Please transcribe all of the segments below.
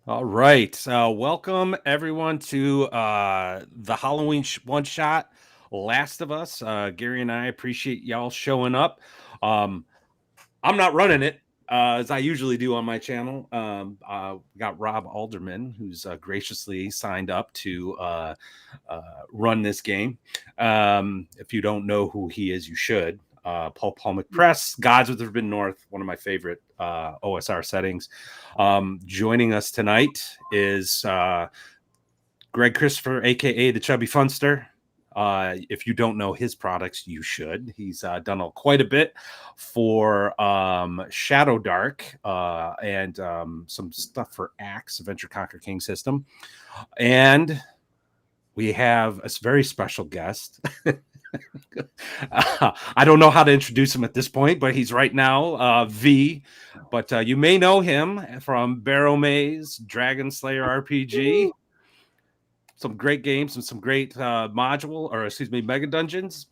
All right. Welcome everyone to the Halloween one shot, Last of Us. Gary and I appreciate y'all showing up. Um, I'm not running it as I usually do on my channel. We got Rob Alderman, who's graciously signed up to run this game. If you don't know who he is, you should. Paul McPress, Gods of the Forbidden North, one of my favorite OSR settings. Joining us tonight is Greg Christopher, aka the Chubby Funster. If you don't know his products, you should. He's done quite a bit for Shadow Dark and some stuff for Axe, Adventure Conquer King system. And we have a very special guest. I don't know how to introduce him at this point, but he's right now V. But you may know him from Barrow Maze, Dragon Slayer RPG, some great games and some great Mega Dungeons.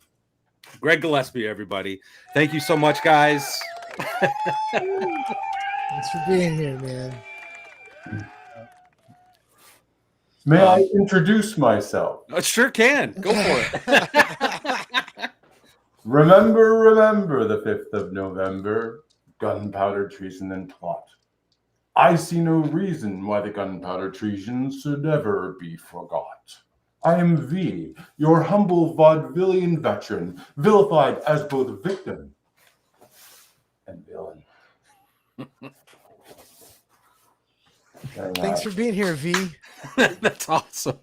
Greg Gillespie, everybody. Thank you so much, guys. Thanks for being here, man. May I introduce myself? Sure can. Go for it. Remember the 5th of November, gunpowder treason and plot. I see no reason why the gunpowder treason should ever be forgot. I am V, your humble vaudevillian veteran, vilified as both victim and villain. Thanks for being here, V. That's awesome.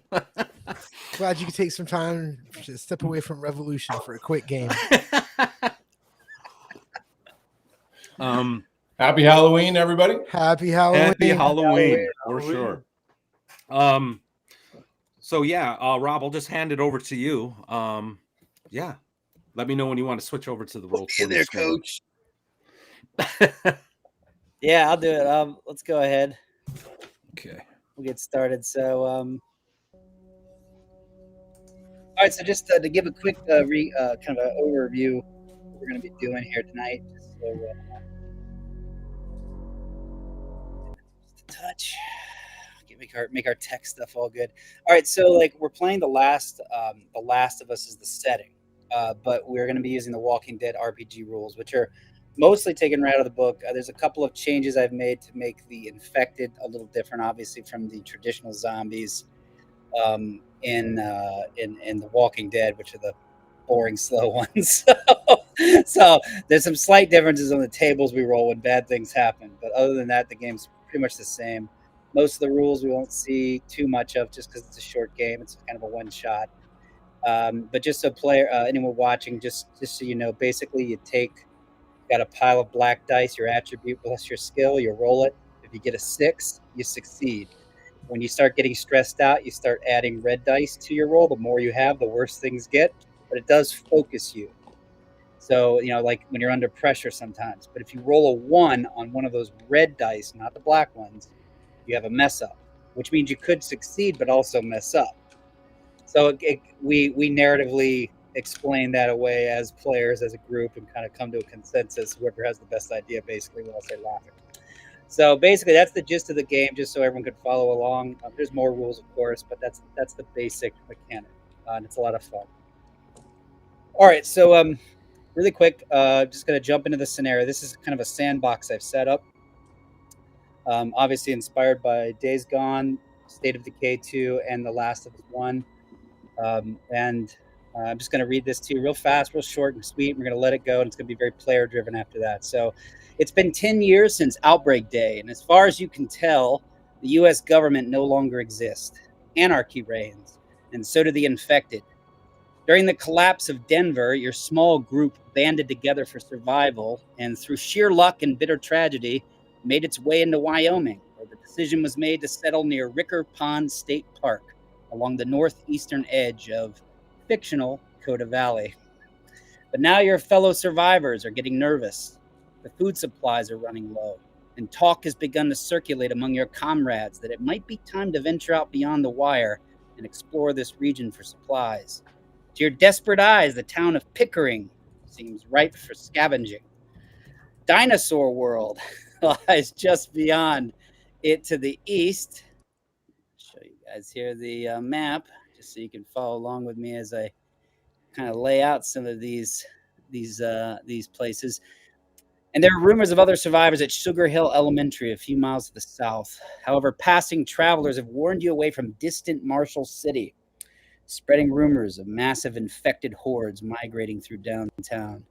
Glad you could take some time to step away from Revolution for a quick game. Happy Halloween, everybody. Happy Halloween. Happy Halloween, for sure. So yeah, Rob, I'll just hand it over to you. Yeah. Let me know when you want to switch over to the roll. Okay there, coach. Yeah, I'll do it. Let's go ahead. Okay. We'll get started. So, all right. So just to give a quick kind of an overview, what we're going to be doing here tonight. So, just a touch. Make our tech stuff all good. All right. So, like, we're playing The Last of Us is the setting, but we're going to be using the Walking Dead RPG rules, which are mostly taken right out of the book. There's a couple of changes I've made to make the infected a little different, obviously, from the traditional zombies in the Walking Dead, which are the boring, slow ones. So there's some slight differences on the tables we roll when bad things happen. But other than that, the game's pretty much the same. Most of the rules we won't see too much of just because it's a short game. It's kind of a one shot. But just so anyone watching, just so you know, basically you got a pile of black dice, your attribute plus your skill, you roll it. If you get a 6, you succeed. When you start getting stressed out, you start adding red dice to your roll. The more you have, the worse things get, but it does focus you. So, like when you're under pressure sometimes. But if you roll a 1 on one of those red dice, not the black ones, you have a mess up, which means you could succeed but also mess up. So we narratively explain that away as players, as a group, and kind of come to a consensus. Whoever has the best idea, basically, we all say laughing. So basically, that's the gist of the game, just so everyone could follow along. There's more rules, of course, but that's the basic mechanic, and it's a lot of fun. All right, so really quick, just going to jump into the scenario. This is kind of a sandbox I've set up. Obviously inspired by Days Gone, State of Decay 2, and The Last of Us 1. And I'm just going to read this to you real fast, real short and sweet. We're going to let it go, and it's going to be very player-driven after that. So it's been 10 years since Outbreak Day, and as far as you can tell, the U.S. government no longer exists. Anarchy reigns, and so do the infected. During the collapse of Denver, your small group banded together for survival, and through sheer luck and bitter tragedy, made its way into Wyoming, where the decision was made to settle near Ricker Pond State Park, along the northeastern edge of fictional Coda Valley. But now your fellow survivors are getting nervous. The food supplies are running low, and talk has begun to circulate among your comrades that it might be time to venture out beyond the wire and explore this region for supplies. To your desperate eyes, the town of Pickering seems ripe for scavenging. Dinosaur World lies just beyond, it to the east. Show you guys here the map, just so you can follow along with me as I kind of lay out some of these places. And there are rumors of other survivors at Sugar Hill Elementary, a few miles to the south. However, passing travelers have warned you away from distant Marshall City, spreading rumors of massive infected hordes migrating through downtown.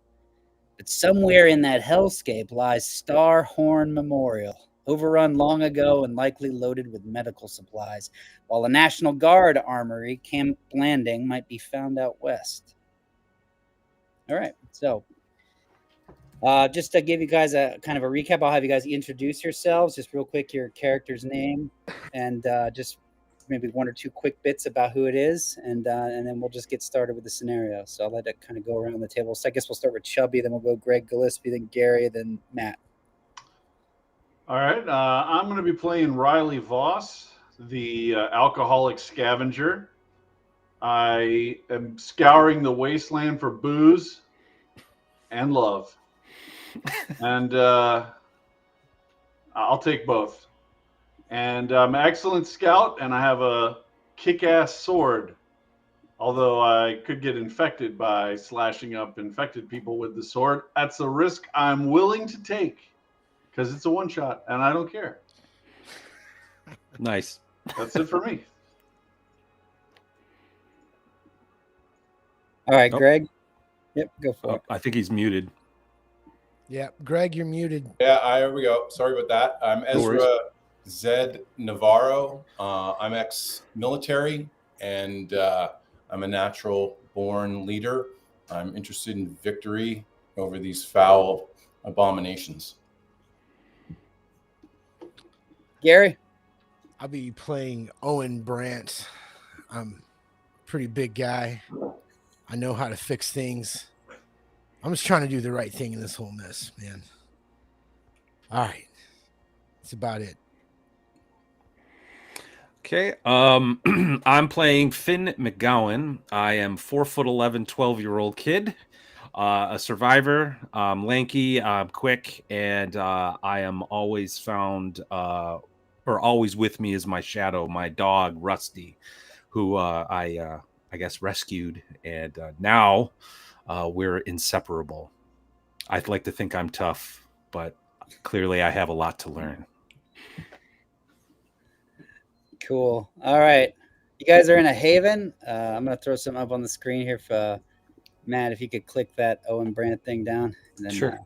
But somewhere in that hellscape lies Star Horn Memorial, overrun long ago and likely loaded with medical supplies, while a National Guard armory, Camp Landing, might be found out west. All right, so just to give you guys a kind of a recap, I'll have you guys introduce yourselves, just real quick, your character's name, and just maybe one or two quick bits about who it is, and then we'll just get started with the scenario. So I'll let it kind of go around the table. So I guess we'll start with Chubby, then we'll go Greg Gillespie, then Gary, then Matt. All right, I'm going to be playing Riley Voss, the alcoholic scavenger. I am scouring the wasteland for booze and love. And I'll take both. And I'm an excellent scout, and I have a kick-ass sword. Although I could get infected by slashing up infected people with the sword. That's a risk I'm willing to take because it's a one-shot, and I don't care. Nice. That's it for me. All right, Oh. Greg. Yep, go for it. I think he's muted. Yeah, Greg, you're muted. Yeah, here we go. Sorry about that. I'm No worries. Ezra Zed Navarro. I'm ex-military, and I'm a natural-born leader. I'm interested in victory over these foul abominations. Gary? I'll be playing Owen Brandt. I'm a pretty big guy. I know how to fix things. I'm just trying to do the right thing in this whole mess, man. All right. That's about it. Okay. I'm playing Finn McGowan. I am 4'11", 12-year-old kid, a survivor. Lanky, quick, and I am always found, or always with me is my shadow, my dog Rusty, who I guess rescued, and now we're inseparable. I'd like to think I'm tough, but clearly I have a lot to learn. Cool. All right. You guys are in a haven. I'm going to throw something up on the screen here for Matt, if you could click that Owen Brandt thing down. And then, Sure.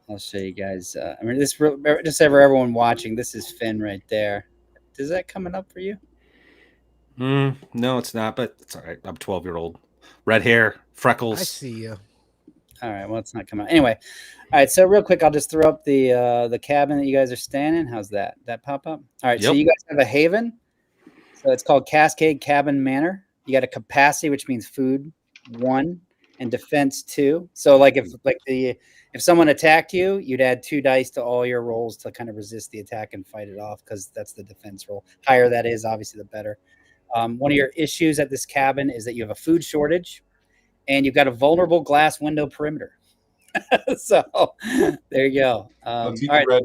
I'll show you guys. I mean, just for everyone watching, this is Finn right there. Is that coming up for you? No, it's not, but it's all right. I'm 12-year-old. Red hair, freckles. I see you. All right. Well, it's not coming out. Anyway. All right. So real quick, I'll just throw up the cabin that you guys are staying in. How's that? That pop up? All right. Yep. So you guys have a haven. So it's called Cascade Cabin Manor. You got a capacity, which means food 1 and defense 2. So like if someone attacked you, you'd add 2 dice to all your rolls to kind of resist the attack and fight it off, because that's the defense roll. Higher that is, obviously, the better. One of your issues at this cabin is that you have a food shortage, and you've got a vulnerable glass window perimeter. So there you go. Let's eat all right. the red.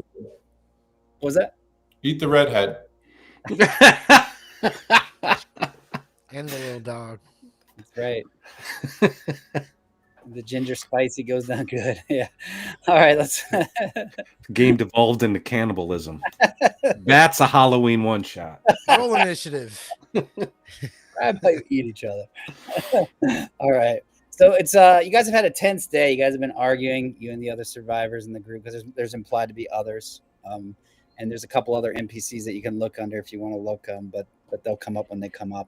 What was that? Eat the redhead. And the little dog. That's right. The ginger spicy goes down good. Yeah. All right. Let's. Game devolved into cannibalism. That's a Halloween one-shot. Roll initiative. Probably eat each other. All right. So it's you guys have had a tense day. You guys have been arguing, you and the other survivors in the group, because there's implied to be others. And there's a couple other NPCs that you can look under if you want to look, but they'll come up when they come up.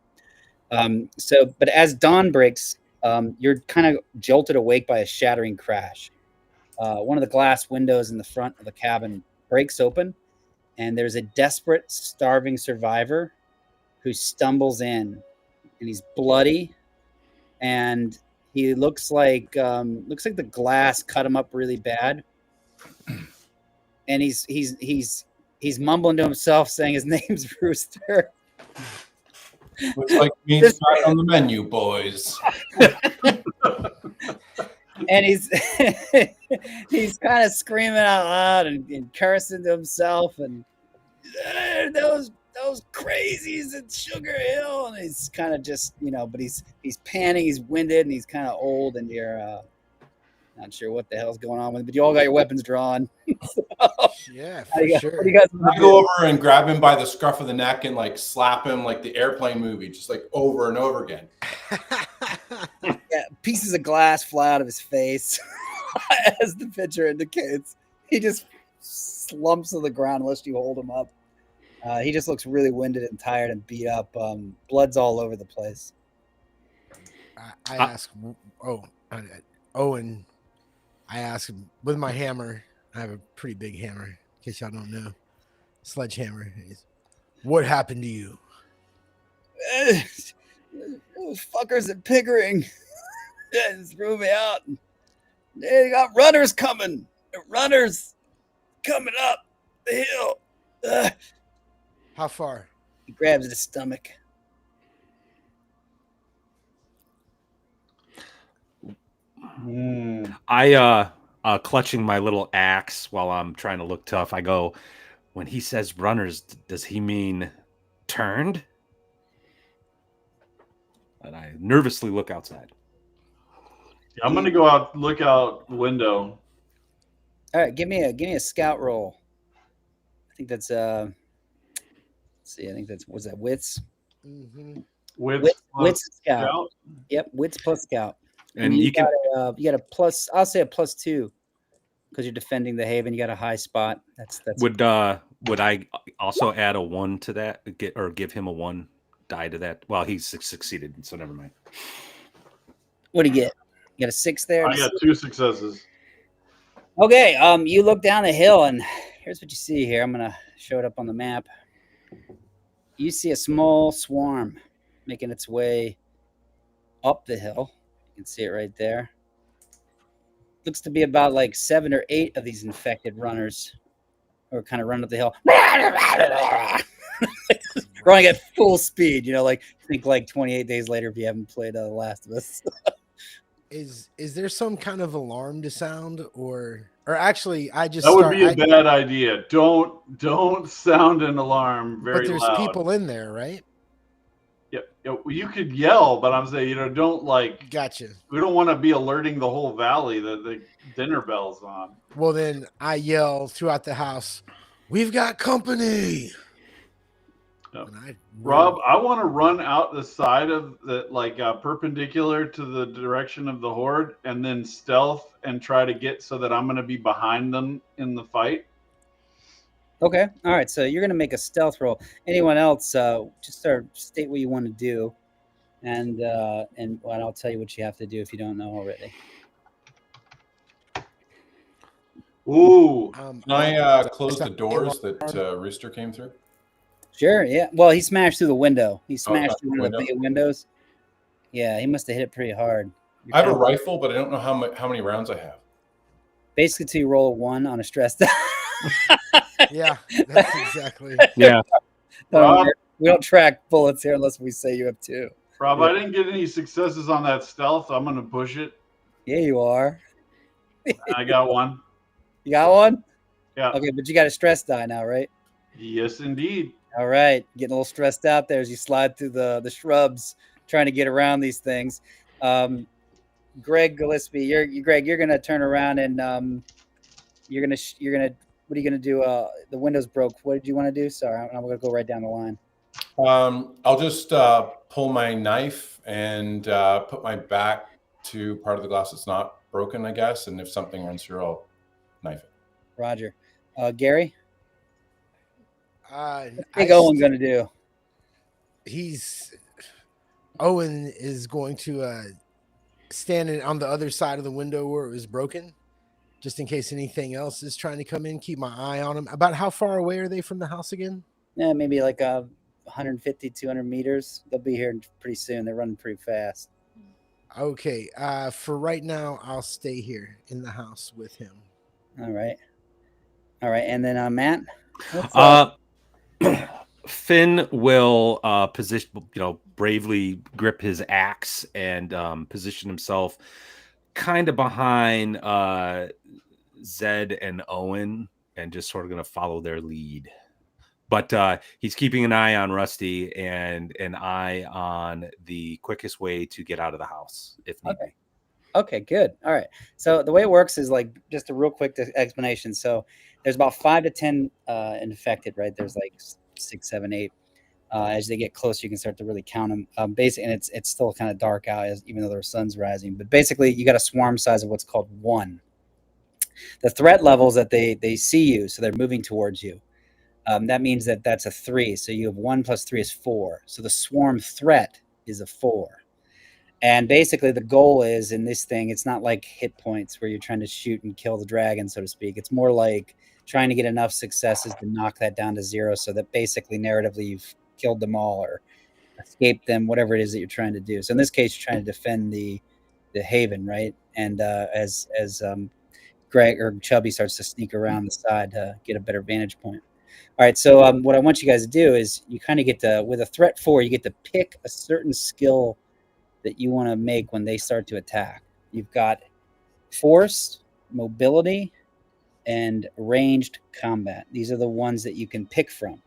But as dawn breaks, you're kind of jolted awake by a shattering crash. One of the glass windows in the front of the cabin breaks open, and there's a desperate, starving survivor who stumbles in, and he's bloody, and he looks like the glass cut him up really bad, and he's mumbling to himself, saying his name's Rooster. Looks like meat's not on the menu, boys. And he's he's kind of screaming out loud and cursing to himself, and those crazies at Sugar Hill, and he's kind of just, but he's panting, he's winded, and he's kind of old, and you're not sure what the hell's going on with him, but you all got your weapons drawn. Yeah, What do for sure. you guys want I to go do? over and grab him by the scruff of the neck and like slap him like the airplane movie, just like over and over again. Yeah, pieces of glass fly out of his face, as the picture indicates. He just slumps to the ground unless you hold him up. He just looks really winded and tired and beat up. Blood's all over the place. I ask, Owen, I ask him with my hammer. I have a pretty big hammer, in case y'all don't know. Sledgehammer. What happened to you? Those fuckers at Pickering just threw me out. They got runners coming. Runners coming up the hill. How far? He grabs his stomach. I clutching my little axe while I'm trying to look tough. I go, when he says runners, does he mean turned? And I nervously look outside. I'm gonna go out, look out the window. All right, give me a scout roll. I think that's let's see. I think that's, what's that? Wits. Mm-hmm. Wits scout. scout. Yep, wits plus scout. And you got a plus. I'll say a +2 because you're defending the haven. You got a high spot. That's would I also add a 1 to that, give him a 1 die to that? Well, he's succeeded, so never mind. What do you get? You got a 6 there. I got 2 successes. Okay. You look down the hill, and here's what you see here. I'm gonna show it up on the map. You see a small swarm making its way up the hill. You can see it right there. Looks to be about like 7 or 8 of these infected runners who are kind of running up the hill. Running at full speed, like think like 28 days later if you haven't played The Last of Us. Is there some kind of alarm to sound, or actually I just That would be a bad idea. Don't sound an alarm very but there's loud. people in there, right? Yeah, you could yell, but I'm saying, don't like. Gotcha. We don't want to be alerting the whole valley that the dinner bell's on. Well, then I yell throughout the house, "We've got company!" No. Rob, I want to run out the side of the perpendicular to the direction of the horde, and then stealth and try to get so that I'm going to be behind them in the fight. Okay. All right. So you're going to make a stealth roll. Anyone else, just state what you want to do. And I'll tell you what you have to do if you don't know already. Ooh. Can I close the doors that Rooster came through? Sure. Yeah. Well, he smashed through the window. He smashed through one of the window? big windows. Yeah. He must have hit it pretty hard. I have a rifle, but I don't know how many rounds I have. Basically, till you roll a 1 on a stress die. Yeah, that's exactly. Yeah. Rob, we don't track bullets here unless we say you have 2. Rob, I didn't get any successes on that stealth. I'm going to push it. Yeah, you are. I got 1. You got 1? Yeah. Okay, but you got a stress die now, right? Yes, indeed. All right. Getting a little stressed out there as you slide through the shrubs, trying to get around these things. Greg Gillespie, you're going to turn around and you're going to what are you going to do? The window's broke. What did you want to do? Sorry, I'm going to go right down the line. I'll just pull my knife and put my back to part of the glass that's not broken, I guess. And if something runs through, I'll knife it. Roger. Gary? What's Owen going to do? Owen is going to stand on the other side of the window where it was broken, just in case anything else is trying to come in. Keep my eye on them. About how far away are they from the house again? Yeah, maybe like 150, 200 meters. They'll be here pretty soon. They're running pretty fast. Okay. For right now, I'll stay here in the house with him. All right. And then Matt? Finn will position, bravely grip his axe and position himself kind of behind Zed and Owen, and just sort of going to follow their lead. But he's keeping an eye on Rusty and an eye on the quickest way to get out of the house if need be. Okay, good. All right. So the way it works is like just a real quick explanation. So there's about 5 to 10 infected, right? There's like 6, 7, 8. As they get closer, you can start to really count them. Basically, and it's still kind of dark out, even though the sun's rising. But basically, you got a swarm size of what's called 1. The threat levels that they see you, so they're moving towards you. That means that that's a 3. So you have 1 plus 3 is 4. So the swarm threat is a 4. And basically, the goal is in this thing, it's not like hit points where you're trying to shoot and kill the dragon, so to speak. It's more like trying to get enough successes to knock that down to 0, so that basically narratively you've killed them all or escaped them, whatever it is that you're trying to do. So in this case, you're trying to defend the haven, right? And as Greg or Chubby starts to sneak around the side to get a better vantage point. All right, so what I want you guys to do is you kind of get to, with a threat 4, you get to pick a certain skill that you want to make when they start to attack. You've got force, mobility, and ranged combat. These are the ones that you can pick from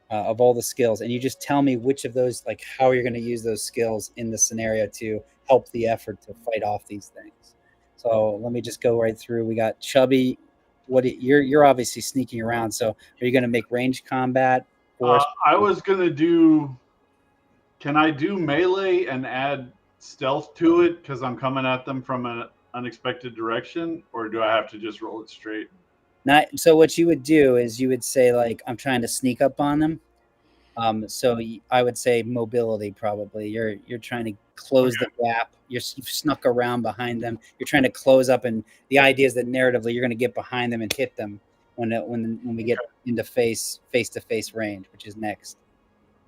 of all the skills. And you just tell me which of those, like how you're going to use those skills in the scenario to help the effort to fight off these things. So let me just go right through. We got Chubby. You're obviously sneaking around. So are you going to make ranged combat? Force? I was going to do... Can I do melee and add stealth to it because I'm coming at them from an unexpected direction, or do I have to just roll it straight? So what you would do is you would say, like, I'm trying to sneak up on them. So I would say mobility probably. You're trying to close the gap. You've snuck around behind them. You're trying to close up, and the idea is that narratively you're going to get behind them and hit them when we get into face-to-face range, which is next.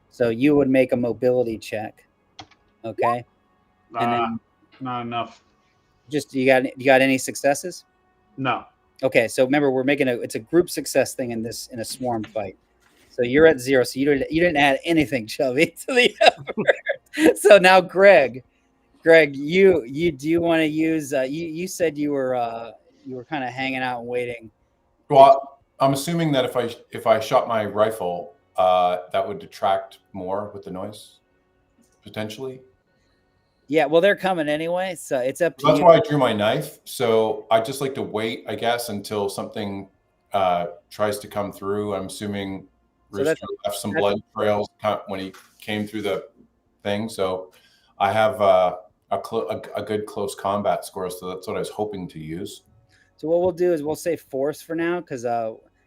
So you would make a mobility check, okay? And then not enough. Just you got any successes? No. Okay, so remember we're making it's a group success thing in a swarm fight. So you're at 0. So you didn't add anything, Chubby, to the effort. So now Greg, you do you want to use? You said you were kind of hanging out and waiting. Well, I'm assuming that if I shot my rifle, that would detract more with the noise, potentially. Yeah, well, they're coming anyway, so it's up to you. That's why I drew my knife. So I just like to wait, I guess, until something tries to come through. I'm assuming Rooster left some blood trails when he came through the thing. So I have a good close combat score, so that's what I was hoping to use. So what we'll do is we'll say force for now, because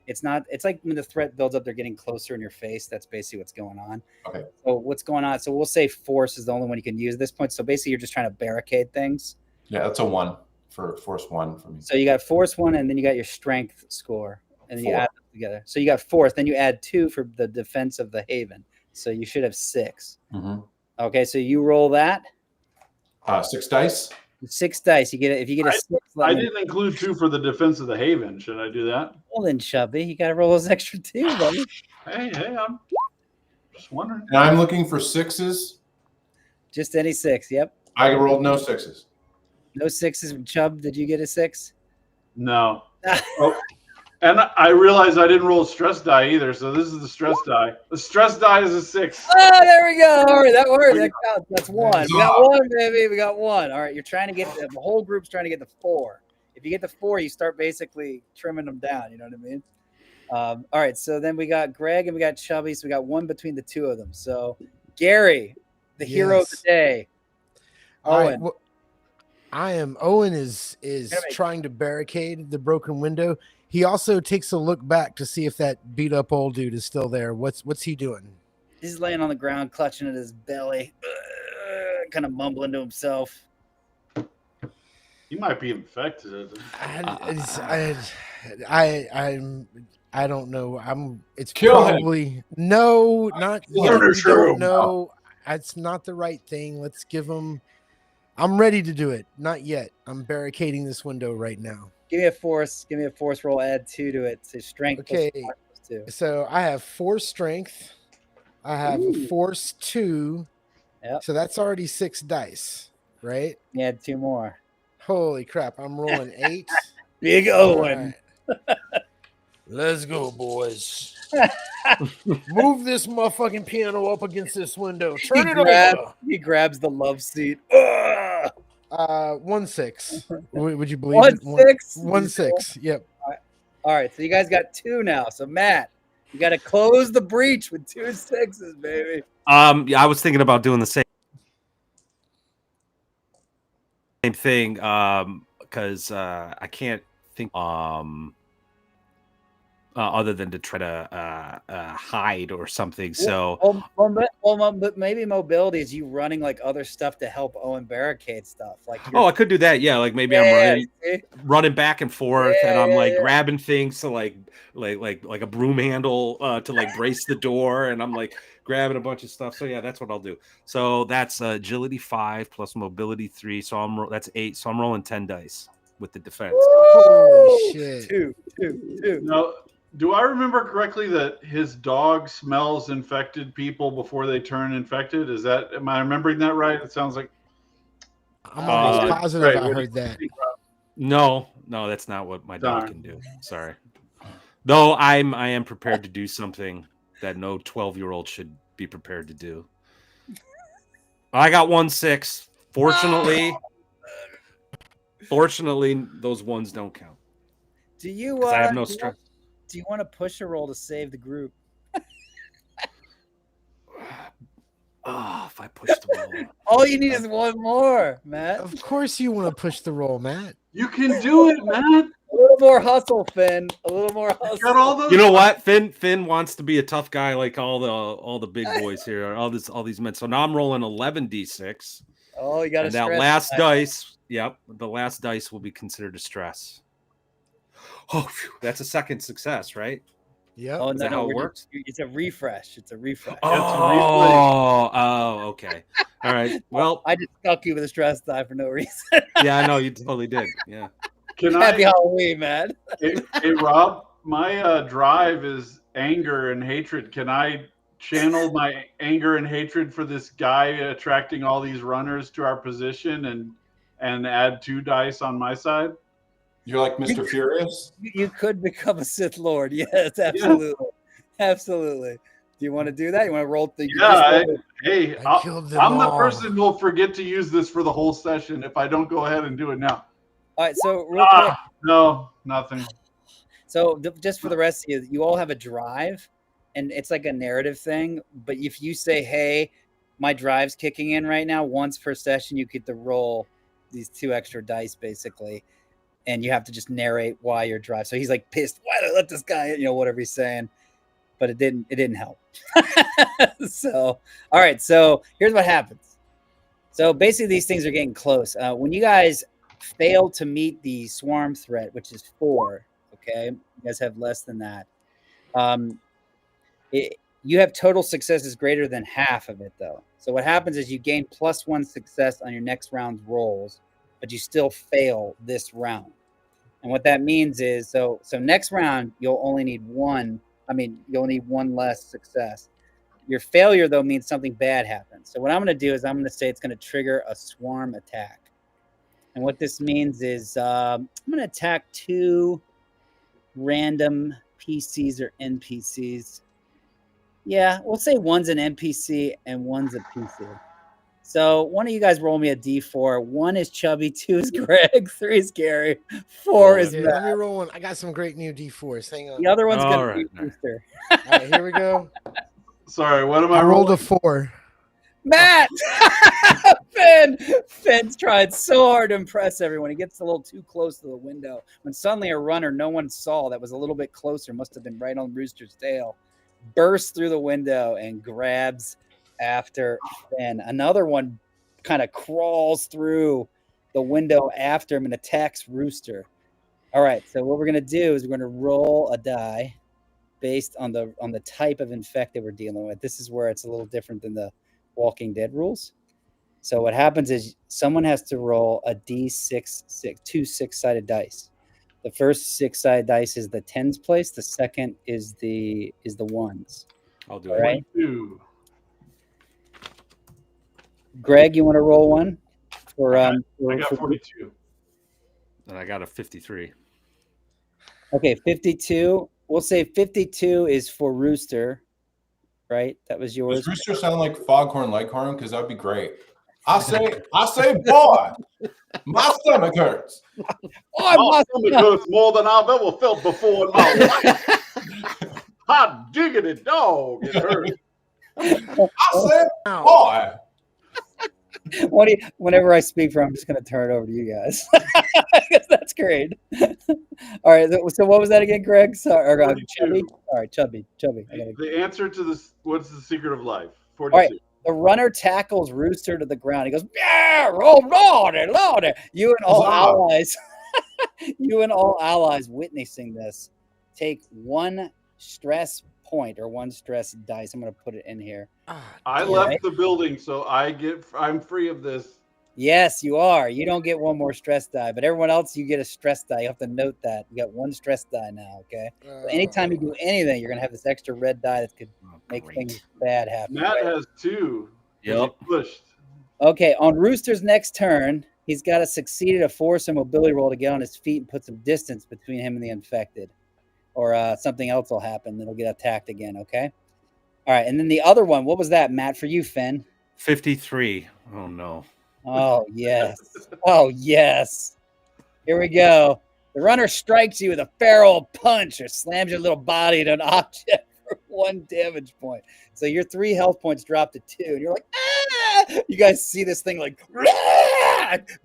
it's like when the threat builds up, they're getting closer in your face. That's basically what's going on. Okay. So what's going on? So we'll say force is the only one you can use at this point. So basically you're just trying to barricade things. Yeah, that's a 1 for force 1 for me. So you got force 1, and then you got your strength score, and then 4. You add them together. So you got force, then you add 2 for the defense of the haven. So you should have 6. Mm-hmm. Okay, so you roll that. 6 dice. 6 dice. You get it if you get a 6. I didn't include 2 for the defense of the haven. Should I do that? Well then, Chubby, you got to roll those extra 2, buddy. Hey, I'm just wondering. And I'm looking for 6s. Just any 6. Yep. I rolled no 6s. No 6s. Chub, did you get a 6? No. Oh, and I realized I didn't roll a stress die either, so this is the stress die. The stress die is a 6. Oh, there we go. All right, that worked. That counts. That's 1. We got 1, baby. We got 1. All right, you're trying to get the whole group's trying to get the 4. If you get the 4, you start basically trimming them down. You know what I mean? All right, so then we got Greg and we got Chubby, so we got 1 between the 2 of them. So Gary, the hero of the day. Owen. Right, Owen is trying to barricade the broken window. He also takes a look back to see if that beat up old dude is still there. What's he doing? He's laying on the ground, clutching at his belly, kind of mumbling to himself. He might be infected. I don't know. It's Kill probably him. No, not yet. Murder shroom. No, it's not the right thing. Let's give him. I'm ready to do it. Not yet. I'm barricading this window right now. Give me a force. Give me a force roll. Add 2 to it. So strength. Okay. Plus 2. So I have 4 strength. I have a force 2. Yep. So that's already 6 dice, right? You add 2 more. Holy crap! I'm rolling 8. Big Owen. Right. Let's go, boys. Move this motherfucking piano up against this window. Turn it over. He grabs the love seat. 1-6. Would you believe it? 1-6. 1-6. Yep. All right, so you guys got 2 now. So Matt, you got to close the breach with 2 6s, baby. Yeah, I was thinking about doing the same thing. Because I can't think other than to try to hide or something. So but maybe mobility is you running like other stuff to help Owen barricade stuff. Like I could do that. Yeah, like maybe I'm running back and forth, and I'm like grabbing things to like a broom handle to like brace the door, and I'm like grabbing a bunch of stuff. So yeah, that's what I'll do. So that's agility 5 plus mobility 3. So that's 8. So I'm rolling 10 dice with the defense. Holy shit! 2. No. Do I remember correctly that his dog smells infected people before they turn infected? Am I remembering that right? It sounds like I'm almost positive I heard that. No, that's not what my dog can do. Sorry. Though I am prepared to do something that no 12-year-old should be prepared to do. I got 1-6. Fortunately, those ones don't count. Do you? I have no stress. Do you want to push a roll to save the group? If I push the roll. All you need is one more, Matt. Of course you want to push the roll, Matt. You can do it, Matt. A little more hustle, Finn. A little more hustle. Got all those... You know what? Finn wants to be a tough guy like all the big boys here, all these men. So now I'm rolling 11d6. Oh, you got to that last dice. Yep, the last dice will be considered a stress. Oh, phew, that's a second success, right? Yeah. Oh, Is that how it works? It's a refresh. Oh, okay. All right. Well, I just stuck you with a stress die for no reason. Yeah, I know you totally did. Yeah. Happy Halloween, man. Hey, Rob, my drive is anger and hatred. Can I channel my anger and hatred for this guy attracting all these runners to our position and add 2 dice on my side? You're like Mr. Furious? You could become a Sith Lord. Yes, absolutely. Yeah. Absolutely. Do you want to do that? You want to roll the... Yeah, I'm the person who will forget to use this for the whole session if I don't go ahead and do it now. All right, so real quick. No, nothing. So just for the rest of you, you all have a drive, and it's like a narrative thing. But if you say, hey, my drive's kicking in right now, once per session, you get to roll these 2 extra dice, basically. And you have to just narrate why your drive. So he's like pissed. Why did I let this guy, whatever he's saying. But it didn't help. So, all right. So here's what happens. So basically these things are getting close. When you guys fail to meet the swarm threat, which is 4, okay, you guys have less than that. You have total successes greater than half of it, though. So what happens is you gain +1 success on your next round's rolls, but you still fail this round. And what that means is, so next round, you'll only need 1. You'll need 1 less success. Your failure, though, means something bad happens. So what I'm going to do is I'm going to say it's going to trigger a swarm attack. And what this means is I'm going to attack 2 random PCs or NPCs. Yeah, we'll say one's an NPC and one's a PC. So one of you guys roll me a D4. 1 is Chubby, 2 is Greg, 3 is Gary, 4 is Matt. Let me roll one. I got some great new D4s. Hang on. The other one's going to be Booster. All right, here we go. Sorry, what am I? I rolled a 4. Matt! Finn's tried so hard to impress everyone. He gets a little too close to the window. When suddenly a runner no one saw that was a little bit closer, must have been right on Rooster's tail, bursts through the window and grabs after Finn. Another one kind of crawls through the window after him and attacks Rooster. All right, so what we're going to do is we're going to roll a die based on the type of infected we're dealing with. This is where it's a little different than the Walking Dead rules. So what happens is someone has to roll a D6, 2 6-sided dice. The first 6-sided dice is the tens place. The second is the ones. I'll do it. All right. 2. Greg, you want to roll one? I got 42. And I got a 53. Okay, 52 we'll say 52 is for Rooster, right? That was yours. Does Rooster sound like Foghorn Leghorn? Because that'd be great. I say, boy, my stomach hurts. My stomach hurts more than I've ever felt before in my life. Hot diggity dog, it hurts. I say, boy. Whenever I speak for, I'm just going to turn it over to you guys. That's great. All right. So what was that again, Greg? Sorry, or, Chubby. All right, Chubby. The answer to this: what's the secret of life? 42. All right. The runner tackles Rooster to the ground. He goes, "Yeah, oh lordy. You and all allies, you and all allies witnessing this, take one stress point or one stress dice. I'm going to put it in here. I left the building, so I'm free of this. Yes, you are. You don't get one more stress die, but everyone else, you get a stress die. You have to note that. You got one stress die now, okay? So anytime you do anything, you're going to have this extra red die that could make things bad happen. Matt has 2. Yep. Pushed. Okay, on Rooster's next turn, he's got to succeed at a force or mobility roll to get on his feet and put some distance between him and the infected. Or something else will happen. It'll get attacked again, okay? All right, and then the other one, what was that, Matt, for you, Finn? 53. Oh, no. Oh, yes. Oh, yes. Here we go. The runner strikes you with a feral punch or slams your little body into an object for 1 damage point. So your 3 health points drop to 2. And you're like, ah! You guys see this thing like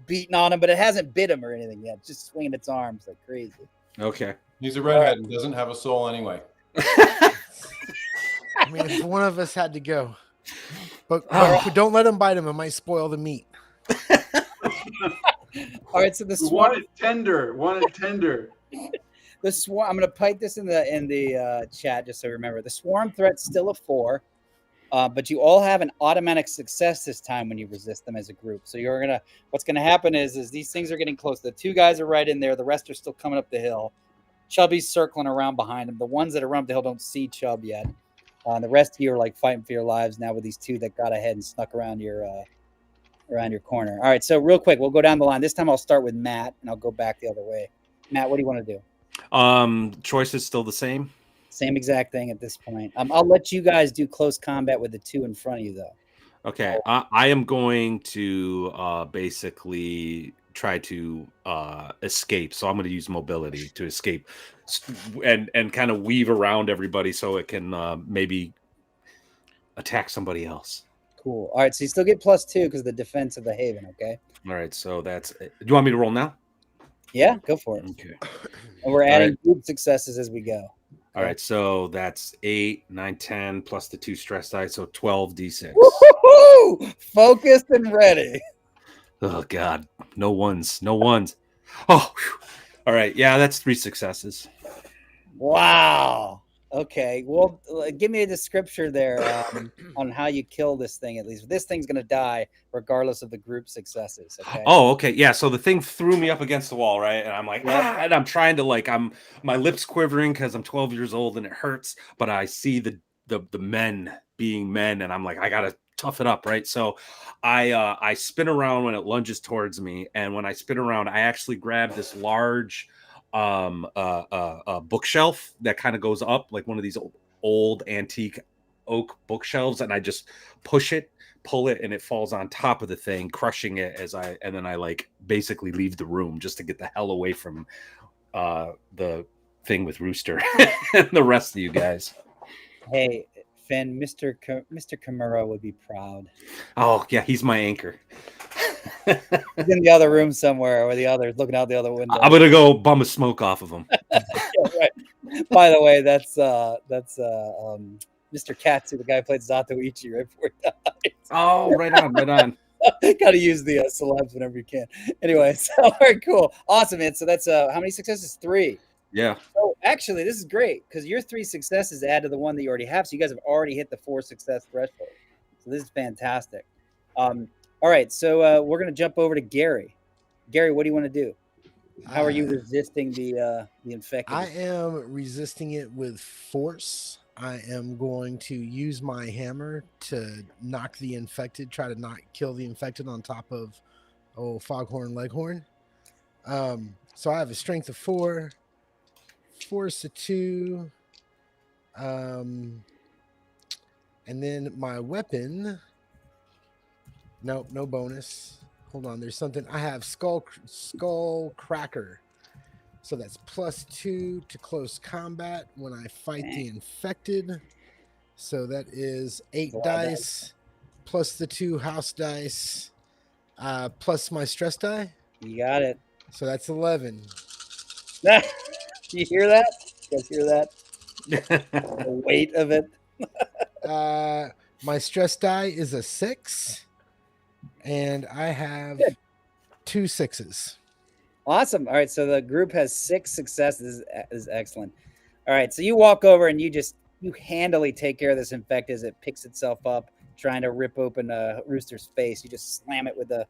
beating on him, but it hasn't bit him or anything yet. It's just swinging its arms like crazy. Okay. He's a redhead and doesn't have a soul anyway. I mean, if one of us had to go. But don't let him bite him. It might spoil the meat. All right, so the swarm. Want it tender. The swarm. I'm going to pipe this in the chat just so you remember. The swarm threat's still a 4, but you all have an automatic success this time when you resist them as a group. So what's gonna happen is these things are getting close. The 2 guys are right in there. The rest are still coming up the hill. Chubby's circling around behind him. The ones that are around the hill don't see Chubb yet. The rest of you are like fighting for your lives now with these 2 that got ahead and snuck around your corner. All right, so real quick, we'll go down the line. This time I'll start with Matt, and I'll go back the other way. Matt, what do you want to do? Choice is still the same. Same exact thing at this point. I'll let you guys do close combat with the 2 in front of you, though. Okay, I am going to basically try to escape. So I'm going to use mobility to escape and kind of weave around everybody so it can maybe attack somebody else. Cool. All right, so you still get +2 because of the defense of the Haven, okay? All right, so that's it. Do you want me to roll now? Yeah, go for it. Okay. And we're adding group successes as we go. All right, so that's 8, 9, 10 plus the 2 stress dice, so 12d6. Woo-hoo-hoo! Focused and ready. Oh God, no ones. Oh, whew. All right, yeah, that's 3 successes. Wow. Okay, well, give me a description there on how you kill this thing. At least this thing's gonna die regardless of the group successes. Okay. Oh, okay, yeah. So the thing threw me up against the wall, right? And I'm like, and I'm trying to my lips quivering because I'm 12 years old and it hurts. But I see the men being men, and I'm like, I gotta tough it up, right? So I spin around when it lunges towards me, and when I spin around, I actually grab this large bookshelf that kind of goes up like one of these old antique oak bookshelves, and I just pull it, and it falls on top of the thing, crushing it and then I like basically leave the room just to get the hell away from the thing with Rooster and the rest of you guys. Hey, Finn, Mr. Kimura would be proud. Oh yeah, he's my anchor. He's in the other room somewhere, or the others looking out the other window. I'm gonna go bum a smoke off of him. Yeah, right. By the way, that's Mr. Katsu, the guy who played Zatoichi right before he died. Oh, right on. Gotta use the celebs whenever you can. Anyway, so all right, cool, awesome, man. So that's how many successes? 3. Yeah. So actually, this is great because your 3 successes add to the one that you already have. So you guys have already hit the 4 success threshold. So this is fantastic. All right, so we're gonna jump over to Gary. Gary, what do you want to do? How are you resisting the infected? I am resisting it with force. I am going to use my hammer to knock the infected, try to kill the infected on top of Foghorn Leghorn. So I have a strength of 4, force of 2. And then my weapon. Nope, no bonus. Hold on, there's something. I have skull cracker. So that's +2 to close combat when I fight the infected. So that is 8 dice plus the 2 house dice plus my stress die. You got it. So that's 11. You hear that? You guys hear that? The weight of it. My stress die is a 6, and I have 2 6s. Awesome. All right, so the group has 6 successes. This is excellent. All right, so you walk over and you handily take care of this infected as it picks itself up, trying to rip open Rooster's face. You just slam it with the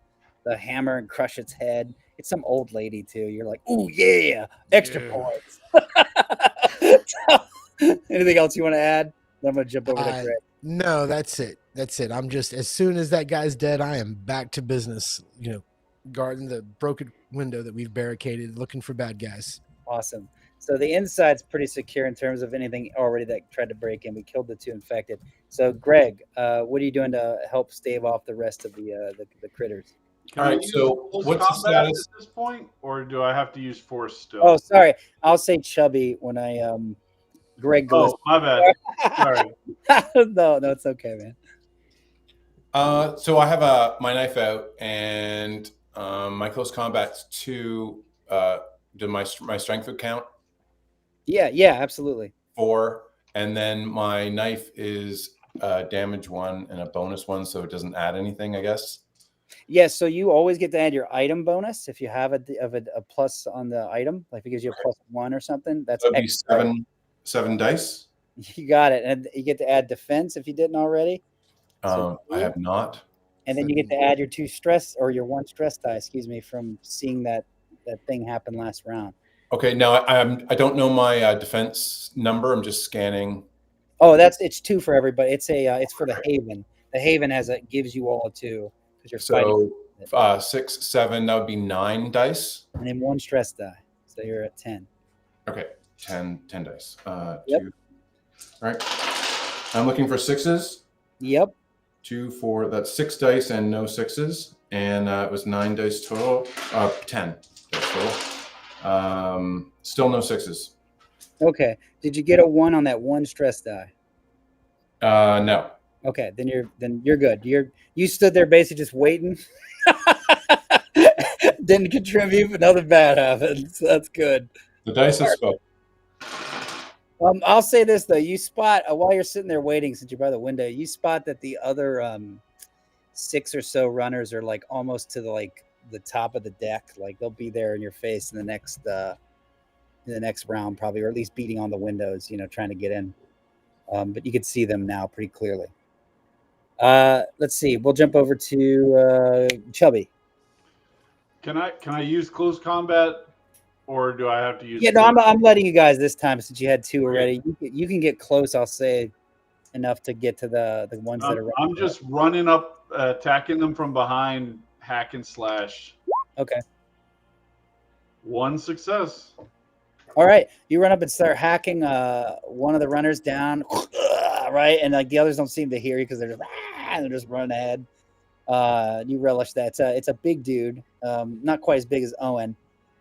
hammer and crush its head. It's some old lady too. You're like, "Ooh yeah, extra points." Anything else you want to add? I'm gonna jump over to Greg. No, that's it. I'm just, as soon as that guy's dead, I am back to business. Guarding the broken window that we've barricaded, looking for bad guys. Awesome. So the inside's pretty secure in terms of anything already that tried to break in. We killed the 2 infected. So Greg, what are you doing to help stave off the rest of the critters? Can All I right, use so close what's the combat status? at this point, or do I have to use force still? Oh, sorry. I'll say chubby when I Greg goes. Oh, my bad. Sorry. No, it's okay, man. So I have my knife out, and my close combat's 2. Do my strength would count? Yeah, absolutely. 4, and then my knife is damage 1 and a bonus 1, so it doesn't add anything, I guess. Yeah, so you always get to add your item bonus if you have a plus on the item, like if it gives you a +1 or something. That's That'd be 7 dice. You got it, and you get to add defense if you didn't already. I have not. And then you get to add your 2 stress or your 1 stress die, from seeing that thing happen last round. Okay, now I don't know my defense number. I'm just scanning. Oh, it's 2 for everybody. It's for the Haven. The Haven gives you all a 2 because you're fighting. So 6, 7. That would be 9 dice. And then 1 stress die, so you're at 10. Okay, 10 dice. Yep. 2. All right. I'm looking for 6s. Yep. 2, 4. That's 6 dice and no 6s, and it was 9 dice total. 10 dice total. Still no 6s. Okay. Did you get a 1 on that 1 stress die? No. Okay, then you're good. You stood there basically just waiting. Didn't contribute, but nothing bad happened. So that's good. The dice have spoken. I'll say this though: you spot while you're sitting there waiting, since you're by the window, you spot that the other 6 or so runners are like almost to the top of the deck. Like they'll be there in your face in the next round, probably, or at least beating on the windows, trying to get in. But you can see them now pretty clearly. Let's see. We'll jump over to Chubby. Can I use close combat, or do I have to use? Yeah, no, I'm letting you guys this time since you had 2 already. You can get close. I'll say enough to get to the ones that are. I'm just running up, attacking them from behind, hack and slash. Okay. 1 success. All right, you run up and start hacking one of the runners down, right? And the others don't seem to hear you because they're just running ahead. You relish that. It's a big dude, not quite as big as Owen,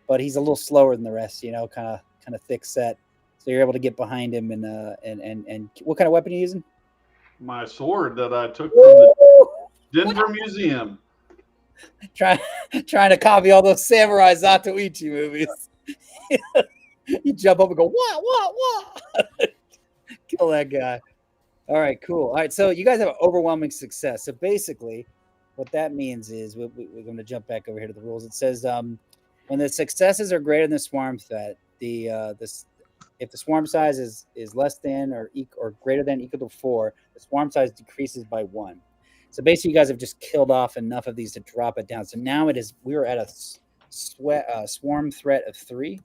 but he's a little slower than the rest. Kind of thick set. So you're able to get behind him and what kind of weapon are you using? My sword that I took from the Denver Museum. Trying to copy all those Samurai Zatoichi movies. You jump up and go, what? Kill that guy. All right, cool. All right, so you guys have overwhelming success. So basically, what that means is we're going to jump back over here to the rules. It says when the successes are greater than the swarm threat, if the swarm size is less than or greater than equal to 4, the swarm size decreases by 1. So basically, you guys have just killed off enough of these to drop it down. So now we are at a swarm threat of 3.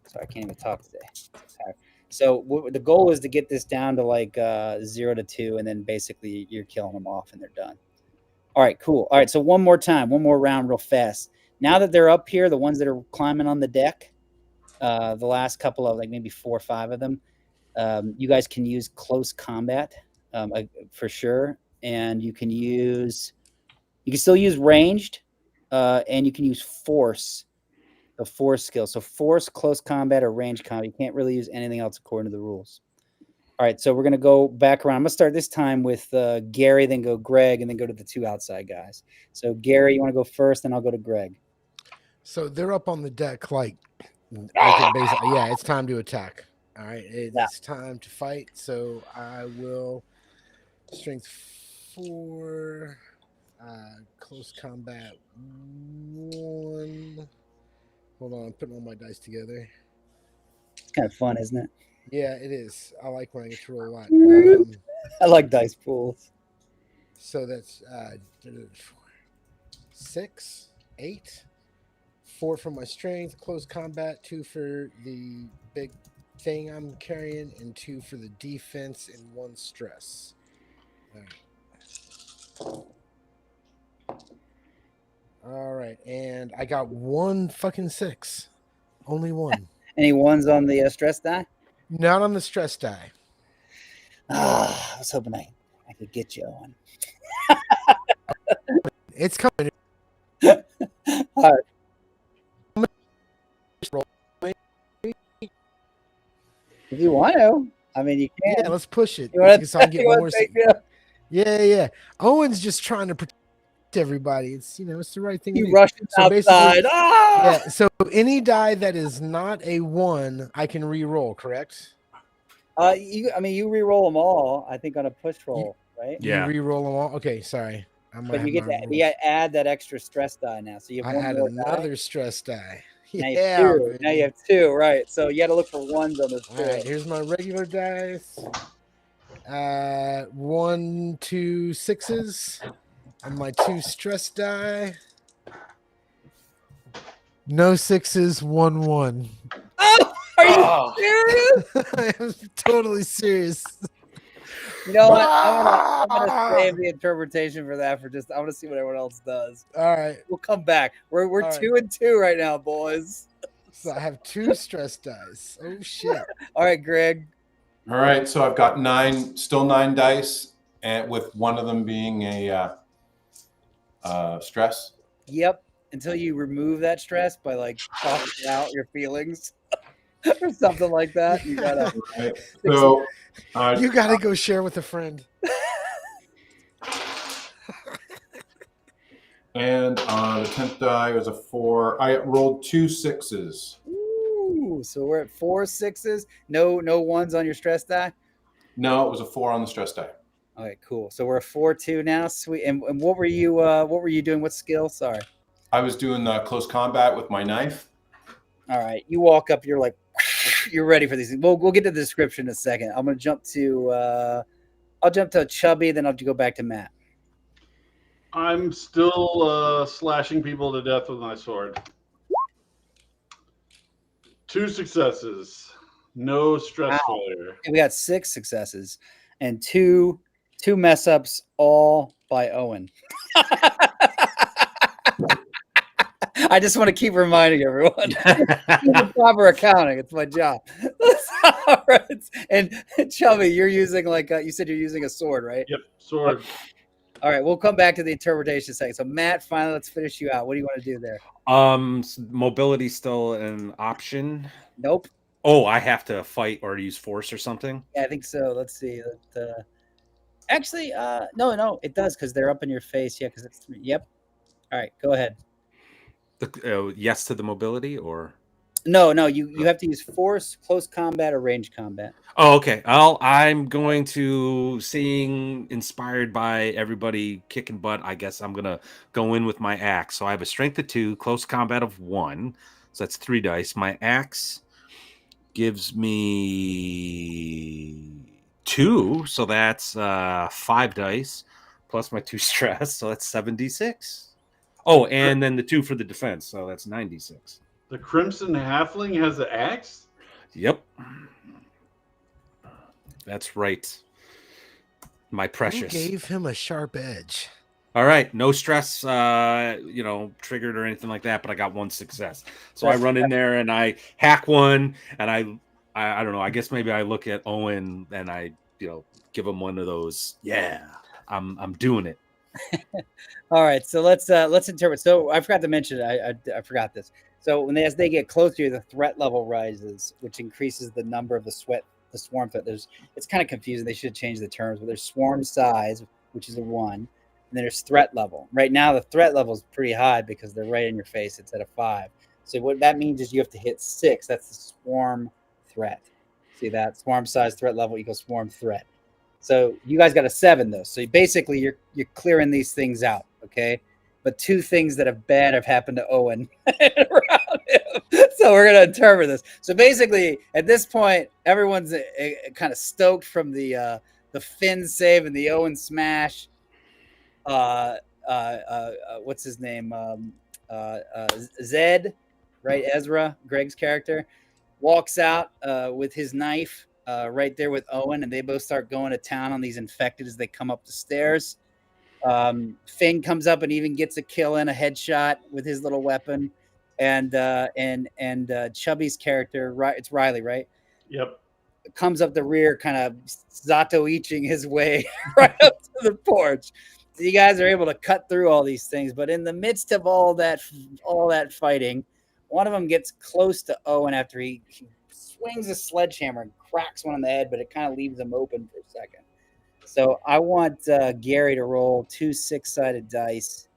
Sorry, I can't even talk today. So the goal is to get this down to 0 to 2, and then basically you're killing them off and they're done. All right, cool. All right, so one more round real fast. Now that they're up here, the ones that are climbing on the deck, the last couple of like maybe 4 or 5 of them, you guys can use close combat for sure, and you can still use ranged, and you can use force, the force skill. So force, close combat, or range combat. You can't really use anything else according to the rules. All right, so we're gonna go back around. I'm gonna start this time with Gary, then go Greg, and then go to the 2 outside guys. So Gary, you want to go first, then I'll go to Greg. So they're up on the deck, like it basically, yeah, it's time to attack. All right, it's time to fight. So I will strength 4, close combat 1. Hold on, I'm putting all my dice together. It's kind of fun, isn't it? Yeah, it is. I like when I get to roll a lot. I like dice pools. So that's 6, 8, 4 for my strength, close combat, 2 for the big thing I'm carrying, and 2 for the defense, and 1 stress. All right, and I got 1 fucking 6. Only 1. Any ones on the stress die? Not on the stress die. I was hoping I could get you one. It's coming. All right. If you want to, I mean, you can. Yeah, let's push it. You want So I can get more. to? Yeah. Owen's just trying to protect everybody. It's it's the right thing to You do. rushing So outside. Ah! Yeah. So any die that is not a 1, I can re-roll. Correct? You re-roll them all. I think on a push roll, right? Yeah. You re-roll them all. Okay, sorry. But you get to add that extra stress die now. So you have I one had more another die. Stress die. Now Yeah. you have 2. Now you have 2, right? So you got to look for ones on this. All right. Here's my regular dice. 1, 2 6s, and my 2 stress die. No 6s. 1 1. Oh, are you serious? I am totally serious. You know what? I'm gonna save the interpretation for that for just. I want to see what everyone else does. All right. We'll come back. We're All 2 and 2 right now, boys. So I have 2 stress dice. Oh shit. All right, Greg. All right, so I've got 9 dice, and with one of them being a stress. Yep. Until you remove that stress by like talking out your feelings or something like that. You gotta. Right. So You gotta go share with a friend. And on the 10th die was a 4. I rolled 2 6s. Ooh, so we're at 4 6s. No ones on your stress die. No, it was a 4 on the stress die. All right, cool. So we're at 4-2 now. Sweet. And what were you doing? What skill? Sorry. I was doing the close combat with my knife. All right. You walk up. You're like, you're ready for these things. We'll get to the description in a second. I'm gonna jump to. I'll jump to Chubby. Then I'll have to go back to Matt. I'm still slashing people to death with my sword. 2 successes. No stress failure. And we got 6 successes and two mess ups, all by Owen. I just want to keep reminding everyone. Proper accounting. It's my job. All right. And Chubby, you're using you said you're using a sword, right? Yep, sword. All right, we'll come back to the interpretation second. So Matt, finally, let's finish you out. What do you want to do there? Mobility still an option? Nope. Oh, I have to fight or use force or something? Yeah, I think so. Let's see. Actually, no, it does because they're up in your face. Yeah, because it's 3. Yep. All right, go ahead. Yes to the mobility or? No, you have to use force, close combat, or range combat. Oh, okay. I'm going to, seeing inspired by everybody kicking butt, I guess I'm going to go in with my axe. So I have a strength of 2, close combat of 1. So that's 3 dice. My axe gives me 2. So that's 5 dice plus my 2 stress. So that's 7d6. Oh, and then the 2 for the defense. So that's 96. The Crimson Halfling has an axe? Yep. That's right. My precious. Who gave him a sharp edge? All right, no stress, triggered or anything like that, but I got one success. So I run in there and I hack one, and I don't know. I guess maybe I look at Owen and I, give him one of those. Yeah, I'm doing it. All right, so let's interpret. So I forgot to mention. I forgot this. So as they get closer, the threat level rises, which increases the number of the swarm threat. It's kind of confusing. They should change the terms, but there's swarm size, which is a 1, and then there's threat level. Right now, the threat level is pretty high because they're right in your face. It's at a 5. So what that means is you have to hit 6. That's the swarm threat. See that? Swarm size, threat level equals swarm threat. So you guys got a 7 though. So basically you're clearing these things out, okay? But 2 things that have happened to Owen around him. So we're gonna interpret this. So basically, at this point, everyone's kind of stoked from the Finn save and the Owen smash. What's his name? Zed, right? Ezra, Greg's character, walks out with his knife right there with Owen, and they both start going to town on these infected as they come up the stairs. Finn comes up and even gets a kill in, a headshot with his little weapon, and Chubby's character, it's Riley, right? Yep. Comes up the rear, kind of Zato-iching his way right up to the porch. So you guys are able to cut through all these things, but in the midst of all that fighting, one of them gets close to Owen after he swings a sledgehammer and cracks one on the head, but it kind of leaves him open for a second. So I want Gary to roll 2 6-sided dice.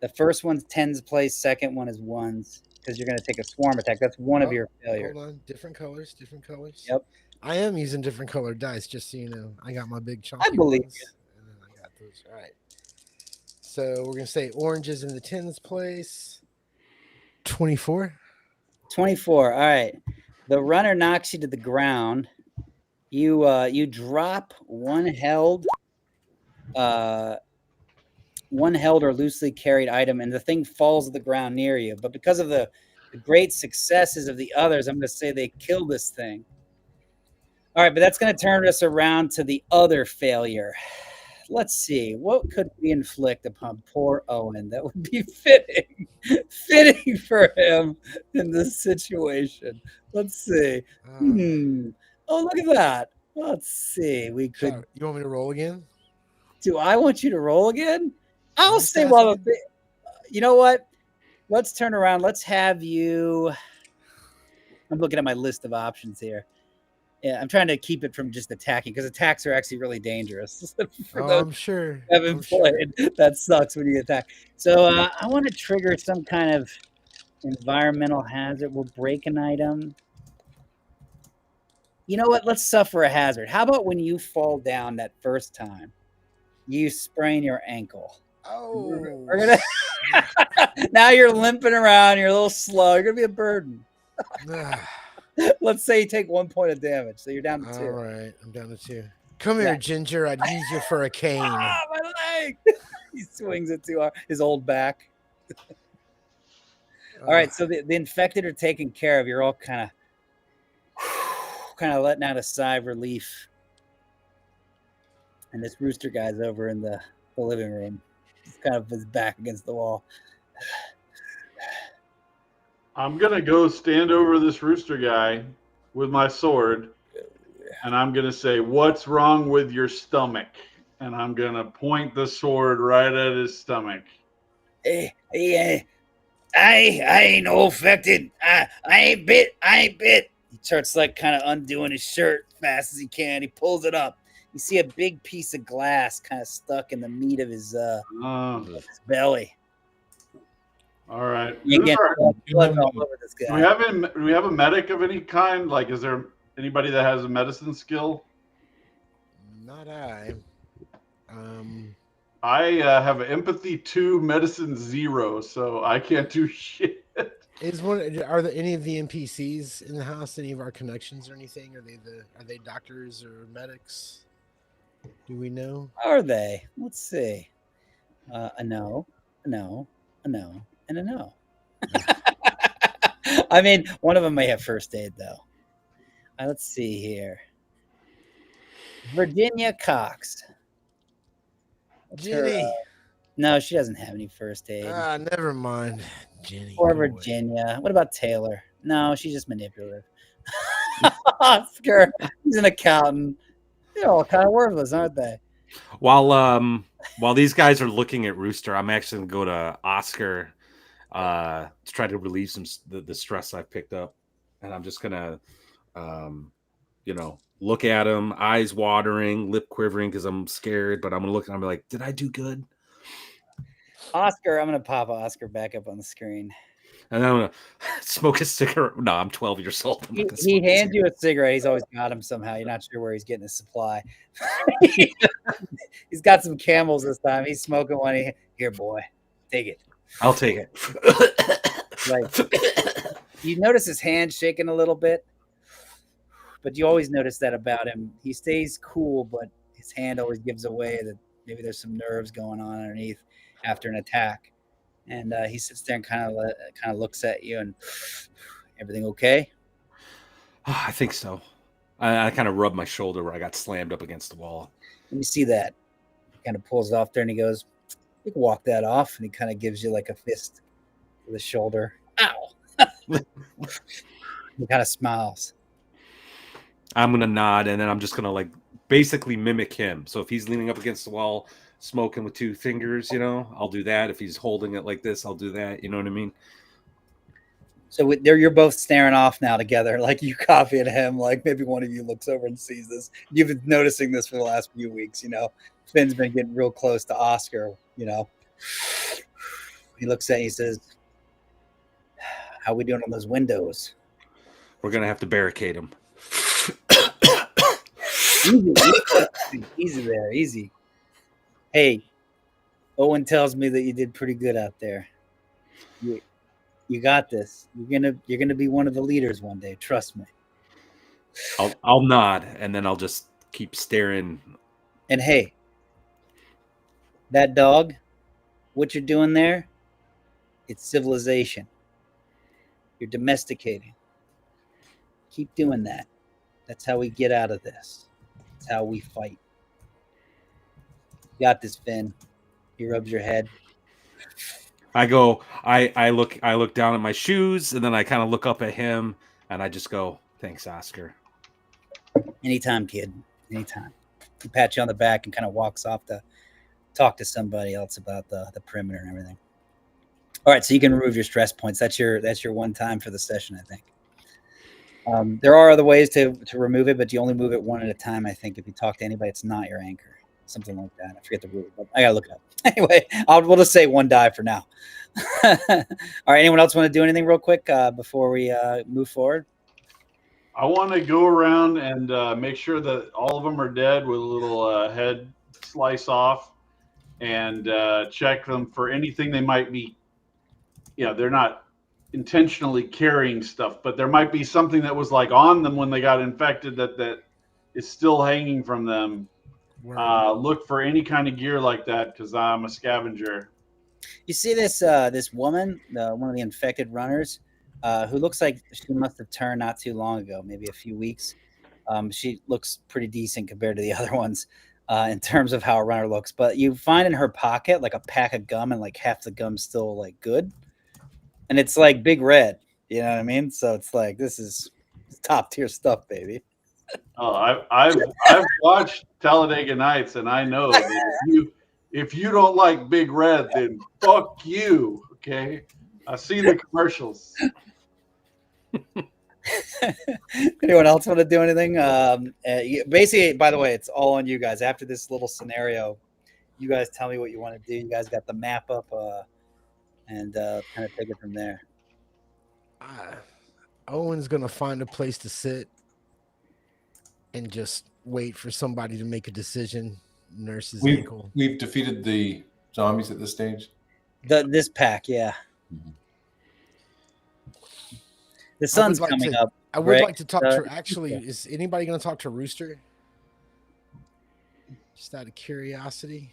The first one's 10s place, second one is 1s, because you're going to take a swarm attack. That's one of your failures. Hold on. Different colors. Yep. I am using different colored dice, just so you know. I got my big chunky I believe ones, and then I got those. All right. So we're going to say oranges in the 10s place. 24. 24. All right. The runner knocks you to the ground. You drop one held or loosely carried item, and the thing falls to the ground near you. But because of the great successes of the others, I'm going to say they kill this thing. All right, but that's going to turn us around to the other failure. Let's see. What could we inflict upon poor Owen that would be fitting for him in this situation? Let's see. Oh, look at that. Let's see. We could. So, you want me to roll again? Do I want you to roll again? I'll say, well, you know what? Let's turn around. Let's have you. I'm looking at my list of options here. Yeah, I'm trying to keep it from just attacking, because attacks are actually really dangerous. I'm sure. Haven't played. Sure. That sucks when you attack. So I want to trigger some kind of environmental hazard. We'll break an item. You know what? Let's suffer a hazard. How about when you fall down that first time, you sprain your ankle? Oh. We're gonna now you're limping around. You're a little slow. You're gonna be a burden. Let's say you take 1 point of damage, so you're down to 2. All right, I'm down to 2. Come here, Ginger. I'd use you for a cane. Ah, my leg! He swings it to his old back. All right, so the infected are taken care of. You're all kind of letting out a sigh of relief. And this rooster guy's over in the living room. He's kind of his back against the wall. I'm going to go stand over this rooster guy with my sword, and I'm going to say, "What's wrong with your stomach?" And I'm going to point the sword right at his stomach. I ain't no affected. I ain't bit. He starts like kind of undoing his shirt fast as he can. He pulls it up. You see a big piece of glass kind of stuck in the meat of his belly. All right. You get blood all over this guy. Do we have a medic of any kind? Like, is there anybody that has a medicine skill? Not I. I have empathy 2, medicine 0, so I can't do shit. Are there any of the NPCs in the house? Any of our connections or anything? Are they doctors or medics? Do we know? Are they? Let's see. A no, and a no. I mean, one of them may have first aid though. Let's see here. Virginia Cox. Jenny. No, she doesn't have any first aid. Never mind, Jenny. Or go away. Virginia. What about Taylor? No, she's just manipulative. Oscar, he's an accountant. They're all kind of worthless, aren't they? While these guys are looking at Rooster, I'm actually gonna go to Oscar to try to relieve the stress I've picked up, and I'm just gonna look at him, eyes watering, lip quivering because I'm scared, but I'm gonna look and I'm like, did I do good? Oscar, I'm gonna pop Oscar back up on the screen. And I'm gonna smoke a cigarette. No, I'm 12 years old. He hands you a cigarette. He's always got him somehow. You're not sure where he's getting his supply. He's got some Camels this time. He's smoking one. Here, boy, take it. I'll take it. Like, you notice his hand shaking a little bit, but you always notice that about him. He stays cool, but his hand always gives away that maybe there's some nerves going on underneath after an attack. And he sits there and kind of looks at you and, everything okay? Oh, I think so. I kind of rub my shoulder where I got slammed up against the wall. And you see that. He kind of pulls it off there and he goes, you can walk that off. And he kind of gives you like a fist to the shoulder. Ow. He kind of smiles. I'm going to nod, and then I'm just going to like basically mimic him. So if he's leaning up against the wall, smoking with two fingers, I'll do that. If he's holding it like this, I'll do that. You know what I mean? So you're both staring off now together. Like you copy at him. Like maybe one of you looks over and sees this. You've been noticing this for the last few weeks. Finn's been getting real close to Oscar. He looks at you, he says, how we doing on those windows? We're going to have to barricade them. Easy there, easy. Hey, Owen tells me that you did pretty good out there. You got this. You're gonna be one of the leaders one day. Trust me. I'll nod, and then I'll just keep staring. And hey, that dog, what you're doing there, it's civilization. You're domesticating. Keep doing that. That's how we get out of this. That's how we fight. You got this, Finn. He rubs your head. I go, I look down at my shoes, and then I kind of look up at him, and I just go, thanks, Oscar. Anytime, kid. Anytime. He pats you on the back and kind of walks off to talk to somebody else about the perimeter and everything. All right, so you can remove your stress points. That's your one time for the session, I think. There are other ways to remove it, but you only move it one at a time, I think. If you talk to anybody, it's not your anchor. Something like that. I forget the rule, but I gotta look it up. Anyway, we'll just say one die for now. All right, anyone else want to do anything real quick before we move forward? I want to go around and make sure that all of them are dead with a little head slice off, and check them for anything they might be. They're not intentionally carrying stuff, but there might be something that was like on them when they got infected that is still hanging from them. Look for any kind of gear like that because I'm a scavenger. You see this woman, one of the infected runners, who looks like she must have turned not too long ago, maybe a few weeks. She looks pretty decent compared to the other ones in terms of how a runner looks. But you find in her pocket like a pack of gum, and like half the gum's still like good, and it's like Big Red. You know what I mean? So it's like this is top tier stuff, baby. Oh, I've watched Talladega Nights, and I know that if you don't like Big Red, then fuck you. Okay, I've seen the commercials. Anyone else want to do anything? Basically, by the way, it's all on you guys. After this little scenario, you guys tell me what you want to do. You guys got the map up, and kind of take it from there. Owen's gonna find a place to sit and just wait for somebody to make a decision. Nurse his ankle. We've defeated the zombies at this stage. This pack, yeah. Mm-hmm. The sun's coming up. I would like to talk to. Actually, is anybody going to talk to Rooster? Just out of curiosity.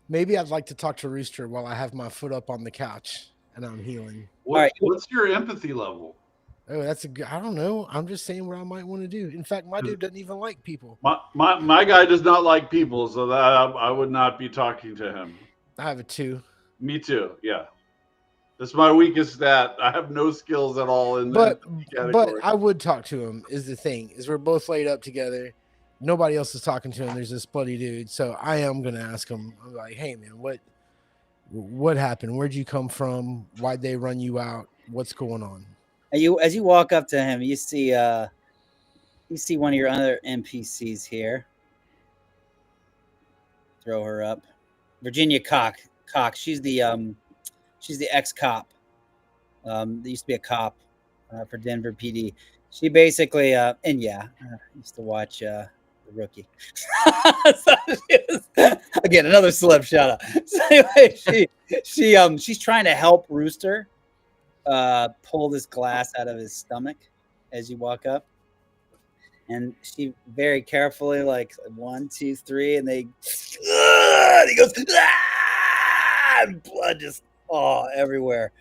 Maybe I'd like to talk to Rooster while I have my foot up on the couch and I'm healing. What's your empathy level? Oh, that's a good. I don't know. I'm just saying what I might want to do. In fact, my dude doesn't even like people. My guy does not like people, so that I would not be talking to him. I have a 2. Me too. Yeah. That's my weakest stat. I have no skills at all in But that category. I would talk to him. Is the thing is we're both laid up together. Nobody else is talking to him. There's this bloody dude. So I am gonna ask him. I'm like, hey man, what happened? Where'd you come from? Why'd they run you out? What's going on? As you walk up to him, you see one of your other NPCs here. Throw her up, Virginia Cox. She's the ex-cop. There used to be a cop for Denver PD. She basically used to watch The Rookie. So again, another celeb shout out. So anyway, she's trying to help Rooster pull this glass out of his stomach as you walk up, and she very carefully, like 1, 2, 3, and he goes, and blood just everywhere.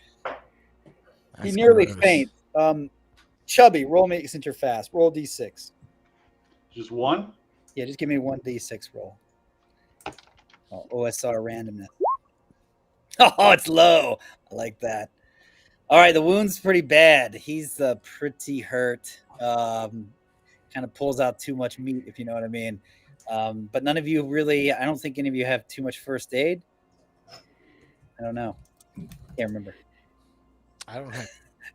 He nearly faints. Chubby, roll me since you're fast. Roll D6. Just one? Yeah, just give me 1d6 roll. Oh, OSR randomness. Oh, it's low. I like that. All right, the wound's pretty bad. He's pretty hurt. Kind of pulls out too much meat, if you know what I mean. But none of you really, I don't think any of you have too much first aid. I don't know. Can't remember. I don't have.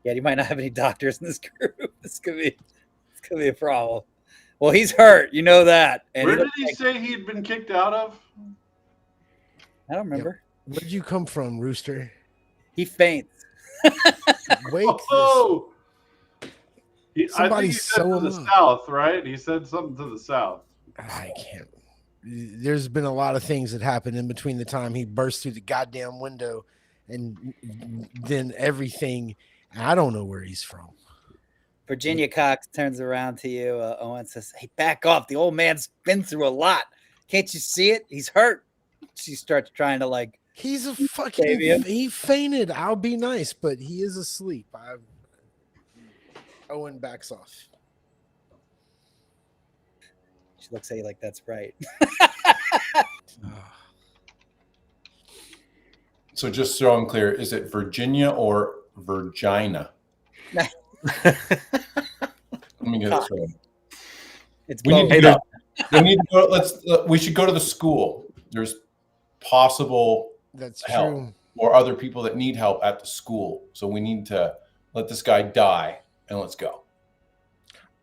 Yeah, you might not have any doctors in this group. This could be a problem. Well, he's hurt. You know that. And where did he say he'd been kicked out of? I don't remember. Where did you come from, Rooster? He faints. Wake Oh! I think Somebody he said sew to him the up. south, right? He said something to the south. I can't. There's been a lot of things that happened in between the time he burst through the goddamn window and then everything. I don't know where he's from. Virginia Cox turns around to you, Owen, says, hey, back off. The old man's been through a lot. Can't you see it? He's hurt. She starts trying to, like, He's a fucking. He fainted. I'll be nice, but he is asleep. Owen backs off. She looks at you like, that's right. So just so I'm clear, is it Virginia or Virginia? Let me get this right. It's We need to go. We should go to the school. There's possible That's help true. or other people that need help at the school. So we need to let this guy die and let's go.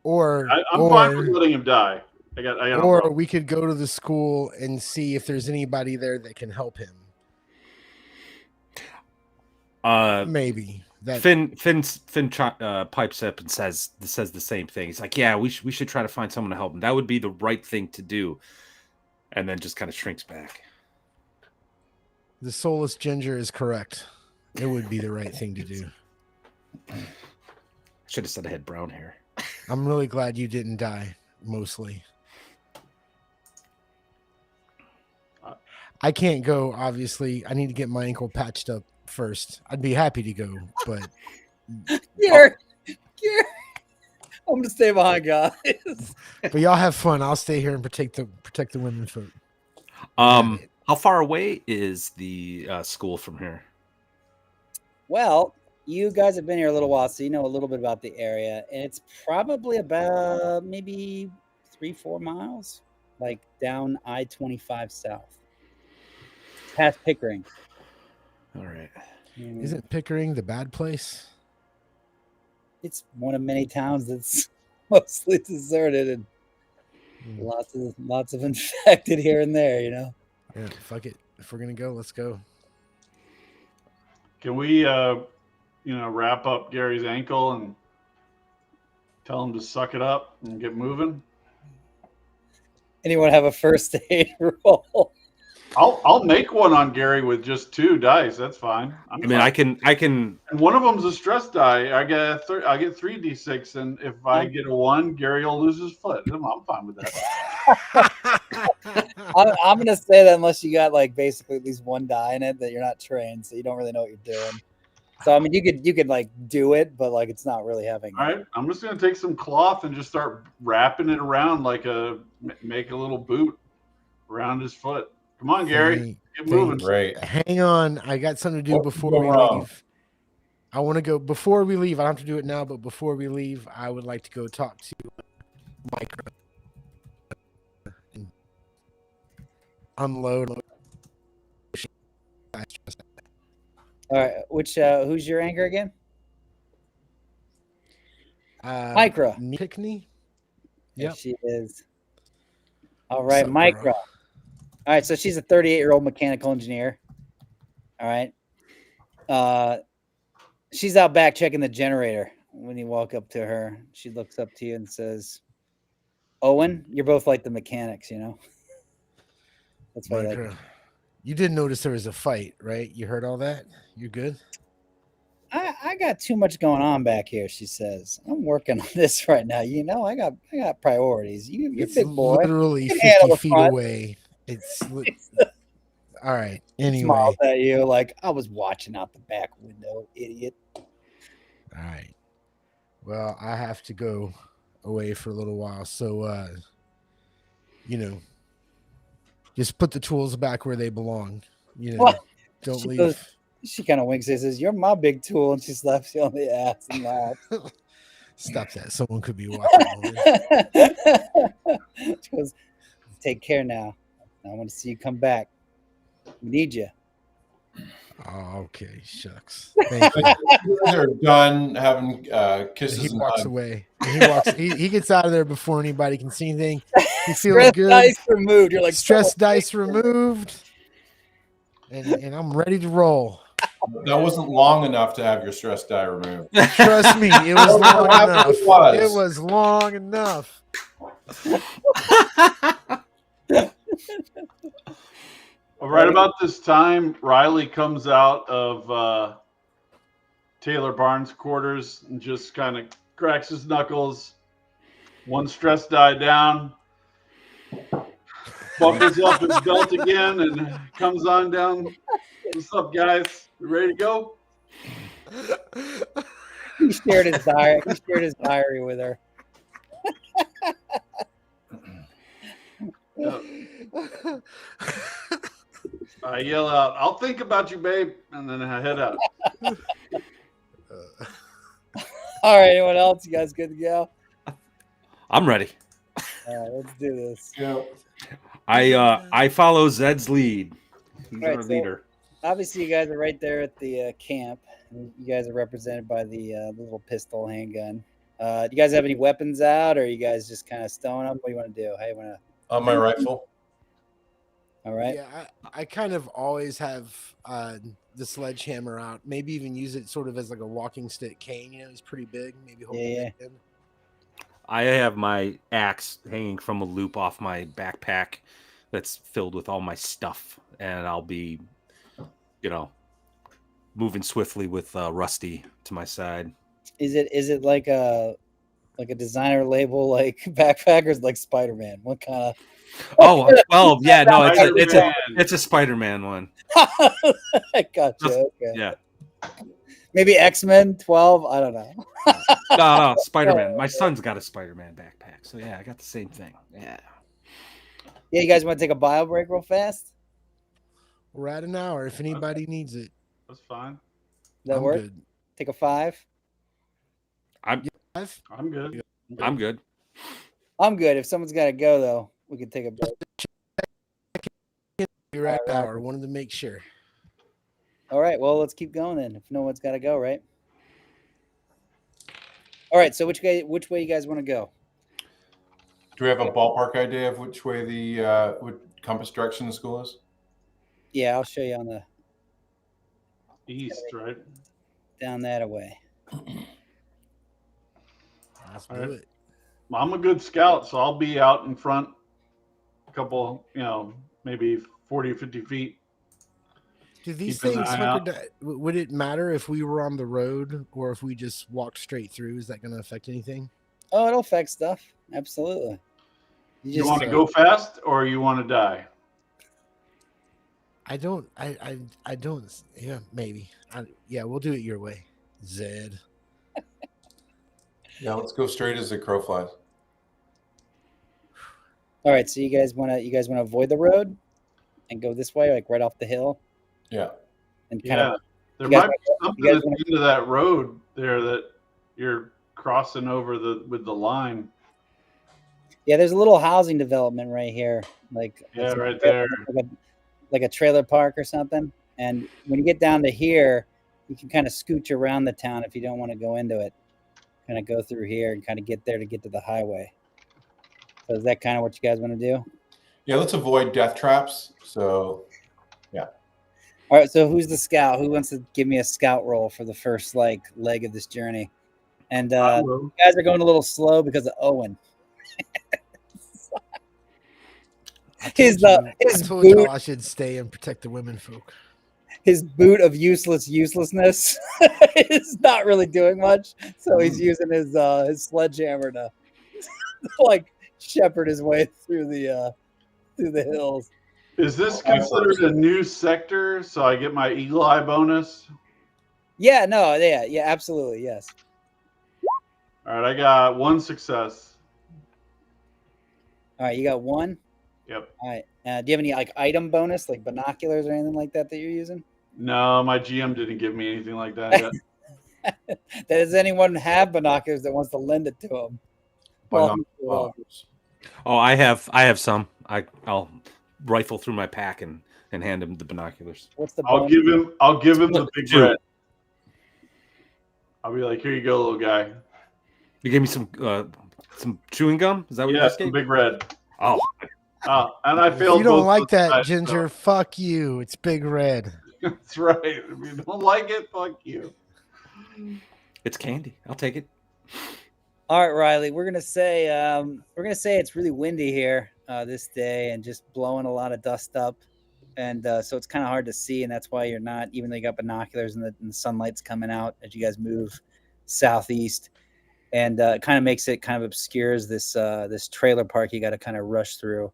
Or I'm fine with letting him die. I got or we could go to the school and see if there's anybody there that can help him. Maybe that Finn pipes up and says the same thing. He's like, yeah, we should try to find someone to help him. That would be the right thing to do. And then just kind of shrinks back. the soulless ginger is correct. It would be the right thing to do. Should have said I had brown hair. I'm really glad you didn't die, mostly. I can't go, obviously. I need to get my ankle patched up first. I'd be happy to go, but... I'm going to stay behind, guys. But y'all have fun. I'll stay here and protect the women's foot. How far away is the school from here? Well, you guys have been here a little while, so you know a little bit about the area. And it's probably about maybe 3-4 miles, like down I-25 south. Past Pickering. All right. Isn't Pickering the bad place? It's one of many towns that's mostly deserted and lots of infected here and there, you know. Yeah, fuck it. If we're gonna go, let's go. Can we, wrap up Gary's ankle and tell him to suck it up and get moving? Anyone have a first aid roll? I'll make one on Gary with just 2 dice. That's fine. I can. And one of them's a stress die. I get 3d6, and if I get a 1, Gary will lose his foot. I'm fine with that. I'm gonna say that unless you got like basically at least 1 die in it, that you're not trained, so you don't really know what you're doing. So I mean, you could like do it, but like it's not really having. All right, I'm just gonna take some cloth and just start wrapping it around make a little boot around his foot. Come on, Gary. Get moving. Great. Hang on. I got something to do What before could we go wrong? leave. I want to go before we leave. I don't have to do it now, but before we leave, I would like to go talk to Micro and unload. All right, who's your anchor again? Micro. Pickney. There Yep. she is. All right, What's up, Micro. girl? All right, so she's a 38-year-old mechanical engineer. All right. She's out back checking the generator. When you walk up to her, she looks up to you and says, Owen, you're both like the mechanics, you know? That's why Micro. You did notice there was a fight, right? You heard all that? You're good? I got too much going on back here, she says. I'm working on this right now. You know, I got priorities. You're It's big boy. literally You can handle 50 the feet front. away. It's all right. Smiles Anyway. at you like I was watching out the back window, idiot. All right. Well, I have to go away for a little while. So, just put the tools back where they belong. What? Don't She leave. goes- She kind of winks and says, "You're my big tool," and she slaps you on the ass and laughs. Stop that. Someone could be watching. She goes, "Take care now. I want to see you come back. We need you." Oh, okay. Shucks. Thank you. You guys are done having kisses He and walks hugs. away. He gets out of there before anybody can see anything. He feels Stress good. dice removed. You're like Stress "Someone dice removed. And I'm ready to roll. That wasn't long enough to have your stress die removed. Trust me, it was long enough. It was. It was long enough. Well, right about this time, Riley comes out of Taylor Barnes' quarters and just kind of cracks his knuckles. One stress die down, buckles up his belt again, and comes on down. What's up, guys? You ready to go? He shared his diary. He shared his diary with her. I yell out, "I'll think about you, babe," and then I head out. All right, anyone else? You guys good to go? I'm ready. All right, let's do this. Yeah. I follow Zed's lead. He's Right, our so- leader. Obviously, you guys are right there at the camp. You guys are represented by the little pistol handgun. Do you guys have any weapons out, or are you guys just kind of stowing them? What do you want to do? How you want to? On my rifle. All right. Yeah, I kind of always have the sledgehammer out. Maybe even use it sort of as like a walking stick cane. He's pretty big. Maybe hold Yeah. it in. I have my axe hanging from a loop off my backpack that's filled with all my stuff, and I'll be, moving swiftly with Rusty to my side. Is it like a designer label like backpack, or is it like Spider-Man? What kind of? Oh, 12. Yeah, no, Spider-Man. it's a Spider-Man one. I gotcha. Okay. Yeah. Maybe X-Men 12. I don't know. No, Spider-Man. My son's got a Spider-Man backpack, so yeah, I got the same thing. Yeah. Yeah, you guys want to take a bio break real fast? We're at an hour. If anybody needs it, That's fine. Does that I'm work? good. Take a 5. I'm good. I'm good. I'm good. If someone's got to go though, we can take a break. You're at an hour. Wanted to make sure. All right. Well, let's keep going then. If no one's got to go, right? All right. So which way you guys want to go? Do we have a ballpark idea of which way the what compass direction the school is? Yeah, I'll show you on the East, right? down that way. Let's All do right. it. I'm a good scout, so I'll be out in front a couple, maybe 40 or 50 feet. Do these Keep an things eye out. would it matter if we were on the road or if we just walked straight through? Is that going to affect anything? Oh, it'll affect stuff. Absolutely. You want to go fast or you want to die? I don't. Yeah, maybe. Yeah, we'll do it your way, Zed. Yeah, let's go straight as the crow flies. All right. So you guys want to avoid the road? and go this way, like right off the hill, Yeah. and kind Yeah, of. there you guys might be wanna- something you guys at the end of that road there that you're crossing over with the line. Yeah, there's a little housing development right here, like Yeah, some- right there. like a trailer park or something. And when you get down to here, you can kind of scooch around the town if you don't want to go into it. Kind of go through here and kind of get there to get to the highway. So is that kind of what you guys want to do? Yeah, let's avoid death traps. So, All right, so who's the scout? Who wants to give me a scout roll for the first leg of this journey? And I you will. guys are going a little slow because of Owen. I His told boot, y'all I should stay and protect the women folk. his boot of uselessness is not really doing much. So he's using his sledgehammer to like shepherd his way through the hills. Is this considered a new sector? So I get my Eli bonus? Yeah, no, yeah, absolutely, yes. All right, I got 1 success. All right, you got 1. Yep. All right. Do you have any like item bonus, like binoculars or anything like that you're using? No, my GM didn't give me anything like that yet. Does anyone have binoculars that wants to lend it to them? Binoculars. Oh, I have some. I'll rifle through my pack and hand him the binoculars. What's the I'll bonus? give him the big Two. red. I'll be like, here you go, little guy. You gave me some chewing gum. Is that what you Yeah, just some gave? big red. Oh, And I If failed. you don't both like those that, guys, Ginger, fuck you. It's Big Red. so- That's right. If you don't like it, fuck you. it's candy. I'll take it. All right, Riley, we're gonna say it's really windy here this day and just blowing a lot of dust up, and so it's kind of hard to see, and that's why you're not, even though you got binoculars and the sunlight's coming out as you guys move southeast, and it kind of makes it kind of obscures this trailer park you got to kind of rush through.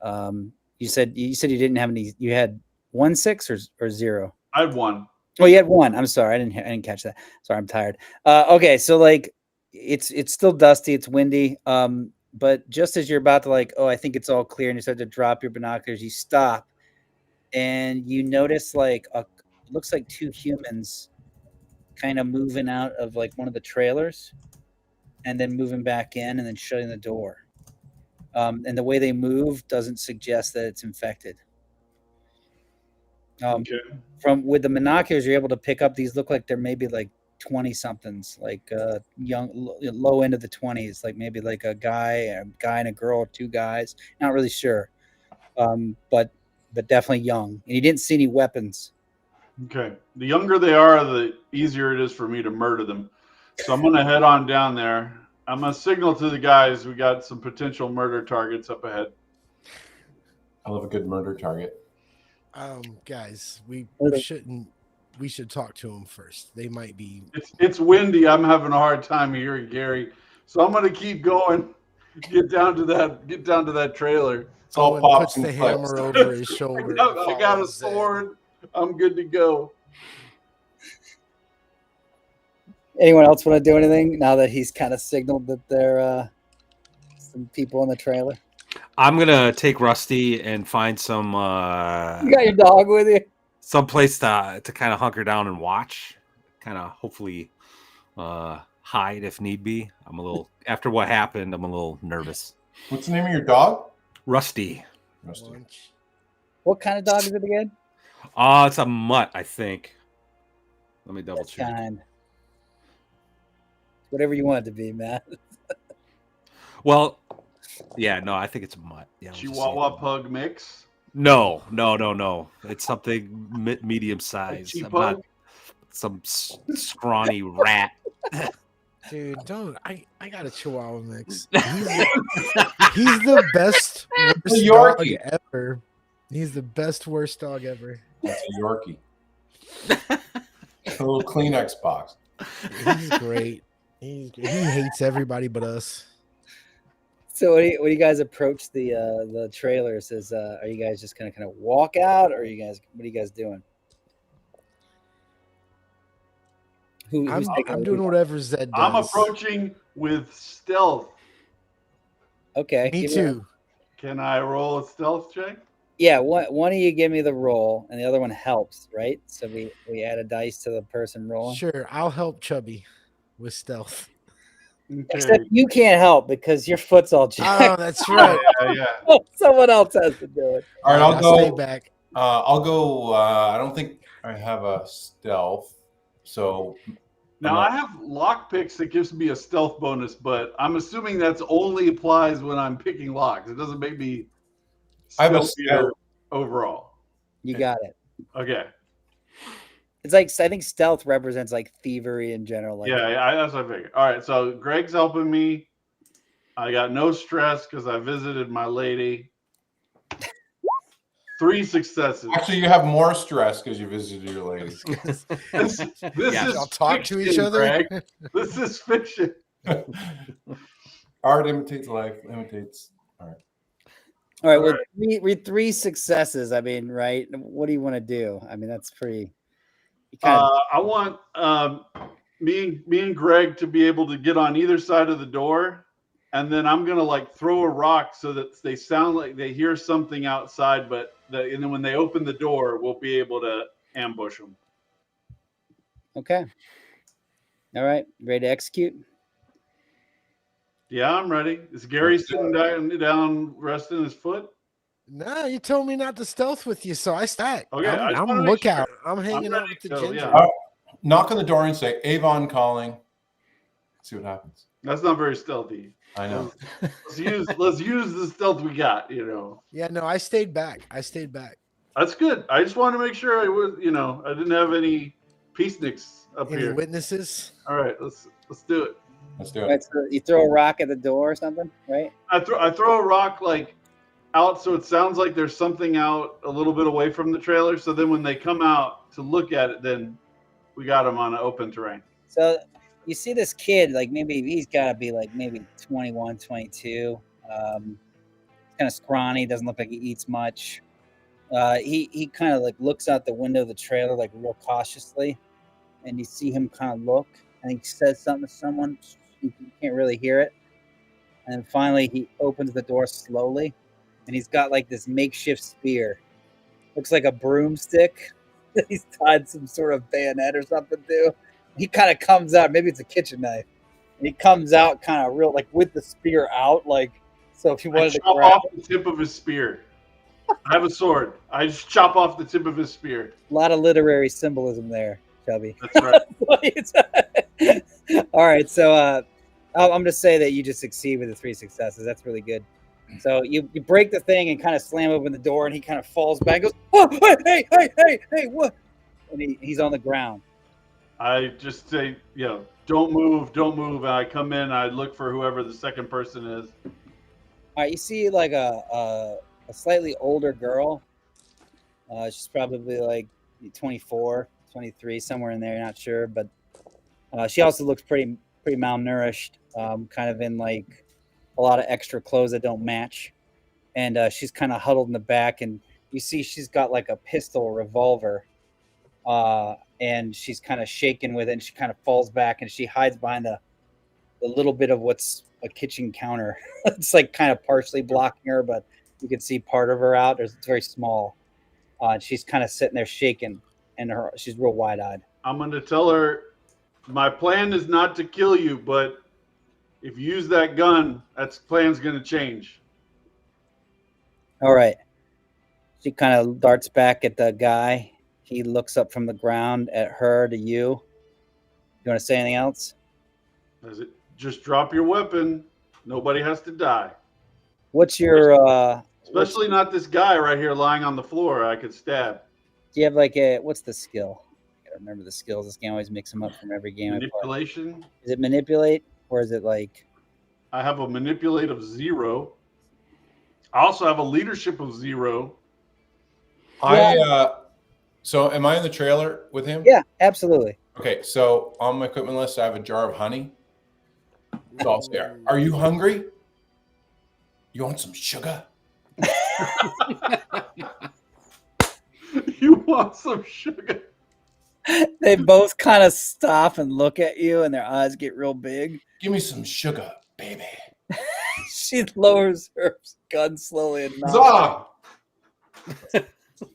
You said you didn't have any. You had 1 6 or 0. I had 1. Oh, you had 1. I'm sorry, I didn't catch that. Sorry, I'm tired. Okay, so like it's still dusty, it's windy. But just as you're about to like, oh, I think it's all clear, and you start to drop your binoculars, you stop, and you notice like it looks like 2 humans kind of moving out of like one of the trailers, and then moving back in, and then shutting the door. And the way they move doesn't suggest that it's infected. Okay. From with the binoculars, you're able to pick up these. Look like they're maybe like 20 somethings, like young, low end of the 20s, like maybe like a guy and a girl, or 2 guys. Not really sure, but definitely young. And you didn't see any weapons. Okay. The younger they are, the easier it is for me to murder them. So I'm going to head on down there. I'm going to signal to the guys we got some potential murder targets up ahead. I love a good murder target. Guys, we should talk to them first. They might be. It's windy. I'm having a hard time hearing Gary. So I'm going to keep going. Get down to that trailer. It's all Owen pops puts and the clicks. hammer over his shoulder. I got a sword. I'm good to go. Anyone else want to do anything now that he's kind of signaled that there are some people in the trailer? I'm gonna take Rusty and find some You got your dog with you? some place to kind of hunker down and watch, kind of hopefully hide if need be. I'm a little after what happened. I'm a little nervous. What's the name of your dog? Rusty. Rusty. What kind of dog is it again? It's a mutt, I think. Let me double check. Kind. Whatever you want it to be, man. Well, yeah, no, I think it's a mutt. Yeah, we'll just say Chihuahua it. pug mix. No. It's something medium size. Cheap I'm not pug? some scrawny rat. Dude, don't. I got a Chihuahua mix. He's the best worst dog Yorkie. ever. He's the best worst dog ever. That's a Yorkie. A little Kleenex box. He's great. He hates everybody but us. So when you guys approach the trailers, are you guys just gonna kind of walk out, or what are you guys doing? Who's taking I'm the doing lead? whatever Zed does. I'm approaching with stealth. Okay. Me give too. Can I roll a stealth check? Yeah, one of you give me the roll, and the other one helps, right? So we add a dice to the person rolling. Sure, I'll help Chubby with stealth. Except you can't help because your foot's all jacked. Oh, that's right. Yeah. Someone else has to do it. All right, I'll go. Stay back. I'll go. I don't think I have a stealth, so Now I have lockpicks that gives me a stealth bonus, but I'm assuming that's only applies when I'm picking locks. It doesn't make me I have a stealthier overall. You got it. Okay. It's like I think stealth represents like thievery in general. Like That's what I figured. All right, so Greg's helping me. I got no stress because I visited my lady. 3 successes. Actually, you have more stress because you visited your lady. This Yeah, is y'all talk to each fiction, other? Greg. This is fiction. Art imitates life. Imitates. All right. all right, well, read 3 successes. I mean, right? What do you want to do? I mean, that's pretty. I want me and Greg to be able to get on either side of the door, and then I'm gonna like throw a rock so that they sound like they hear something outside, and then when they open the door, we'll be able to ambush them. Okay. All right, ready to execute? Yeah, I'm ready. Is Gary sitting down resting his foot? No, you told me not to stealth with you, so I stack. Okay, I just I'm wanna make lookout. sure. I'm hanging out ready with the to go, ginger. yeah. Knock on the door and say, "Avon calling." See what happens. That's not very stealthy. I know. Let's use the stealth we got. Yeah, no, I stayed back. That's good. I just wanted to make sure I was. I didn't have any peaceniks up Any here. witnesses? All right, let's do it. Let's do All it. right, so you throw a rock at the door or something, right? I throw a rock like out so it sounds like there's something out a little bit away from the trailer. So then when they come out to look at it, then we got them on an open terrain. So you see this kid, like maybe he's got to be like maybe 21, 22. Kind of scrawny, doesn't look like he eats much. He kind of like looks out the window of the trailer like real cautiously, and you see him kind of look, and he says something to someone. You can't really hear it. And then finally he opens the door slowly, and he's got like this makeshift spear. Looks like a broomstick that he's tied some sort of bayonet or something to. He kind of comes out, maybe it's a kitchen knife. And he comes out kind of real, like with the spear out, like so. If you wanted to chop grab off the tip of his spear. I have a sword. I just chop off the tip of his spear. a lot of literary symbolism there, Chubby. That's right. All right, so I'm going to say that you just succeed with the 3 successes. That's really good. So you break the thing and kind of slam open the door, and he kind of falls back. And goes, oh, hey, what? And he's on the ground. I just say, don't move. And I come in. I look for whoever the second person is. All right, you see like a slightly older girl. She's probably like 24, 23, somewhere in there. You're not sure, but she also looks pretty malnourished. Kind of in like a lot of extra clothes that don't match, and she's kind of huddled in the back. And you see she's got like a pistol, revolver, and she's kind of shaking with it. And she kind of falls back, and she hides behind the little bit of what's a kitchen counter. It's like kind of partially blocking her, but you can see part of her out. It's very small. And she's kind of sitting there shaking, and she's real wide-eyed. I'm going to tell her, my plan is not to kill you, but if you use that gun, that plan's going to change. All right. She kind of darts back at the guy. He looks up from the ground at her, to you. You want to say anything else? Just drop your weapon. Nobody has to die. What's your especially not this guy right here lying on the floor I could stab. Do you have like what's the skill? I gotta remember the skills. This game always mix them up from every game. Manipulation. Is it manipulate, or is it like? I have a manipulate of 0. I also have a leadership of 0. So am I in the trailer with him? Yeah, absolutely. Okay, so on my equipment list, I have a jar of honey. So I'll say, are you hungry? You want some sugar? You want some sugar? They both kind of stop and look at you, and their eyes get real big. Give me some sugar, baby. She lowers her gun slowly and nods. Zah!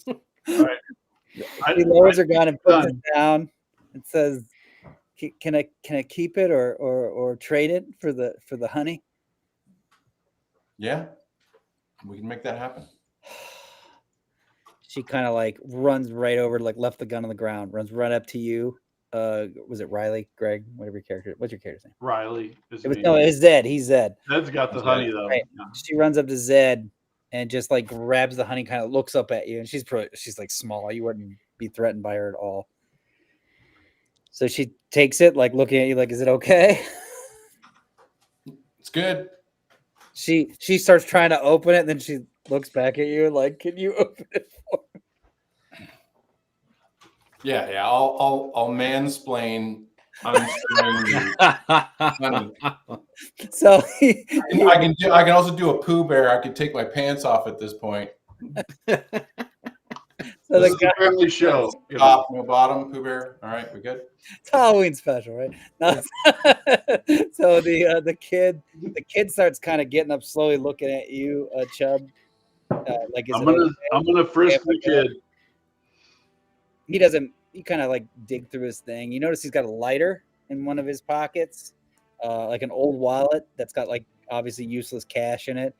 All right. He lowers her gun and puts it down and says, "Can I keep it or trade it for the honey?" Yeah, we can make that happen. She kind of like runs right over, like left the gun on the ground, runs right up to you. Was it Riley, Greg, whatever your character? What's your character's name? Riley. It's Zed. He's Zed. Zed's got the honey though. Right. Yeah. She runs up to Zed and just like grabs the honey, kind of looks up at you, and she's like small. You wouldn't be threatened by her at all. So she takes it, like looking at you, like, "Is it okay?" It's good. She starts trying to open it, and then she looks back at you, like, "Can you open it for me?" Yeah. I'll mansplain. So I can also do a Pooh Bear. I can take my pants off at this point. So This is a family show. Top, no bottom, Pooh Bear. All right, we good? It's Halloween special, right? No. So the kid starts kind of getting up slowly, looking at you, Chubb. Like, I'm gonna frisk the kid. He doesn't. He kind of like dig through his thing. You notice he's got a lighter in one of his pockets, like an old wallet that's got like obviously useless cash in it,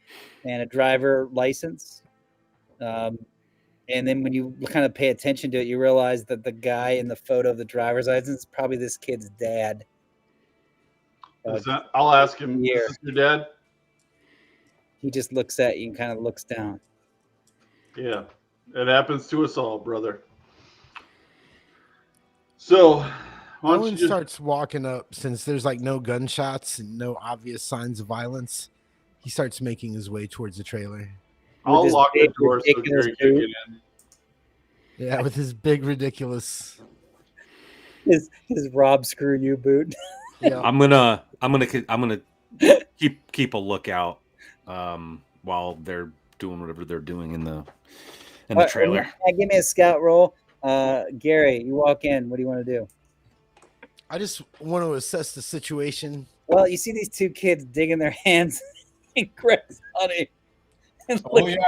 and a driver license. And then when you kind of pay attention to it, you realize that the guy in the photo of the driver's license is probably this kid's dad. I'll ask him. Is this your dad? He just looks at you and kind of looks down. Yeah, it happens to us all, brother. So, Owen starts walking up, since there's like no gunshots and no obvious signs of violence. He starts making his way towards the trailer. I'll lock the door so Gary can get in. Yeah, with his big ridiculous his Rob screw you boot. Yeah. I'm gonna keep a lookout while they're doing whatever they're doing in the trailer. Give me a scout roll. Gary, you walk in. What do you want to do? I just want to assess the situation. Well, you see these two kids digging their hands in Greg's honey. Yeah,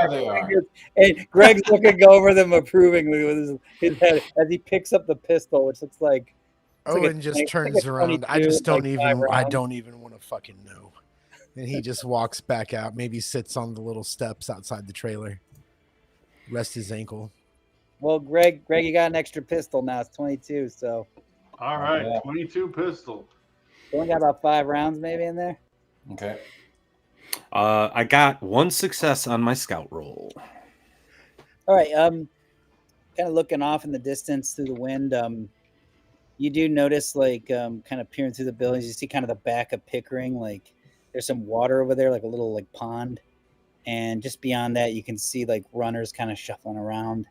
they are. And Greg's looking over them approvingly with his head as he picks up the pistol, which looks like Owen just turns around. I just don't even want to fucking know. And he just walks back out, maybe sits on the little steps outside the trailer. Rest his ankle. Well, Greg, you got an extra pistol now. It's 22, so. All right, 22 pistol. You only got about 5 rounds maybe in there. Okay. I got 1 success on my scout roll. All right. Kind of looking off in the distance through the wind. You do notice, like, kind of peering through the buildings, you see kind of the back of Pickering. Like, there's some water over there, like a little like pond, and just beyond that, you can see like runners kind of shuffling around.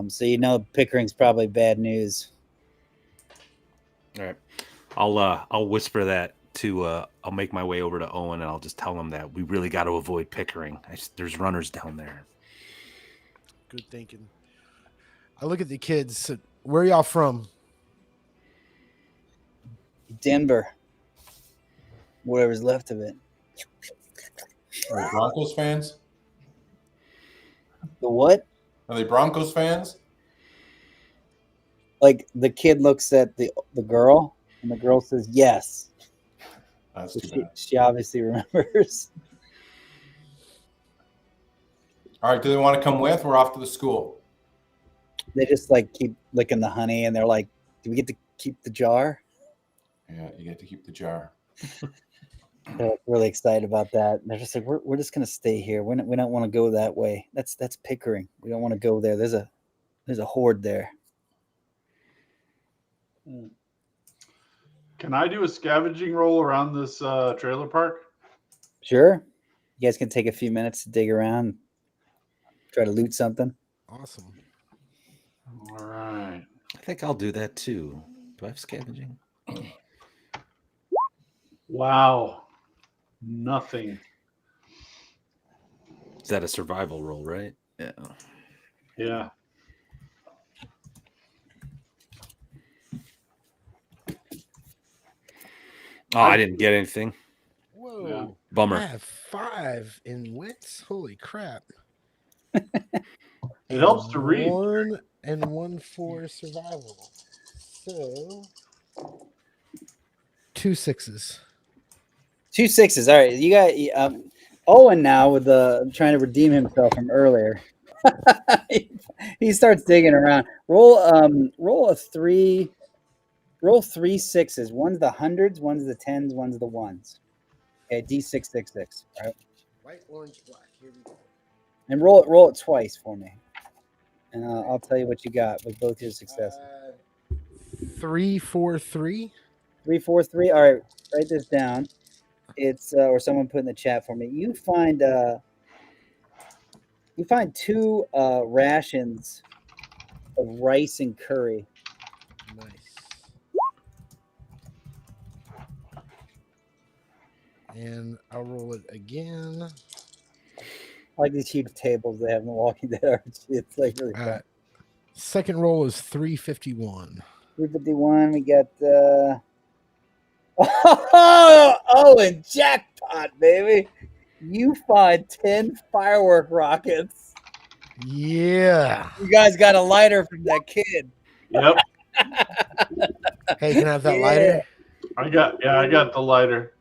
So you know Pickering's probably bad news. All right, I'll whisper that to. I'll make my way over to Owen, and I'll just tell him that we really got to avoid Pickering. There's runners down there. Good thinking. I look at the kids. Where are y'all from? Denver. Whatever's left of it. Are they Broncos fans? The what? Are they Broncos fans? Like, the kid looks at the girl, and the girl says yes. That's So too bad. she obviously remembers. All right, do they want to come with? We're off to the school. They just like keep licking the honey, and they're like, "Do we get to keep the jar?" Yeah, you get to keep the jar. They're really excited about that. And they're just like, "We're just gonna stay here. We don't want to go that way. That's Pickering. We don't want to go there. There's a horde there." Can I do a scavenging roll around this trailer park? Sure. You guys can take a few minutes to dig around, try to loot something. Awesome. All right. I think I'll do that too. Do I have scavenging? Wow. Nothing. Is that a survival roll, right? Yeah. Yeah. Oh, I didn't get anything. Whoa. Yeah. Bummer. I have 5 in wits. Holy crap. It helps to read. 1 and 1 for survival. So 2 6s. 2 6s. All right, you got Owen now with trying to redeem himself from earlier. He starts digging around. Roll a 3. Roll 3 6s. One's the hundreds, one's the tens, one's the ones. Okay, D666. All right. White, orange, black. Here we go. And roll it twice for me. And I'll tell you what you got with both your successes. 3 4 3. 3 4 3. All right, write this down. It's or someone put in the chat for me. You find 2 rations of rice and curry. Nice. And I'll roll it again. I like these huge tables they have in the Walking Dead RPG. It's like really fun. Second roll is 351. 351. We got and jackpot, baby. You find 10 firework rockets. Yeah. You guys got a lighter from that kid. Yep. Hey, can I have that lighter? I got the lighter.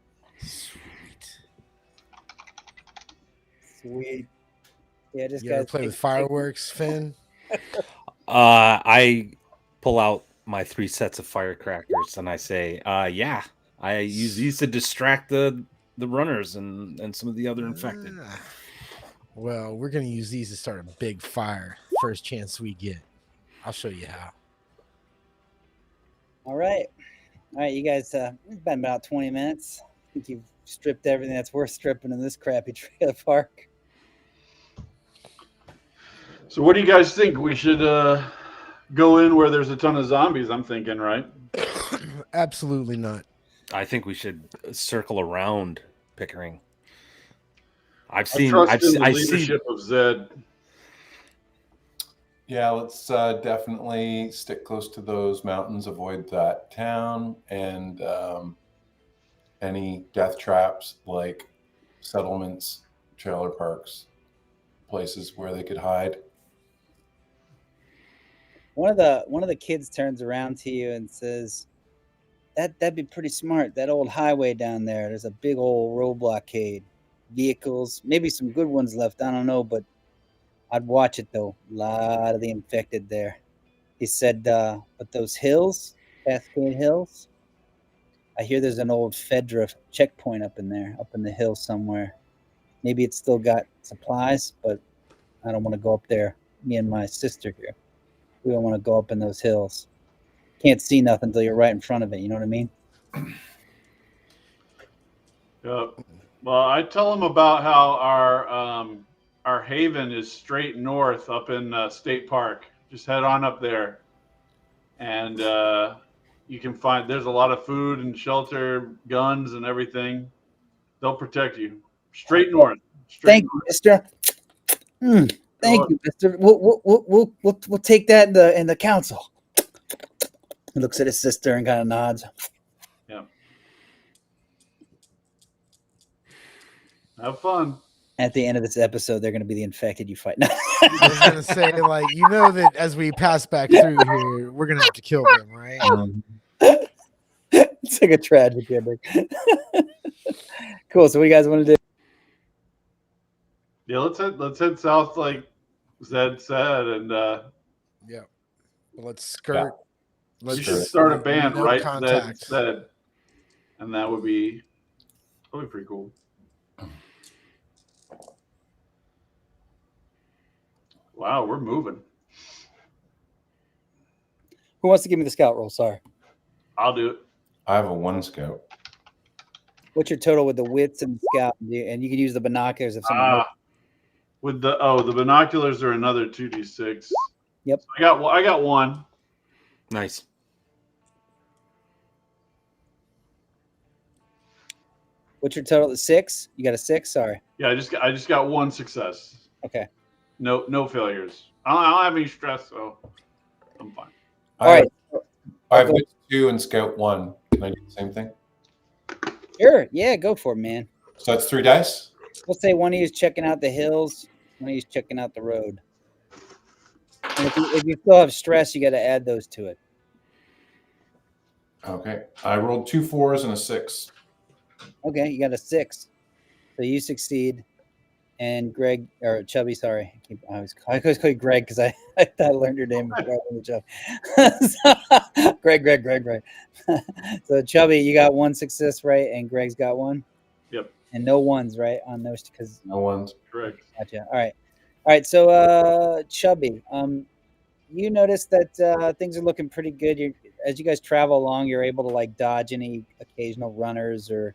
Sweet. Yeah, just You ever play with fireworks, Finn? I pull out my 3 sets of firecrackers and I say, yeah, I use these to distract the runners and some of the other infected. Well, we're going to use these to start a big fire. First chance we get. I'll show you how. All right, you guys. It's been about 20 minutes. I think you've stripped everything that's worth stripping in this crappy trailer park. So what do you guys think? We should go in where there's a ton of zombies, I'm thinking, right? Absolutely not. I think we should circle around Pickering. I've I seen leadership of Zed. Yeah, let's definitely stick close to those mountains, avoid that town, and any death traps like settlements, trailer parks, places where they could hide. One of the kids turns around to you and says, That'd be pretty smart. That old highway down there. There's a big old road blockade. Vehicles, maybe some good ones left. I don't know, but I'd watch it though. A lot of the infected there. He said, but those hills, Cascade Hills, I hear there's an old Fedra checkpoint up in there, up in the hill somewhere. Maybe it's still got supplies, but I don't want to go up there. Me and my sister here. We don't want to go up in those hills. Can't see nothing until you're right in front of it. You know what I mean? Yep. Well, I tell them about how our haven is straight north up in State Park. Just head on up there, and you can find there's a lot of food and shelter, guns and everything. They'll protect you. Straight north. Thank you, Mister. Thank you, Mister. We'll take that in the council. He looks at his sister and kind of nods. Yeah. Have fun. At the end of this episode, they're going to be the infected you fight. I was going to say, like, you know that as we pass back through here, we're going to have to kill them, right? It's like a tragic ending. Cool. So what do you guys want to do? Yeah, let's head south like Zed said, and yeah. Let's skirt. We should start a band, no right? Contact. Zed said, and that would be pretty cool. Wow, we're moving. Who wants to give me the scout roll? Sorry. I'll do it. I have a 1 scout. What's your total with the wits and scout? And you can use the binoculars if someone. With the binoculars are another 2d6. Yep. So I got 1. Nice. What's your total? 6? You got a 6? Sorry. Yeah, I just got 1 success. Okay. No failures. I don't have any stress, so I'm fine. All right. I have 2 and scout 1. Can I do the same thing? Sure. Yeah, go for it, man. So that's 3 dice. We'll say one of you is checking out the hills, one of you is checking out the road. And if you still have stress, you got to add those to it. Okay. I rolled 2 4s and a 6. Okay, you got a 6, so you succeed. And Greg or Chubby, sorry, I always call you Greg because I learned your name before I learned Chubby. Greg. So Chubby, you got 1 success, right? And Greg's got 1. Yep. And no ones, right, on those because No ones. Correct. Gotcha. All right. So Chubby, you notice that things are looking pretty good. As you guys travel along, you're able to like dodge any occasional runners or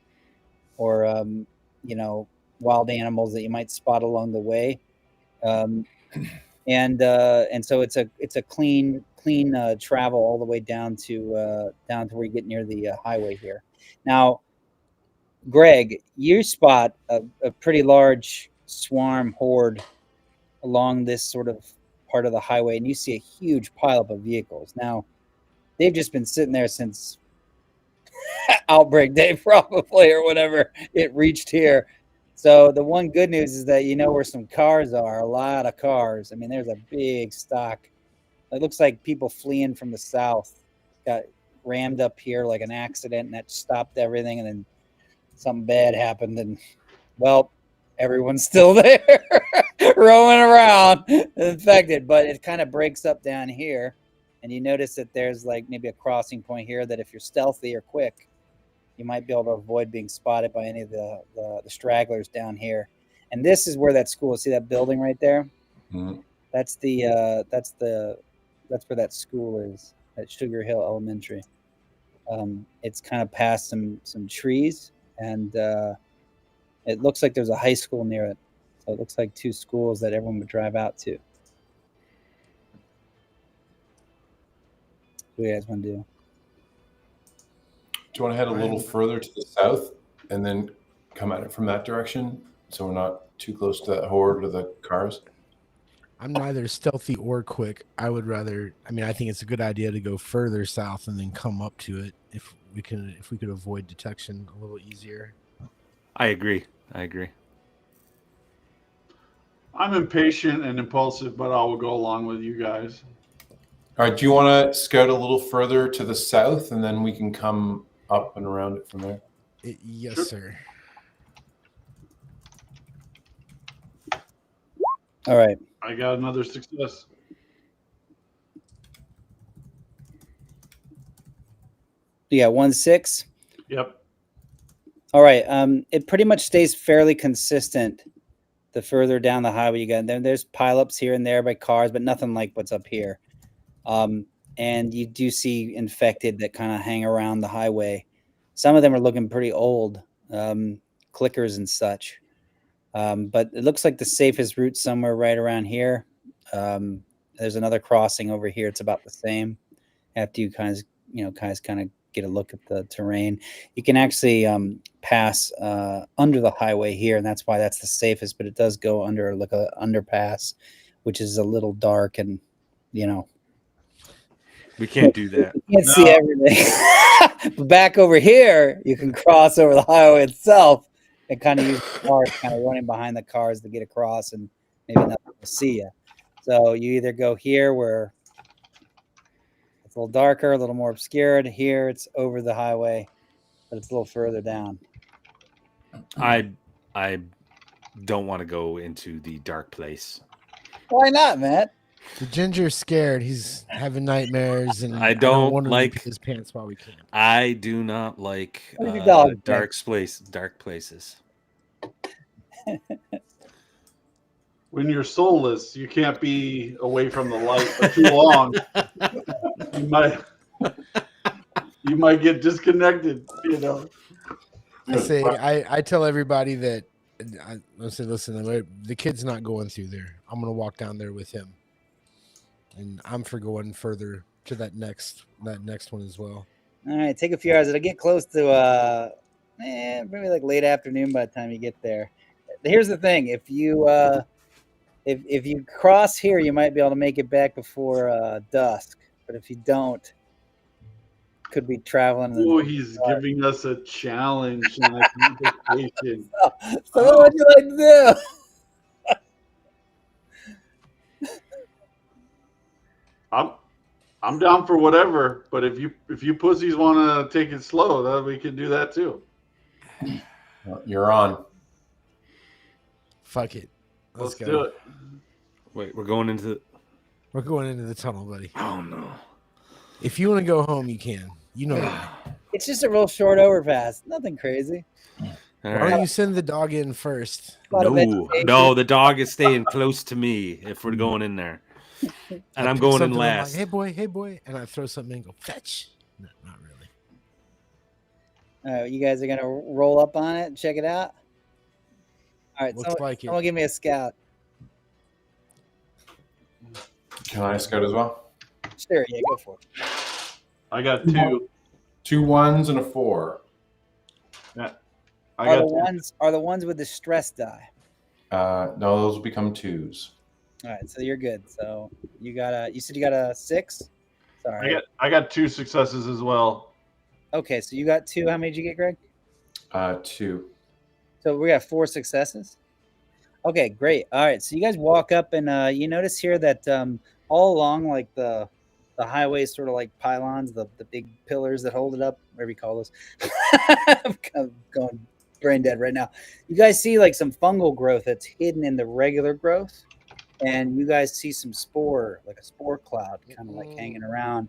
wild animals that you might spot along the way. And so it's a clean travel all the way down to where you get near the highway here. Now, Greg, you spot a pretty large swarm horde along this sort of part of the highway, and you see a huge pileup of vehicles. Now, they've just been sitting there since outbreak day, probably, or whenever it reached here. So the one good news is that you know where some cars are, a lot of cars. I mean, there's a big stock. It looks like people fleeing from the south got rammed up here like an accident, and that stopped everything, and then something bad happened, and well, everyone's still there roaming around infected, but it kind of breaks up down here, and you notice that there's like maybe a crossing point here that if you're stealthy or quick, you might be able to avoid being spotted by any of the stragglers down here. And this is where that school is. See that building right there? Mm-hmm. That's where that school is, at Sugar Hill Elementary. It's kind of past some trees, and it looks like there's a high school near it. So it looks like 2 schools that everyone would drive out to. What do you guys want to do? Do you want to head a little further to the south and then come at it from that direction so we're not too close to that horde or the cars? I'm neither stealthy or quick. I think it's a good idea to go further south and then come up to it if we could avoid detection a little easier. I agree. I'm impatient and impulsive, but I will go along with you guys. All right. Do you want to scout a little further to the south and then we can come up and around it from there? Yes, Sure. sir. All right. I got another success. You got 1 6. Yep. All right. It pretty much stays fairly consistent the further down the highway you go. There's pileups here and there by cars, but nothing like what's up here. And you do see infected that kind of hang around the highway. Some of them are looking pretty old, clickers and such. But it looks like the safest route somewhere right around here. There's another crossing over here. It's about the same. After you kind of get a look at the terrain, you can actually pass under the highway here, and that's why that's the safest. But it does go under like a underpass, which is a little dark, and we can't do that. You can't see everything. But back over here, you can cross over the highway itself and kind of use the cars, kind of running behind the cars to get across, and maybe nothing will see you. So you either go here where it's a little darker, a little more obscured. Here it's over the highway, but it's a little further down. I don't want to go into the dark place. Why not, Matt? The ginger's scared. He's having nightmares, and I don't want him like to piss his pants while we camp. I do not like dark places. When you're soulless, you can't be away from the light for too long. You might get disconnected. I tell everybody that I say, listen, the kid's not going through there. I'm going to walk down there with him, and I'm for going further to that next one as well. All right, take a few hours. It'll get close to maybe like late afternoon by the time you get there. Here's the thing: if you cross here, you might be able to make it back before dusk. But if you don't, could be traveling. Oh, he's giving us a challenge and a complication. So what would you like to do? I'm down for whatever, but if you pussies want to take it slow, then we can do that too. You're on. Fuck it. Let's go. do it. Wait, we're going into. We're going into the tunnel, buddy. Oh no! If you want to go home, you can. You know why. It's just a real short overpass. Nothing crazy. All Why right. don't you send the dog in first? No, the dog is staying close to me if we're going in there, and I'm pick going in something, I'm last. like, hey boy, and I throw something in and go fetch. No, not really. You guys are gonna roll up on it and check it out. All right, Looks like it. someone give me a scout. Can I scout as well? Sure, yeah, go for it. I got 2. 2 1s and a 4. I Are got the 2. ones with the stress die? No, those will become 2s. All right, so you're good. So you said you got a 6? Sorry. I got 2 successes as well. Okay, so you got 2. How many did you get, Greg? 2. So we got 4 successes. Okay, great. All right, so you guys walk up and you notice here that all along, like the highway, sort of like pylons, the big pillars that hold it up, whatever you call those. I'm kind of going brain dead right now. You guys see like some fungal growth that's hidden in the regular growth, and you guys see some like a spore cloud, kind of like hanging around.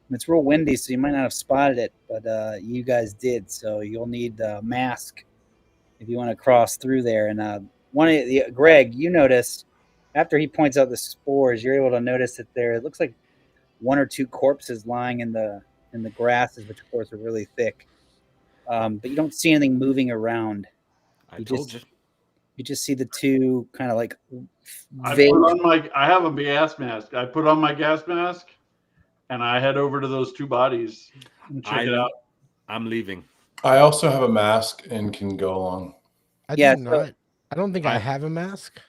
It's real windy, so you might not have spotted it, but you guys did. So you'll need a mask if you want to cross through there. And Greg, you noticed after he points out the spores, you're able to notice that it looks like 1 or 2 corpses lying in the grasses, which of course are really thick. But you don't see anything moving around. I told you. You just see the 2 kind of like I vague. have a gas mask. I put on my gas mask, and I head over to those 2 bodies and check it out. I'm leaving. I also have a mask and can go along. I do not. I don't think I have a mask.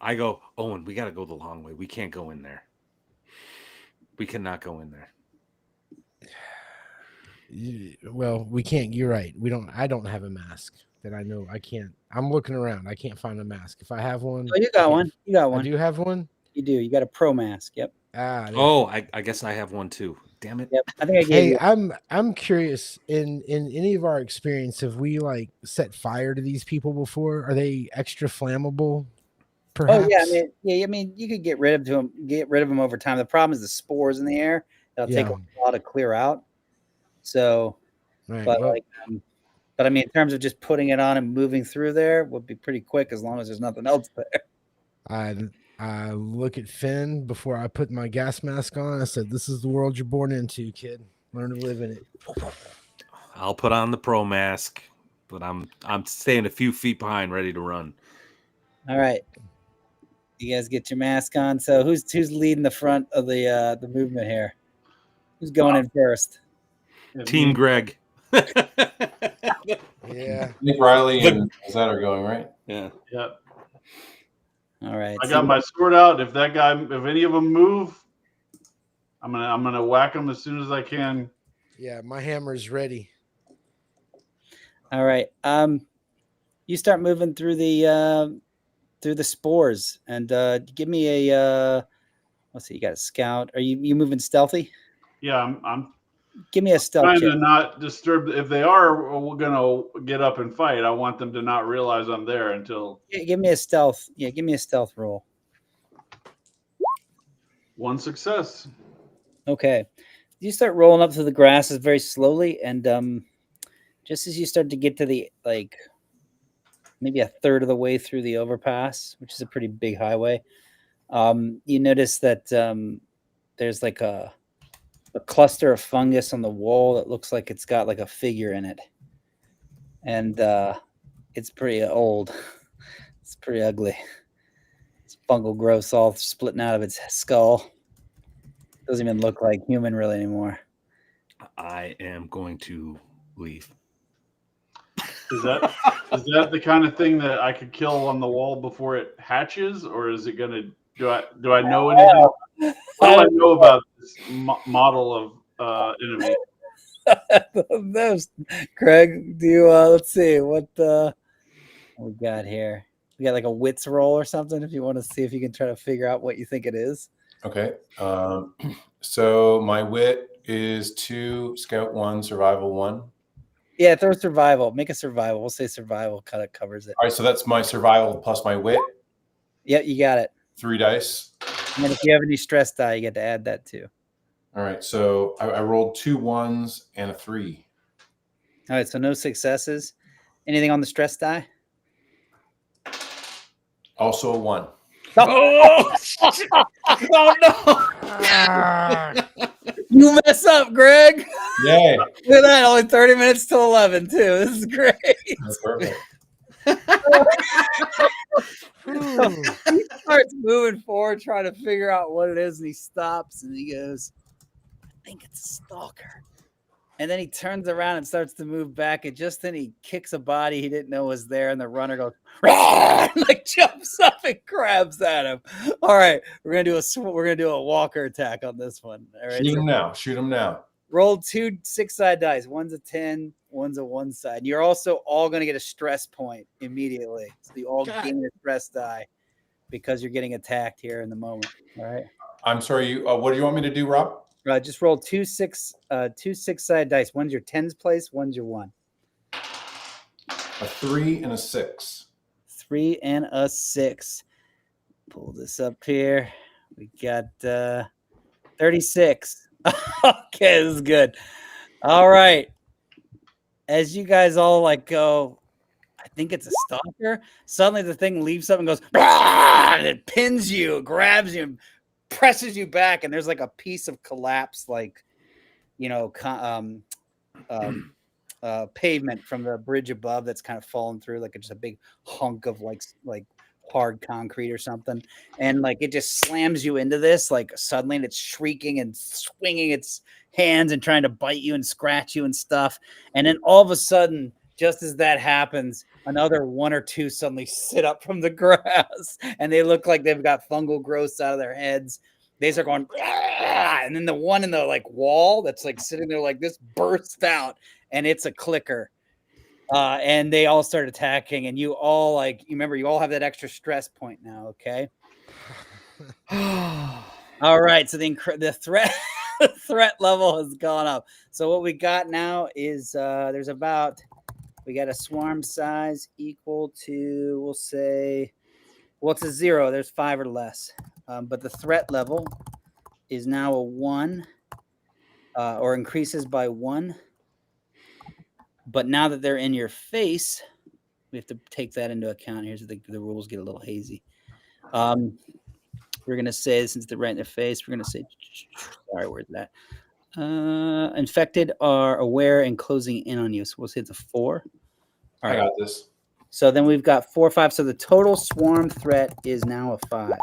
I go, Owen, we got to go the long way. We can't go in there. We cannot go in there. Well, we can't. You're right. I don't have a mask that I know. I can't. I'm looking around. I can't find a mask. If I have one. Oh, you got one. You got one. I do have one? You do. You got a pro mask. Yep. I guess I have one too. Damn it. Yep. I think I gave you. I'm curious. In any of our experience, have we like set fire to these people before? Are they extra flammable? Perhaps? Oh yeah, I mean, you could get rid of them over time. The problem is the spores in the air. It'll take a while to clear out. So, right, but I mean, in terms of just putting it on and moving through there, would be pretty quick as long as there's nothing else there. I look at Finn before I put my gas mask on. I said, "This is the world you're born into, kid. Learn to live in it." I'll put on the pro mask, but I'm staying a few feet behind, ready to run. All right. You guys get your mask on. So who's leading the front of the movement here? Who's going in first? Team Greg. Yeah. I think Riley and Zed are going, right? Yeah. Yep. All right. I got my sword out. If any of them move, I'm gonna whack them as soon as I can. Yeah, my hammer's ready. All right. You start moving through the spores, and give me a let's see. You got a scout. Are you moving stealthy? Yeah, I'm give me a stealth trying check. to not disturb. If they are gonna get up and fight, I want them to not realize I'm there until. Yeah, give me a stealth. Yeah, give me a stealth roll. 1 success. Okay. You start rolling up through the grasses very slowly, and just as you start to get to the maybe a third of the way through the overpass, which is a pretty big highway, you notice that there's like a cluster of fungus on the wall that looks like it's got like a figure in it, and it's pretty old. It's pretty ugly. It's fungal growth all splitting out of its skull. Doesn't even look like human really anymore. I am going to leave. Is that the kind of thing that I could kill on the wall before it hatches, or is it gonna? Do I know anything? What do I know about this model of enemy? Those, Craig, do you let's see what we got here. We got like a wits roll or something if you want to see if you can try to figure out what you think it is. Okay. So my wit is 2, scout 1, survival 1. Yeah, throw survival. Make a survival. We'll say survival kind of covers it. All right, so that's my survival plus my wit. Yeah, you got it. 3 dice. And then if you have any stress die, you get to add that too. All right, so I rolled 2 1s and a 3. All right, so no successes. Anything on the stress die? Also a 1. Oh, oh no! You mess up, Greg. Yay! Look at that. Only 30 minutes till 11, too. This is great. That's perfect. He starts moving forward, trying to figure out what it is, and he stops and he goes, I think it's a stalker. And then he turns around and starts to move back, and just then he kicks a body he didn't know was there, and the runner goes, and like jumps up and grabs at him. All right, we're gonna do a walker attack on this one. All right, Shoot him now. Shoot him now. roll 2 6-side dice. One's a 10, one's a 1 side. You're also all gonna get a stress point immediately. So you all gain a stress die because you're getting attacked here in the moment. All right. I'm sorry. What do you want me to do, Rob? Just roll 2 6-side dice. One's your 10s place, one's your 1. A 3 and a 6. 3 and a 6. Pull this up here. We got 36. Okay, this is good. All right. As you guys all like go, I think it's a stalker. Suddenly the thing leaves up and goes, and it pins you, grabs you, and presses you back, and there's like a piece of collapse, like, you know, pavement from the bridge above that's kind of fallen through, like just a big hunk of like hard concrete or something, and like it just slams you into this, like suddenly, and it's shrieking and swinging its hands and trying to bite you and scratch you and stuff, and then all of a sudden, just as that happens, another 1 or 2 suddenly sit up from the grass, and they look like they've got fungal growths out of their heads. They start going, and then the one in the like wall that's like sitting there like this bursts out, and it's a clicker. And they all start attacking, and you all you remember, you all have that extra stress point now, okay? All right, so the threat level has gone up. So what we got now is we got a swarm size equal to, we'll say, well, it's a 0. There's 5 or less. But the threat level is now a 1, or increases by 1. But now that they're in your face, we have to take that into account. Here's the rules get a little hazy. We're going to say, since they're right in their face, we're going to say, sorry, where's that? Infected are aware and closing in on you. So we'll say it's a 4. All right. I got this. So then we've got 4 or 5. So the total swarm threat is now a 5.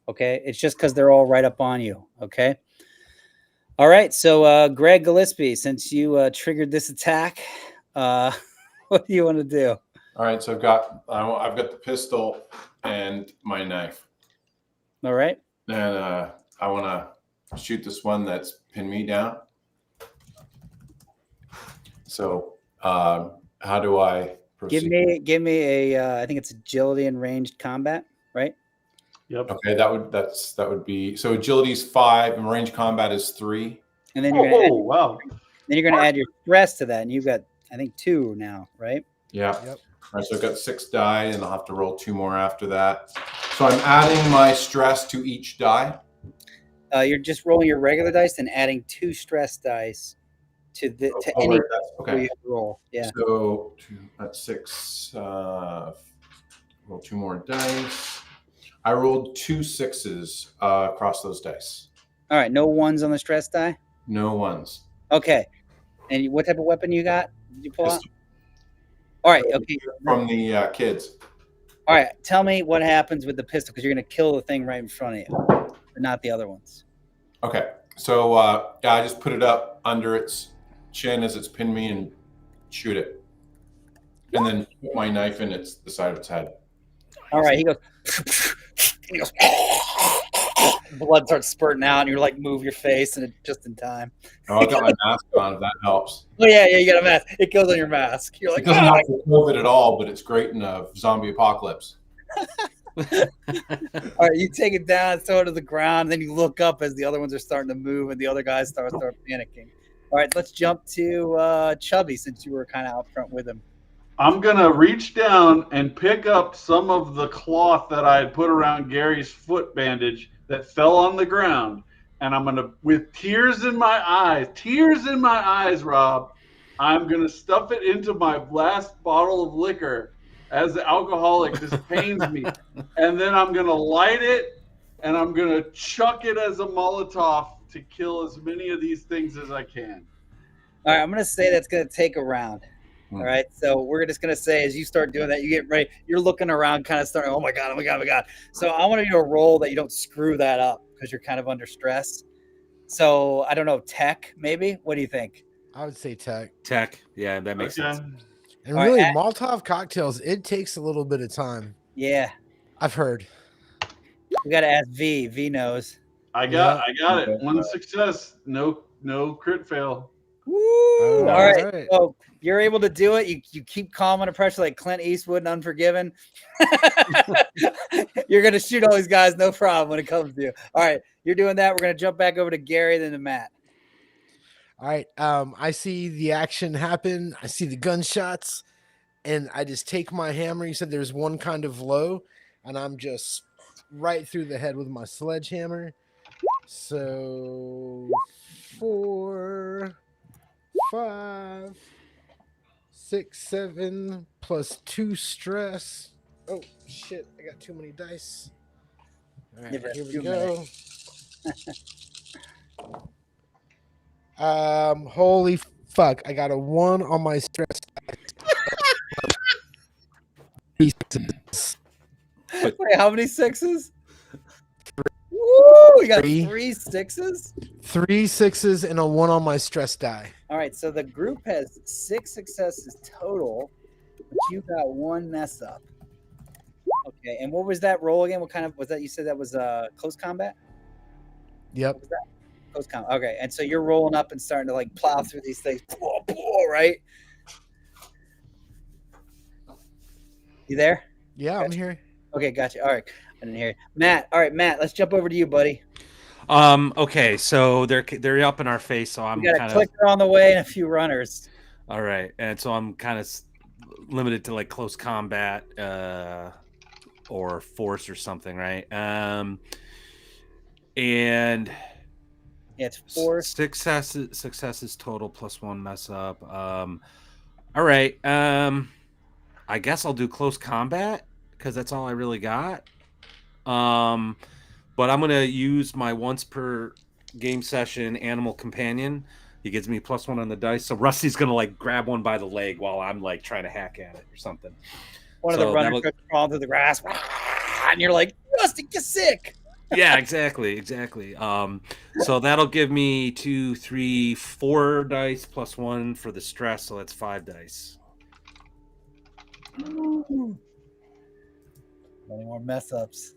Okay. It's just because they're all right up on you. Okay. All right. So Greg Gillespie, since you triggered this attack, what do you want to do? All right. So I've got the pistol and my knife. All right. And I want to shoot this one that's pinned me down. So how do I proceed? Give me a I think it's agility and ranged combat, right? Yep. Okay, that would be, so agility is 5 and range combat is 3. And then you're gonna wow. Then you're gonna add your stress to that, and you've got, I think, 2 now, right? Yeah. Yep. All right, so I've got 6 die, and I'll have to roll 2 more after that. So I'm adding my stress to each die. You're just rolling your regular dice and adding 2 stress dice to any Okay. you roll. Yeah. So that's 6. Roll 2 more dice. I rolled 2 6s across those dice. All right. No 1s on the stress die. No 1s. Okay. And what type of weapon you got? Did you pull out? All right. Okay. From the kids. All right. Tell me what happens with the pistol, because you're going to kill the thing right in front of you, but not the other ones. Okay. So I just put it up under its chin as it's pinned me and shoot it. And then put my knife in the side of its head. All right. He goes, and he goes, blood starts spurting out, and you're like, move your face, and it's just in time. Oh, I got my mask on, if that helps. Oh, yeah, you got a mask. It goes on your mask. You're like, It doesn't help with COVID at all, but it's great in a zombie apocalypse. All right, you take it down, throw it to the ground, and then you look up as the other ones are starting to move and the other guys start panicking. All right, let's jump to Chubby since you were kind of out front with him. I'm going to reach down and pick up some of the cloth that I had put around Gary's foot bandage that fell on the ground. And I'm going to, with tears in my eyes, Rob, I'm going to stuff it into my last bottle of liquor as the alcoholic. This pains me. And then I'm going to light it and I'm going to chuck it as a Molotov to kill as many of these things as I can. All right, I'm going to say that's going to take a round. All right, so we're just going to say as you start doing that, you get ready. You're looking around, kind of starting, oh my God. So I want to do a roll that you don't screw that up because you're kind of under stress. So I don't know, tech maybe? What do you think? I would say tech. Tech. Yeah, that makes sense. And really, Molotov cocktails, it takes a little bit of time. Yeah. I've heard. We got to ask V. V knows. I got it. One success. No crit fail. Woo! All right. So you're able to do it. You keep calm under pressure like Clint Eastwood in Unforgiven. You're going to shoot all these guys, no problem when it comes to you. All right. You're doing that. We're going to jump back over to Gary, then to Matt. All right. I see the action happen. I see the gunshots, and I just take my hammer. You said there's one kind of low, and I'm just right through the head with my sledgehammer. So 4, 5, 6, 7 plus 2 stress. Oh shit! I got too many dice. All right, here we go. Holy fuck! I got a 1 on my stress dice. Wait, how many 6s? Woo! You got 3 6s? 3 6s and a 1 on my stress die. All right, so the group has 6 successes total, but you got 1 mess up. Okay, and what was that roll again? What kind of was that? You said that was close combat? Yep. What was that? Close combat. Okay, and so you're rolling up and starting to like plow through these things, right? You there? Yeah, gotcha. I'm here. Okay, gotcha. All right, I didn't hear you. Matt. All right, Matt. Let's jump over to you, buddy. Okay, so they're up in our face, so I'm got a clicker on the way and a few runners. All right, and so I'm kind of limited to like close combat or force or something, right? And it's 4 successes total plus 1 mess up. All right, I guess I'll do close combat because that's all I really got. But I'm gonna use my once per game session animal companion. He gives me +1 on the dice. So Rusty's gonna like grab one by the leg while I'm like trying to hack at it or something. One of the runners crawling through the grass, and you're like, Rusty, get sick. Yeah, exactly. So that'll give me 2, 3, 4 dice +1 for the stress. So that's 5 dice. Any more mess ups?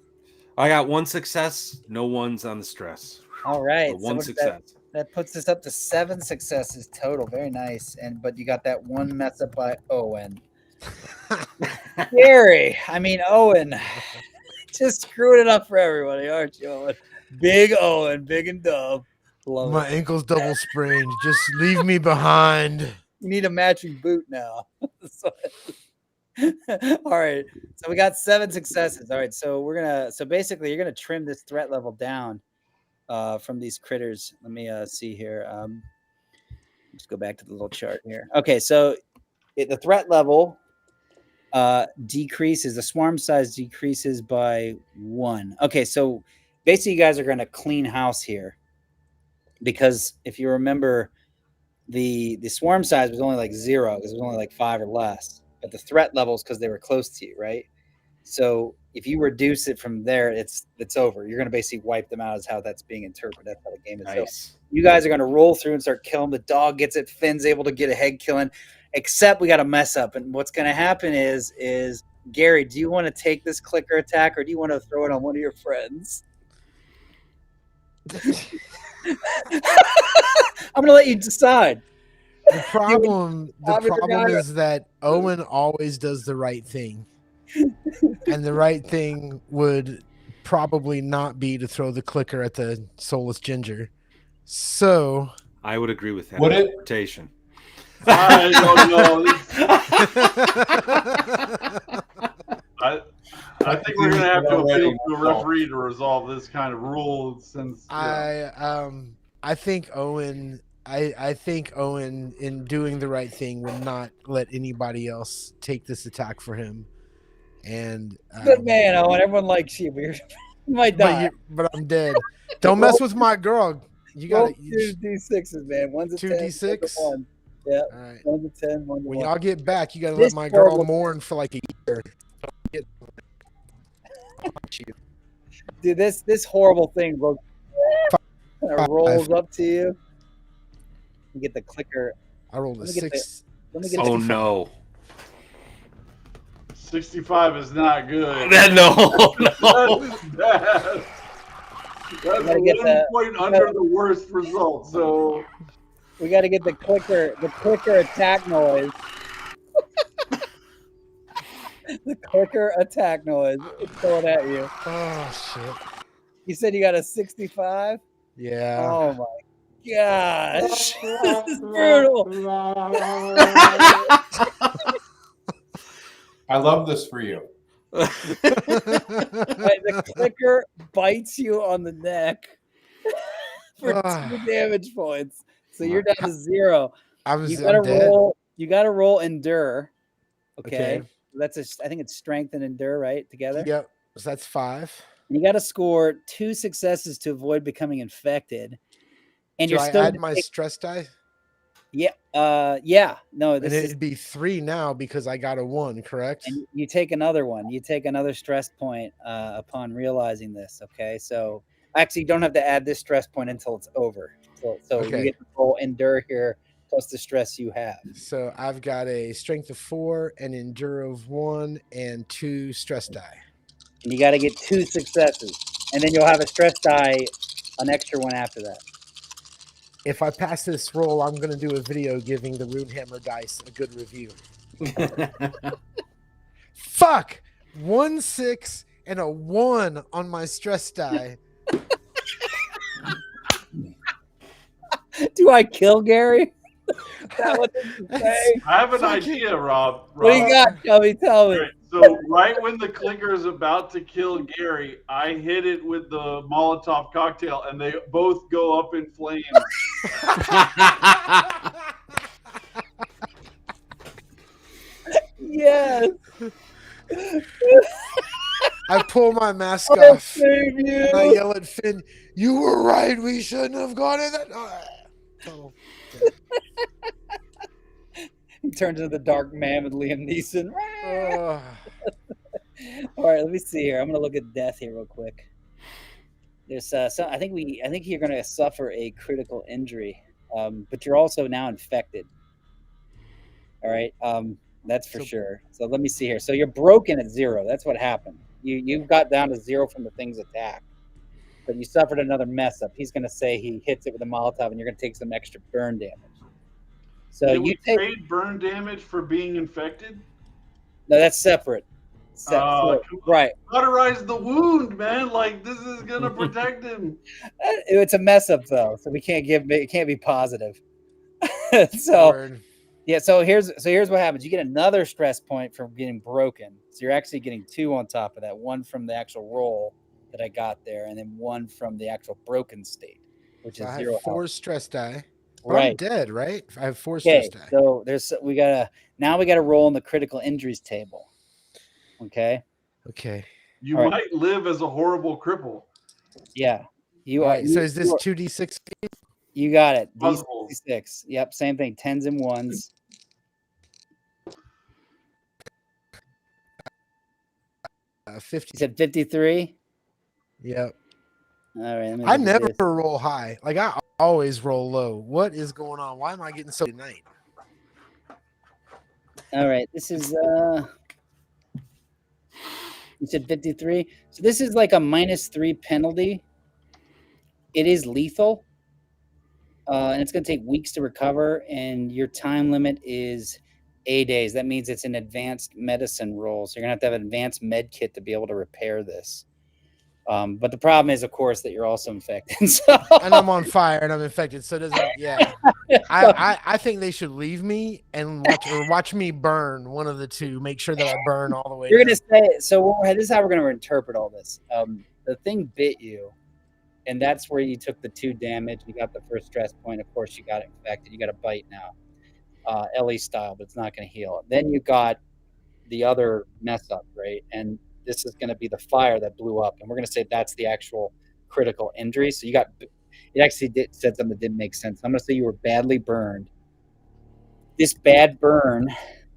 I got 1 success, no ones on the stress. All right, so 1 success. That puts us up to 7 successes total. Very nice. But you got that 1 mess up by Owen. Gary, Owen. Just screwing it up for everybody, aren't you, Owen? Big Owen, big and dumb. Love my ankle's double sprained. Just leave me behind. You need a matching boot now. All right. So we got 7 successes. All right. So basically you're gonna trim this threat level down from these critters. Let me see here. Let's go back to the little chart here. Okay, so the threat level decreases, the swarm size decreases by 1. Okay, so basically you guys are gonna clean house here. Because if you remember, the swarm size was only like 0 because it was only like 5 or less. But the threat levels because they were close to you, right? So if you reduce it from there, it's over. You're going to basically wipe them out, is how that's being interpreted. That's how the game is. Nice. So you guys are going to roll through and start killing. The dog gets it. Finn's able to get a head killing. Except we got to mess up. And what's going to happen is Gary, do you want to take this clicker attack or do you want to throw it on one of your friends? I'm going to let you decide. The problem is that Owen always does the right thing. And the right thing would probably not be to throw the clicker at the soulless ginger. So I would agree with that Would it? interpretation. I don't know. I think we're gonna have to appeal to a referee to resolve this kind of rule. Since I think Owen. I think Owen, in doing the right thing, would not let anybody else take this attack for him. And Good man, Owen. Everyone likes you, but you might die. but I'm dead. Don't mess with my girl. You got Roll two D6s, man. One's a 2 10, D6? one's a 1. Yeah, All right. one's a 10, one's a When 1. y'all get back, you got to This let my girl horrible- mourn for like a year. Dude, this horrible thing rolls up to you. You get the clicker. I rolled a Let me get 6. Let me get Oh the, no. 65 is not good. No. That is bad. That's gotta get 1 point under the worst result. So we got to get the clicker attack noise. The clicker attack noise. It's going at you. Oh shit. You said you got a 65? Yeah. Oh my gosh. This is brutal. I love this for you. Right, the clicker bites you on the neck for 2 damage points. So you're down to 0. I'm You gotta dead. roll. You gotta roll endure. Okay. Okay. That's I think it's strength and endure, right? Together. Yep. So that's 5. And you got to score 2 successes to avoid becoming infected. And Do you're I still add my stress die? yeah. Yeah. No, And this is it'd be 3 now because I got a 1, correct? and you take another one. You take another stress point upon realizing this. Okay. So actually, you don't have to add this stress point until it's over. So Okay. you get to roll endure here plus the stress you have. So I've got a strength of 4, an endure of 1, and 2 stress die. And you got to get 2 successes, and then you'll have a stress die, an extra one after that. If I pass this roll, I'm going to do a video giving the Runehammer dice a good review. Fuck! 1 6 and a 1 on my stress die. Do I kill Gary? That what this is saying? I have an idea, Rob. What do you got, Chubby? Tell me. Right, so right when the clicker is about to kill Gary, I hit it with the Molotov cocktail, and they both go up in flames. Yes. I pull my mask I'll off save you. and I yell at Finn, "You were right. We shouldn't have gone in that." Oh. He turns into the dark man with Liam Neeson. Oh. All right, let me see here. I'm gonna look at death here real quick. There's so I think you're gonna suffer a critical injury, but you're also now infected. All right, that's for sure. So let me see here. So you're broken at 0. That's what happened. You got down to 0 from the thing's attack, but you suffered another mess up. He's gonna say he hits it with a Molotov, and you're gonna take some extra burn damage. So Did you we take trade burn damage for being infected? no, that's separate. Right. Cauterize the wound, man. Like this is gonna protect him. It's a mess up though, so we can't it can't be positive. So Word. yeah, so here's what happens. You get another stress point from getting broken. So you're actually getting 2 on top of that. 1 from the actual roll that I got there, and then 1 from the actual broken state, which So is I 0 have 4 health. stress die. But Right. I'm dead, right? I have 4 Okay. stress die. So we gotta roll in the critical injuries table. Okay. Okay. You All right. might live as a horrible cripple. Yeah. You All are. right. So is this 2d6? You got it. Puzzle. D6. Yep. Same thing. 10s and 1s. 50. You said 53. Yep. All right. Let me I look at never this. roll high. Like I always roll low. What is going on? Why am I getting so tonight? All right. This is you said 53. So this is like a -3 penalty. It is lethal. And it's going to take weeks to recover, and your time limit is A days. That means it's an advanced medicine roll. So you're going to have an advanced med kit to be able to repair this. But the problem is, of course, that you're also infected. So And I'm on fire and I'm infected. So it doesn't, yeah. I think they should leave me and watch me burn, one of the two. Make sure that I burn all the way you're down. going to say, so this is how we're going to interpret all this. The thing bit you, and that's where you took the 2 damage. You got the first stress point. Of course, you got infected. You got a bite now. Ellie style, but it's not going to heal. Then you got the other mess up, right? And this is going to be the fire that blew up, and we're going to say that's the actual critical injury. So you got, it actually said something that didn't make sense. I'm going to say you were badly burned. This bad burn,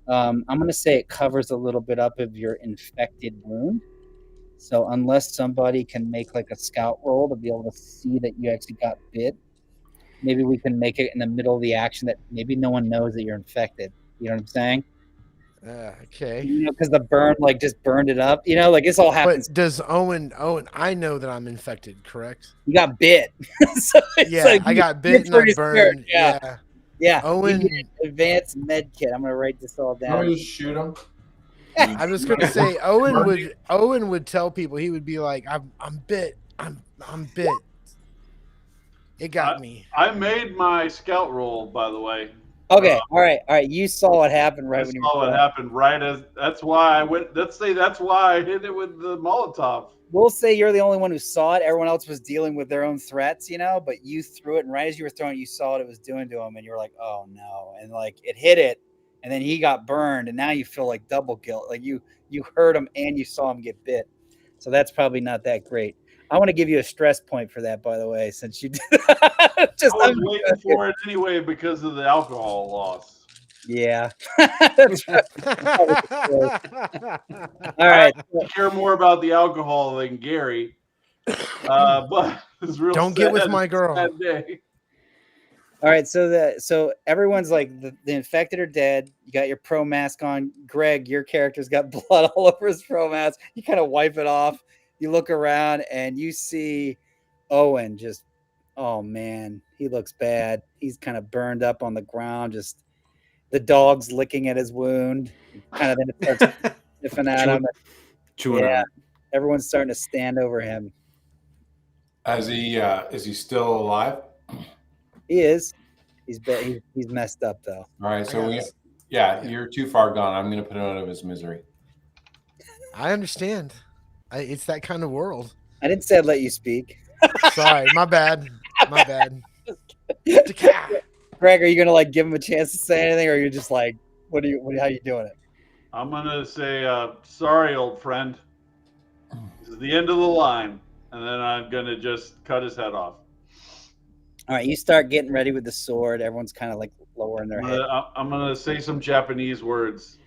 I'm going to say it covers a little bit up of your infected wound. So unless somebody can make like a scout roll to be able to see that you actually got bit, maybe we can make it in the middle of the action that maybe no one knows that you're infected. You know what I'm saying? Okay. You know, because the burn like just burned it up. You know, like this all happens. But does Owen, I know that I'm infected, correct? You got bit. So it's Yeah, like I got bit and I burned. Yeah. Yeah. Owen, You get an advanced med kit. I'm gonna write this all I'm gonna down. just shoot him. I was gonna say Owen would tell people, he would be like, I'm bit. I'm bit. It got me. I made my scout roll, by the way. Okay. All right. You saw what happened right I when you saw were what happened right as. That's why I went. Let's say that's why I hit it with the Molotov. We'll say you're the only one who saw it. Everyone else was dealing with their own threats, you know, but you threw it, and right as you were throwing it, you saw what it was doing to him, and you were like, oh no. And like it hit it, and then he got burned, and now you feel like double guilt. Like you hurt him and you saw him get bit. So that's probably not that great. I want to give you a stress point for that, by the way, since you did just I was waiting for it anyway because of the alcohol loss. Yeah. That's right. All right. I care more about the alcohol than Gary. But it's real. Don't get with my girl. Sad day. All right, so everyone's like the infected are dead. You got your pro mask on. Greg, your character's got blood all over his pro mask. You kind of wipe it off. You look around and you see Owen just, oh man, he looks bad. He's kind of burned up on the ground. Just the dog's licking at his wound. Kind of then it starts sniffing at him. Chewing Everyone's starting to stand over him. Is he still alive? He is. He's messed up though. All right, so you're too far gone. I'm going to put him out of his misery. I understand. It's that kind of world. I didn't say I'd let you speak. Sorry, my bad. My bad. Greg, are you gonna like give him a chance to say anything, or are you just like, how are you doing it? I'm gonna say, sorry, old friend. This is the end of the line, and then I'm gonna just cut his head off. All right, you start getting ready with the sword. Everyone's kind of like lowering their head. I'm gonna say some Japanese words.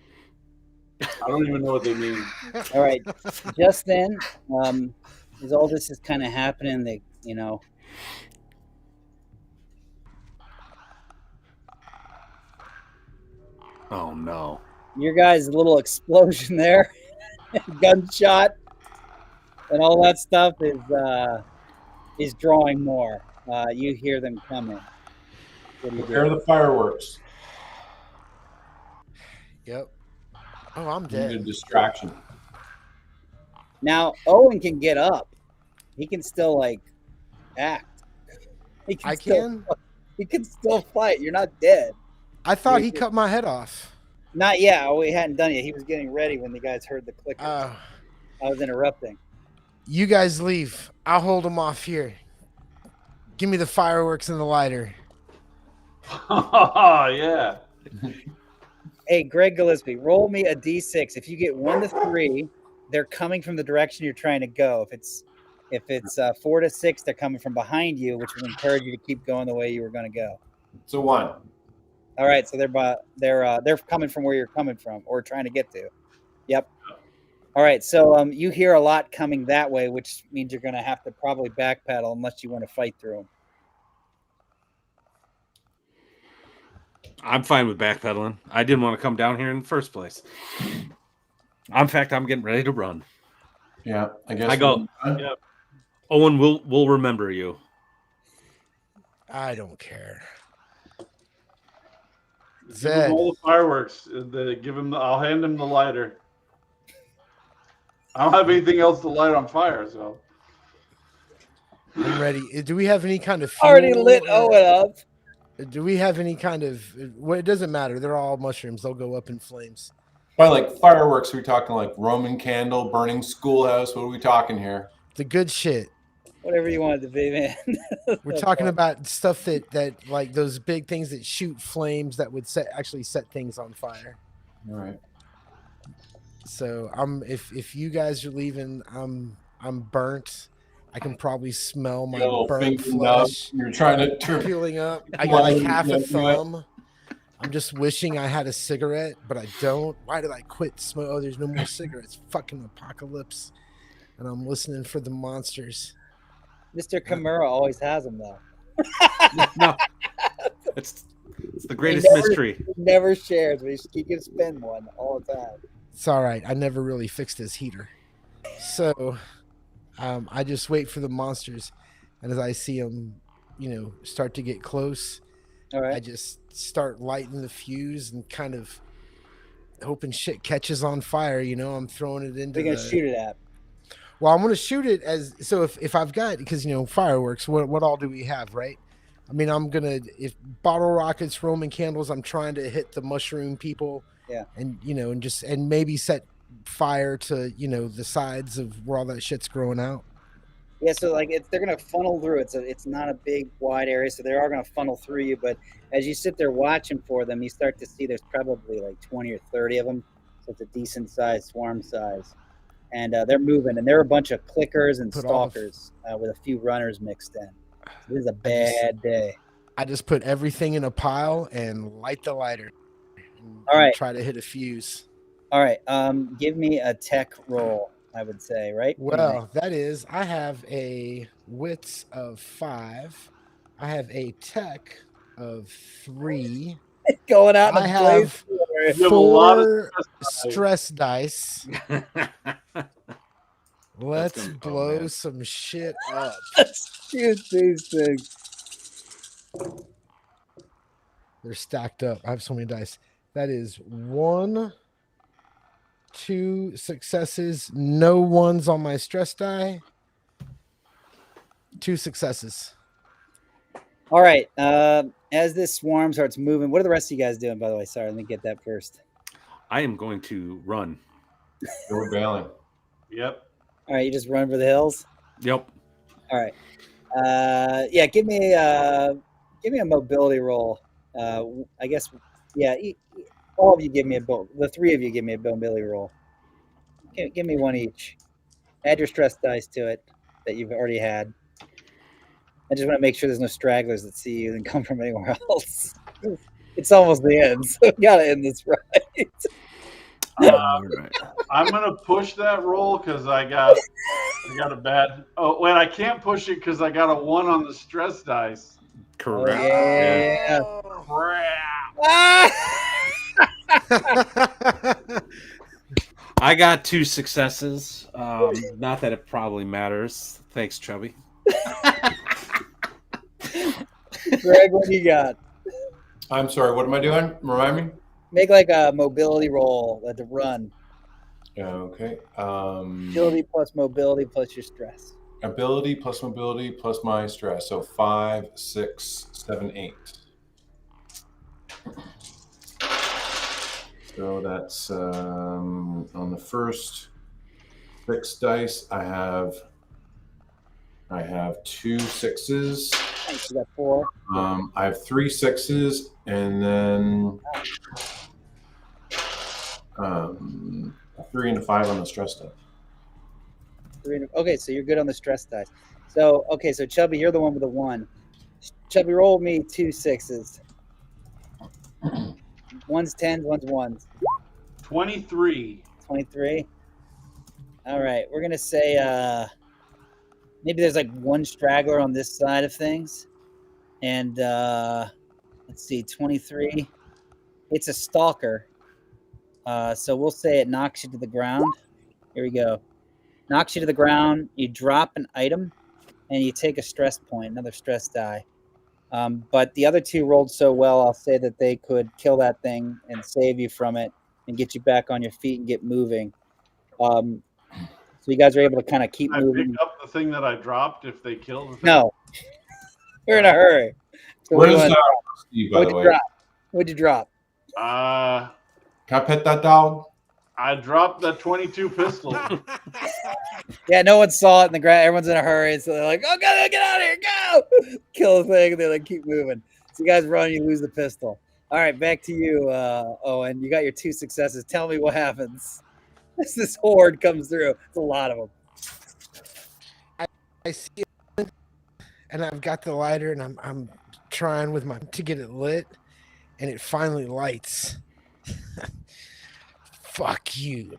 I don't even know what they mean. All right, just then, as all this is kind of happening, they, you know. Oh no! Your guys' little explosion there, gunshot, and all that stuff is drawing more. You hear them coming. What do you Prepare do? the fireworks. Yep. Oh, I'm Need a dead. distraction. Now Owen can get up. He can still like act. He can still fight. You're not dead. I thought he cut my head off. Not yet. Oh, we hadn't done it. He was getting ready when the guys heard the clicker. I was interrupting. You guys leave. I'll hold him off here. Give me the fireworks and the lighter. Oh, yeah. Hey, Greg Gillespie, roll me a d6. If you get 1 to 3, they're coming from the direction you're trying to go. If it's 4 to 6, they're coming from behind you, which will encourage you to keep going the way you were going to go. It's a 1. All right, so they're coming from where you're coming from or trying to get to. Yep. All right, so you hear a lot coming that way, which means you're going to have to probably backpedal unless you want to fight through them. I'm fine with backpedaling. I didn't want to come down here in the first place. In fact, I'm getting ready to run. Yeah, I guess. I go. Yep. Owen, we'll remember you. I don't care. Give Zed. him all the fireworks. I'll hand him the lighter. I don't have anything else to light on fire, so. I'm ready. Do we have any kind of fuel? Already lit Owen up. Do we have any kind of? Well, it doesn't matter. They're all mushrooms. They'll go up in flames. By like fireworks, are we talking like Roman candle, burning schoolhouse? What are we talking here? The good shit. Whatever you want it to be, man. We're talking about stuff that like those big things that shoot flames that would actually set things on fire. All right. So if you guys are leaving, I'm burnt. I can probably smell my burnt flesh. You're trying to peeling up. I got like half a thumb. I'm just wishing I had a cigarette, but I don't. Why did I quit smoke? Oh, there's no more cigarettes. Fucking apocalypse. And I'm listening for the monsters. Mr. Kimura always has them, though. No, it's the greatest mystery. He never shares, but he can spend one all the time. It's all right. I never really fixed his heater. So I just wait for the monsters. And as I see them, start to get close, all right, I just start lighting the fuse and kind of hoping shit catches on fire. I'm throwing it into. We're going to shoot it at. Well, I'm going to shoot it as so if I've got, because fireworks, what all do we have, right? I mean, I'm going to, if bottle rockets, Roman candles, I'm trying to hit the mushroom people. Yeah. And and maybe set fire to the sides of where all that shit's growing out. Yeah, so like they're going to funnel through. It's not a big wide area, so they are going to funnel through you, but as you sit there watching for them, you start to see there's probably like 20 or 30 of them. So it's a decent size swarm size. And they're moving, and they're a bunch of clickers and stalkers with a few runners mixed in. So this is a bad day. I just put everything in a pile and light the lighter. All right. Try to hit a fuse. All right. Give me a tech roll, I would say, right? Well, that is, I have a wits of 5. I have a tech of 3. Going out. I have 4 stress dice. Let's blow some shit up. Shoot these things. They're stacked up. I have so many dice. That is 1, 2 successes. No ones on my stress die. 2 successes. All right. As this swarm starts moving, what are the rest of you guys doing, by the way? Sorry, let me get that first. I am going to run. We're bailing. Yep. All right, you just run for the hills? Yep. All right. Yeah, give me a mobility roll. I guess, yeah, all of you give me the 3 of you give me a mobility roll. Give me one each. Add your stress dice to it that you've already had. I just want to make sure there's no stragglers that see you and come from anywhere else. It's almost the end, so we got to end this right. Right. I'm gonna push that roll because I got a bad. Oh wait, I can't push it because I got a 1 on the stress dice. Correct. Oh, yeah. Crap. I got 2 successes. Not that it probably matters. Thanks, Chubby. Greg, what do you got? I'm sorry, what am I doing? Remind me? Make like a mobility roll to run. Okay. Agility plus mobility plus your stress. Ability plus mobility plus my stress. So 5, 6, 7, 8. So that's on the first 6 dice. I have 2 6s. Nice, you got 4. I have 3 6s, and then a 3 and a 5 on the stress dice. Okay, so you're good on the stress dice. So Chubby, you're the one with the 1. Chubby, roll me 2 6s. One's 10s, one's 1s. 23. 23. All right, we're gonna say maybe there's like 1 straggler on this side of things, and let's see, 23. It's a stalker, so we'll say it knocks you to the ground. Here we go. Knocks you to the ground. You drop an item, and you take a stress point, another stress die. But the other two rolled so well, I'll say that they could kill that thing and save you from it and get you back on your feet and get moving. So you guys are able to kind of keep Can I moving. pick up the thing that I dropped if they kill the thing? No, we're in a hurry. So Where's Steve, by what'd the you way? drop? What'd you drop? Can I pet that dog? I dropped the 22 pistol. Yeah, no one saw it in the ground. Everyone's in a hurry, so they're like, "Oh, get out of here, go!" Kill the thing, and they like keep moving. So you guys run, you lose the pistol. All right, back to you, Owen. You got your 2 successes. Tell me what happens. As this horde comes through, it's a lot of them. I see it, and I've got the lighter, and I'm trying with to get it lit, and it finally lights. Fuck you.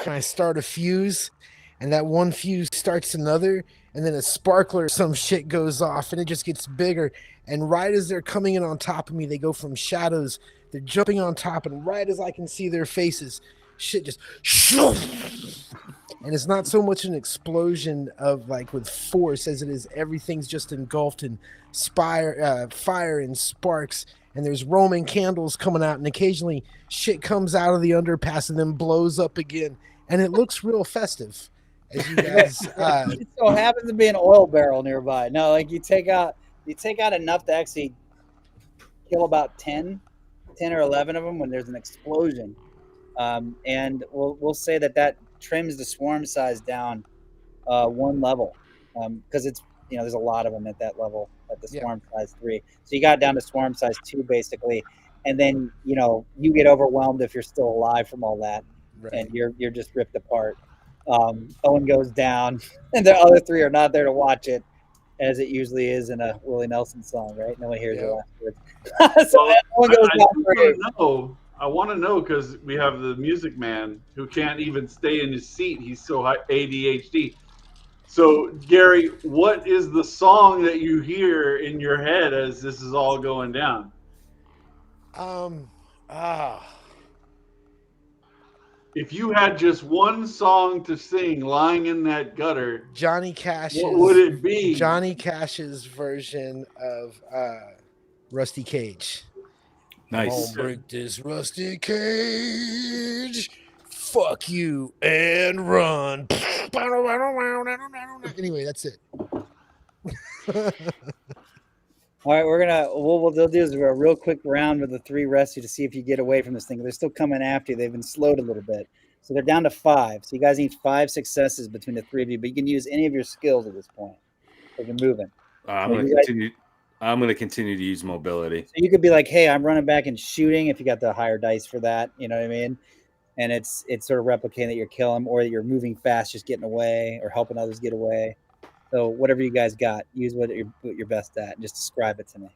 And I start a fuse, and that one fuse starts another, and then a sparkler, some shit goes off, and it just gets bigger. And right as they're coming in on top of me, they go from shadows, they're jumping on top, and right as I can see their faces, shit just and it's not so much an explosion of like with force as it is everything's just engulfed in fire and sparks, and there's Roman candles coming out, and occasionally shit comes out of the underpass and then blows up again, and it looks real festive as you guys It so happens to be an oil barrel nearby. No, like you take out enough to actually kill about 10 or 11 of them when there's an explosion. And we'll say that trims the swarm size down 1 level, because it's there's a lot of them at that level at the swarm size 3. So you got down to swarm size 2 basically, and then you get overwhelmed if you're still alive from all that, right. And you're just ripped apart. Owen goes down, and the other 3 are not there to watch it, as it usually is in a Willie Nelson song, right? No one hears the last words. So Owen goes down. I want to know because we have the music man who can't even stay in his seat. He's so high ADHD. So, Gary, what is the song that you hear in your head as this is all going down? If you had just one song to sing lying in that gutter, Johnny Cash's, what would it be? Johnny Cash's version of Rusty Cage. Nice. I'll break this rusty cage. Fuck you and run. Anyway, that's it. All right, what they'll do is a real quick round with the 3 rest you to see if you get away from this thing. They're still coming after you. They've been slowed a little bit. So they're down to 5. So you guys need 5 successes between the 3 of you, but you can use any of your skills at this point if you're moving. I'm going to continue to use mobility. So you could be like, hey, I'm running back and shooting if you got the higher dice for that. You know what I mean? And it's sort of replicating that you're killing or that you're moving fast, just getting away or helping others get away. So whatever you guys got, use what you're best at and just describe it to me.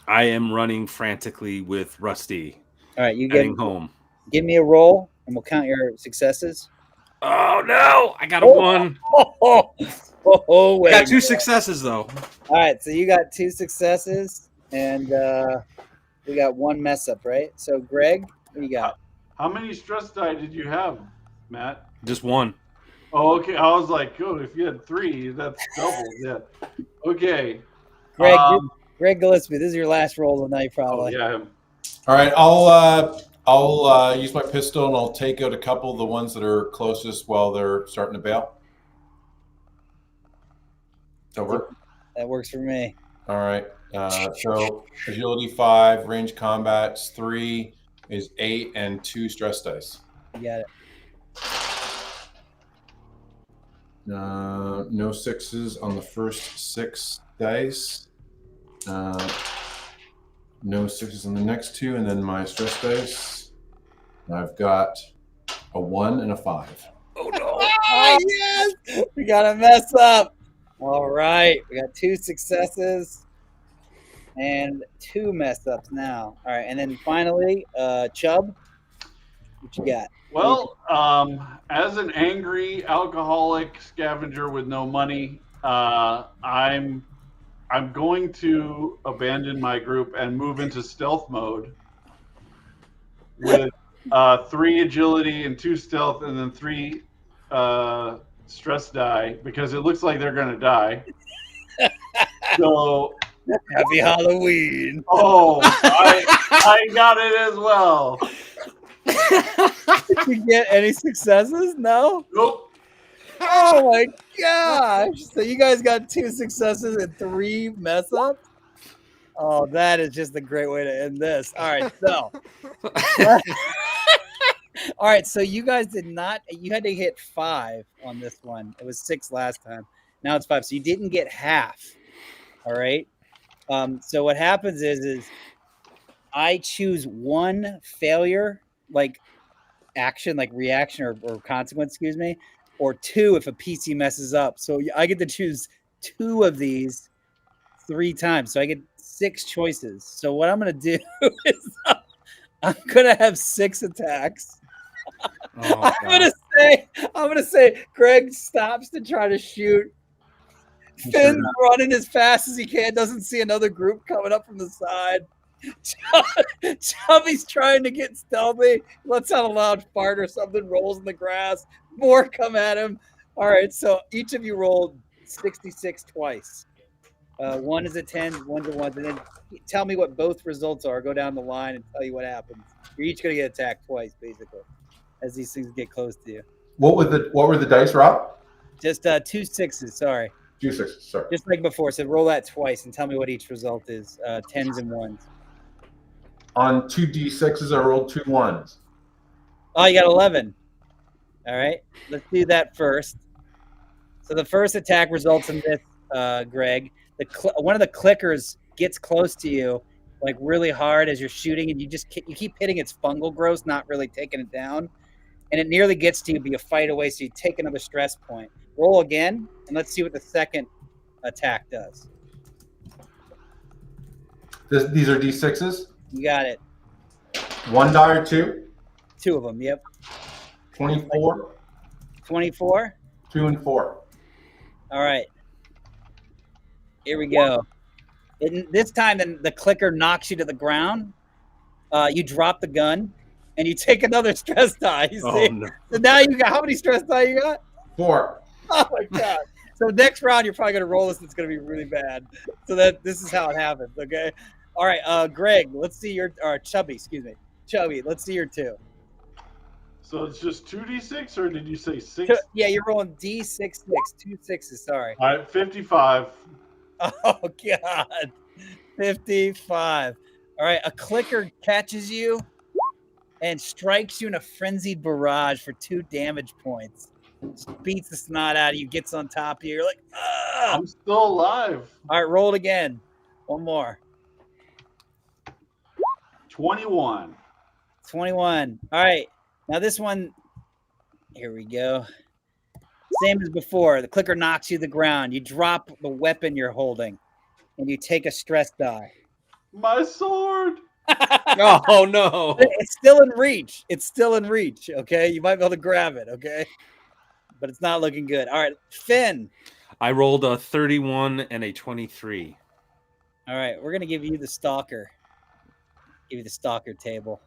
I am running frantically with Rusty. All right, you getting home. Give me a roll and we'll count your successes. Oh no, I got a 1. I got 2 successes though. All right, so you got 2 successes and we got 1 mess up, right? So Greg, what do you got? How many stress die did you have, Matt? Just 1. Oh, okay. I was like, oh, if you had 3, that's double. Yeah. Okay. Greg Gillespie, this is your last roll of the night, probably. Oh, yeah. All right, I'll use my pistol and I'll take out a couple of the ones that are closest while they're starting to bail. Does that work? That works for me. All right. So agility 5, range combat's 3 is 8, and 2 stress dice. You got it. No 6s on the first 6 dice. No 6s on the next 2, and then my stress dice. I've got a 1 and a 5. Oh no! Oh, yes, we got a mess up. All right, we got 2 successes and 2 mess ups now. All right, and then finally, Chubb, what you got? Well, as an angry alcoholic scavenger with no money, I'm going to abandon my group and move into stealth mode with 3 agility and 2 stealth, and then 3 stress die because it looks like they're going to die. So, Happy Halloween. oh, I got it as well. Did you get any successes? No? Nope. Oh my gosh. So you guys got 2 successes and 3 mess ups? Oh, that is just a great way to end this. All right, so all right, so you guys did not, you had to hit 5 on this one. It was 6 last time. Now it's 5. So you didn't get half. All right. So what happens is I choose 1 failure, like action, like reaction or consequence, excuse me, or 2 if a PC messes up. So I get to choose 2 of these 3 times. So I get 6 choices. So what I'm going to do is I'm going to have 6 attacks. Oh, I'm gonna say Greg stops to try to shoot. Finn's running as fast as he can, doesn't see another group coming up from the side. Chubby's trying to get stealthy, lets out a loud fart or something, rolls in the grass. More come at him. All right, so each of you rolled 66 twice. 1 is a 10, 1's a 1. And then tell me what both results are. Go down the line and tell you what happens. You're each going to get attacked twice, basically, as these things get close to you. What were the dice, Rob? Just 2 6s, sorry. 2 6s, sorry. Just like before. So roll that twice and tell me what each result is. 10s and 1s. On 2 d6s, I rolled 2 1s. Oh, you got 11. All right. Let's do that first. So the first attack results in this, Greg. One of the clickers gets close to you, like really hard as you're shooting, and you keep hitting its fungal growth, not really taking it down. And it nearly gets to you, be a fight away, so you take another stress point. Roll again, and let's see what the second attack does. These are d6s? You got it. 1 die or 2? 2 of them, yep. 24? 24? 2 and 4. All right. Here we go. This time, the clicker knocks you to the ground. You drop the gun, and you take another stress die. You see? Oh, no. So now you got, how many stress die you got? 4. Oh my god! So next round you're probably gonna roll this. It's gonna be really bad. So this is how it happens. Okay. All right, Greg. Let's see your Chubby. Excuse me, Chubby. Let's see your 2. So it's just 2d6, or did you say 6? Yeah, you're rolling D6 2 6s. Sorry. All right, 55. Oh god, 55. All right, a clicker catches you and strikes you in a frenzied barrage for 2 damage points. Beats the snot out of you, gets on top of you. You're like, ah! I'm still alive. All right, roll it again. One more. 21. 21. All right. Now this one, here we go. Same as before. The clicker knocks you to the ground. You drop the weapon you're holding, and you take a stress die. My sword. Oh, no. It's still in reach. It's still in reach, okay? You might be able to grab it, okay? But it's not looking good. All right, Finn. I rolled a 31 and a 23. All right, we're going to give you the stalker. Give you the stalker table.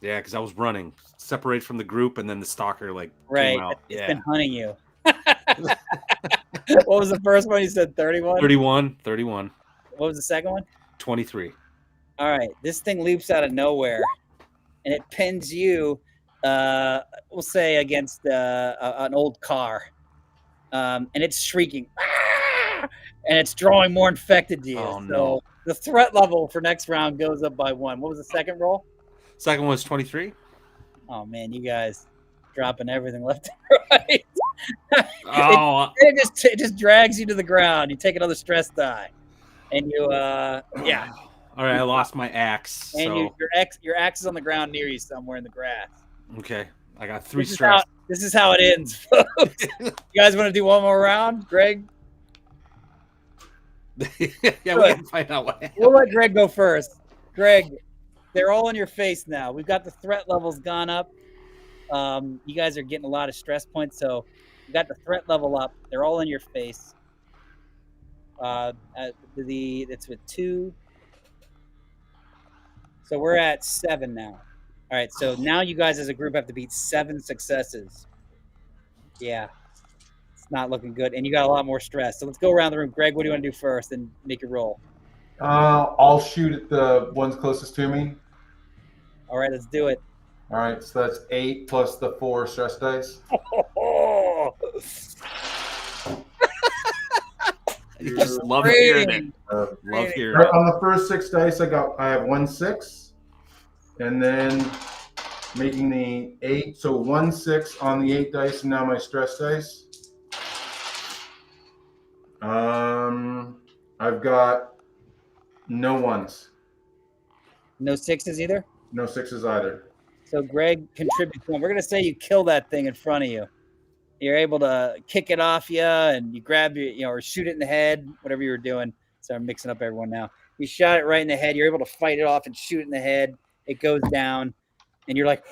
Yeah, because I was running, separate from the group, and then the stalker Right. came out. It's Yeah. been hunting you. What was the first one? You said 31? 31. What was the second one? 23. All right. This thing leaps out of nowhere, and it pins you, we'll say, against an old car. And it's shrieking. "Ah!" And it's drawing more infected to you. Oh, so no. the threat level for next round goes up by 1. What was the second roll? Second one was 23. Oh, man, you guys dropping everything left and right. Oh, It just drags you to the ground. You take another stress die. And you, yeah. all right. I lost my axe. And So, your axe is on the ground near you somewhere in the grass. okay. I got 3 This is stress. this is how it ends, folks. You guys want to do one more round? Greg? Yeah, we can find out what happened. We'll let Greg go first. Greg, they're all in your face now. We've got the threat levels gone up. You guys are getting a lot of stress points, so you got the threat level up. They're all in your face. It's with 2. So we're at 7 now. All right, so now you guys as a group have to beat 7 successes. Yeah. It's not looking good, and you got a lot more stress. So let's go around the room. Greg, what do you want to do first, and make your roll? I'll shoot at the ones closest to me. All right, let's do it. All right, so that's 8 plus the 4 stress dice. Oh, You just love hearing it. Love hearing it. On the first 6 dice, I have 1 6, and then making the 8, so 1 6 on the 8 dice, and now my stress dice. I've got no 1s. no 6s either? No 6s either. So Greg contributes one. We're going to say you kill that thing in front of you. You're able to kick it off you, and you grab your, or shoot it in the head, whatever you were doing. So I'm mixing up everyone now. You shot it right in the head. You're able to fight it off and shoot it in the head. It goes down, and you're like,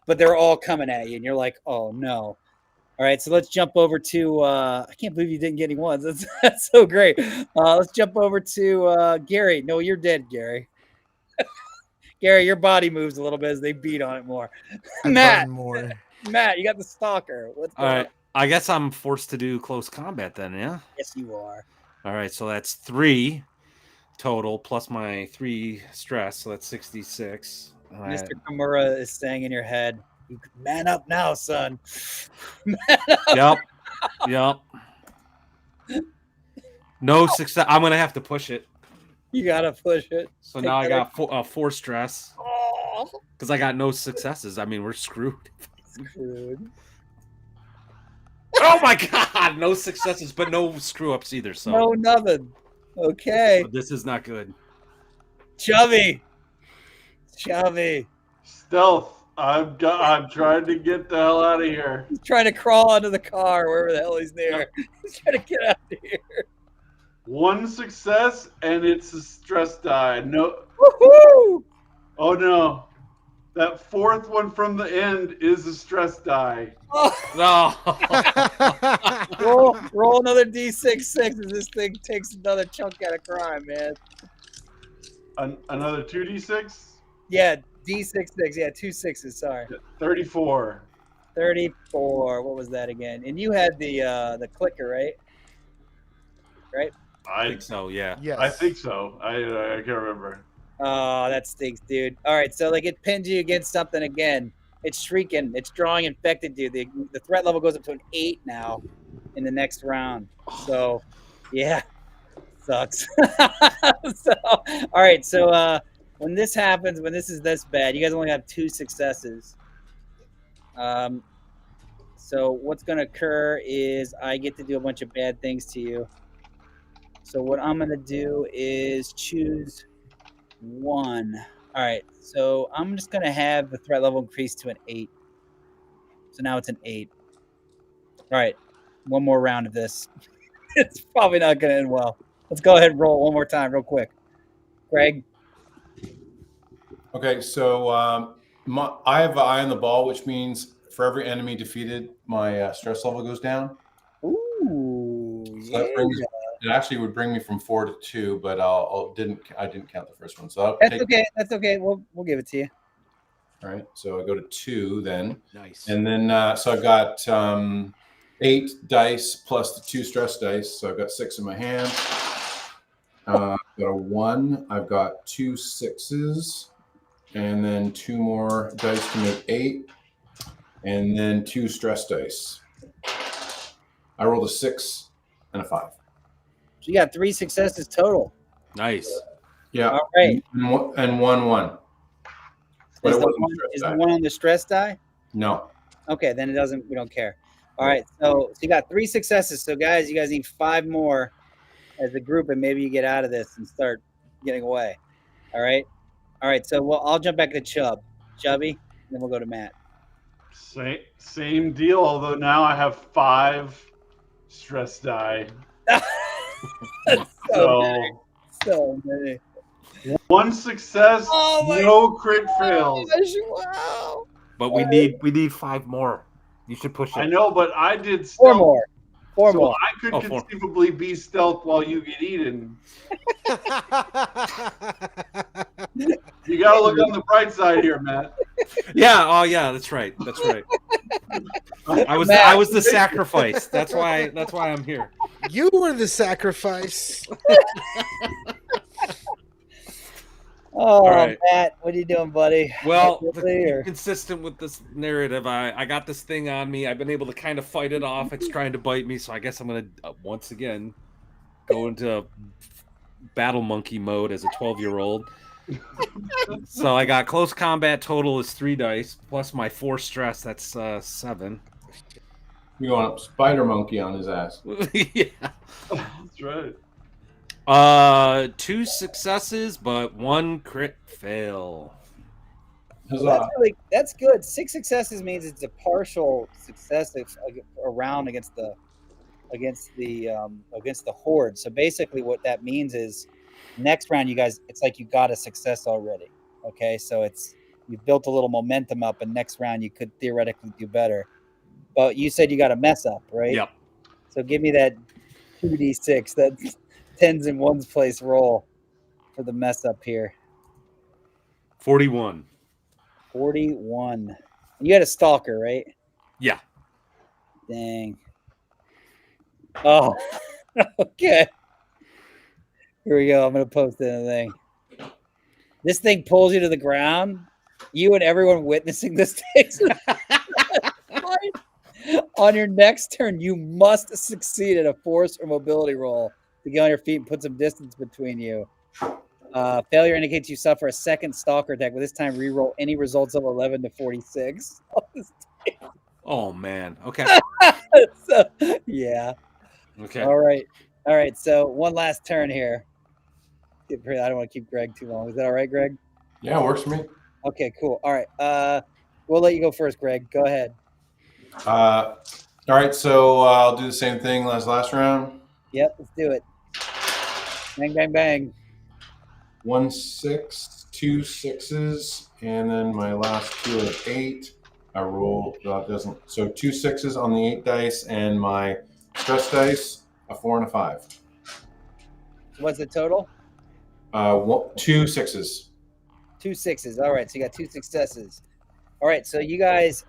but they're all coming at you, and you're like, oh no. All right, so let's jump over to, I can't believe you didn't get any ones. That's so great. Let's jump over to Gary. No, you're dead, Gary. Gary, your body moves a little bit as they beat on it more. Matt, more. Matt, you got the stalker. What's going on? I guess I'm forced to do close combat then, yeah? Yes, you are. All right, so that's 3 total plus my 3 stress, so that's 66. Mr. Kimura is saying in your head, "You man up now, son." Yep. No success. I'm gonna have to push it. You gotta push it. So now I got 4 stress because I got no successes. I mean, we're screwed. Screwed. Oh my god, no successes, but no screw ups either. So no, nothing. Okay. So this is not good. Chubby. Stealth. I'm trying to get the hell out of here. He's trying to crawl onto the car wherever the hell he's near. He's trying to get out of here. 1 success, and it's a stress die. No. Woohoo! Oh no. That 4th one from the end is a stress die. Oh. No. roll another D6 as this thing takes another chunk out of crime, man. Another 2d6? Yeah, D6. Yeah, 2 6s. Sorry. 34. 34. What was that again? And you had the clicker, right? Right? I think so. Yeah. Yes. I think so. I can't remember. Oh, that stinks, dude. All right, so like it pins you against something again. It's shrieking. It's drawing infected, dude. The threat level goes up to an 8 now in the next round. So, yeah, sucks. So, all right, so when this happens, when this is this bad, you guys only have 2 successes. So what's going to occur is I get to do a bunch of bad things to you. So what I'm going to do is choose 1. All right, so I'm just going to have the threat level increase to an 8. So now it's an 8. All right, one more round of this. It's probably not going to end well. Let's go ahead and roll one more time real quick. Greg? Okay, so I have an eye on the ball, which means for every enemy defeated, my stress level goes down. Ooh, So that brings, it actually would bring me from 4 to 2, but I didn't count the first one. So that's okay. That's okay. We'll give it to you. All right, so I go to 2 then. Nice. And then so I've got 8 dice plus the 2 stress dice, so I've got 6 in my hand. I've got a 1. I've got 2 6s, and then 2 more dice to make 8, and then 2 stress dice. I rolled a 6 and a 5. So you got 3 successes total. Nice. Yeah. All right. And 1. But Is it wasn't the stress die. one on the stress die? No. Okay, then it doesn't. We don't care. All right. So you got 3 successes. So guys, you guys need 5 more as a group, and maybe you get out of this and start getting away. All right. All right. So I'll jump back to Chubby, and then we'll go to Matt. Same deal. Although now I have 5 stress die. So many. 1 success, no crit fails. Wow. But we need 5 more. You should push it. I know, but I did 4 stealth. more. 4 So more. I could 4. conceivably be stealth while you get eaten. You gotta look on the bright side here, Matt. Yeah. Oh, yeah. That's right. That's right. I was the sacrifice. That's why I'm here. You were the sacrifice. Oh, right. Matt, what are you doing, buddy? Well, Liveplay to or- be consistent with this narrative, I got this thing on me. I've been able to kind of fight it off. It's trying to bite me, so I guess I'm gonna once again go into battle monkey mode as a 12-year-old. So I got close combat total is 3 dice plus my 4 stress. That's 7. You want spider monkey on his ass? Yeah. That's right. 2 successes, but 1 crit fail. Huzzah. That's good. 6 successes means it's a partial success around against the horde. So basically, what that means is next round, you guys, it's like you got a success already. Okay, so you've built a little momentum up, and next round you could theoretically do better. But you said you got a mess up, right? Yep. So give me that 2d6, that 10s in ones place roll for the mess up here. 41. 41. You had a stalker, right? Yeah. Dang. Oh, okay. Here we go. I'm going to post in a thing. This thing pulls you to the ground. You and everyone witnessing this takes on your next turn, you must succeed at a force or mobility roll to get on your feet and put some distance between you. Failure indicates you suffer a second stalker attack, but this time reroll any results of 11 to 46. Oh man. Okay. So, yeah. Okay. All right. So one last turn here. I don't want to keep Greg too long. Is that all right, Greg? Yeah, works for me. Okay, cool. All right. We'll let you go first, Greg. Go ahead. All right, so I'll do the same thing as last round. Yep, let's do it. Bang, bang, bang. 1 6, 2 6s, and then my last 2 are 8. I roll that doesn't. So 2 6s on the 8 dice, and my stress dice, a 4 and a 5. What's the total? 2 6s. 2 6s. All right, so you got 2 successes. All right, so you guys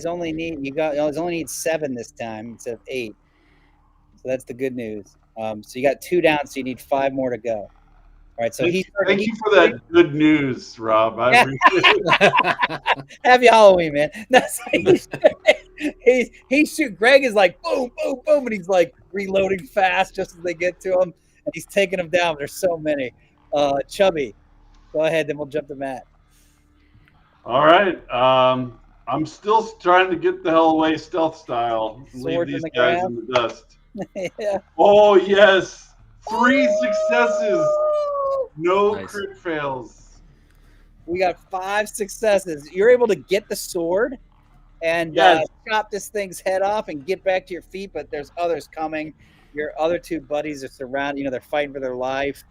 only need 7 this time instead of 8. So that's the good news. So you got 2 down, so you need 5 more to go. All right, so Thank you for that good news, Rob. I appreciate it. Happy Halloween, man. That's he's shoot. Greg is like boom, boom, boom, and he's like reloading fast just as they get to him, and he's taking them down. There's so many. Chubby, go ahead, then we'll jump to Matt. All right. I'm still trying to get the hell away stealth style. Sword Leave in these the guys ground. in the dust. Yeah. Oh, yes. 3 successes. No Nice. crit fails. We got 5 successes. You're able to get the sword and Yes. chop this thing's head off and get back to your feet, but there's others coming. Your other 2 buddies are surrounded. They're fighting for their life,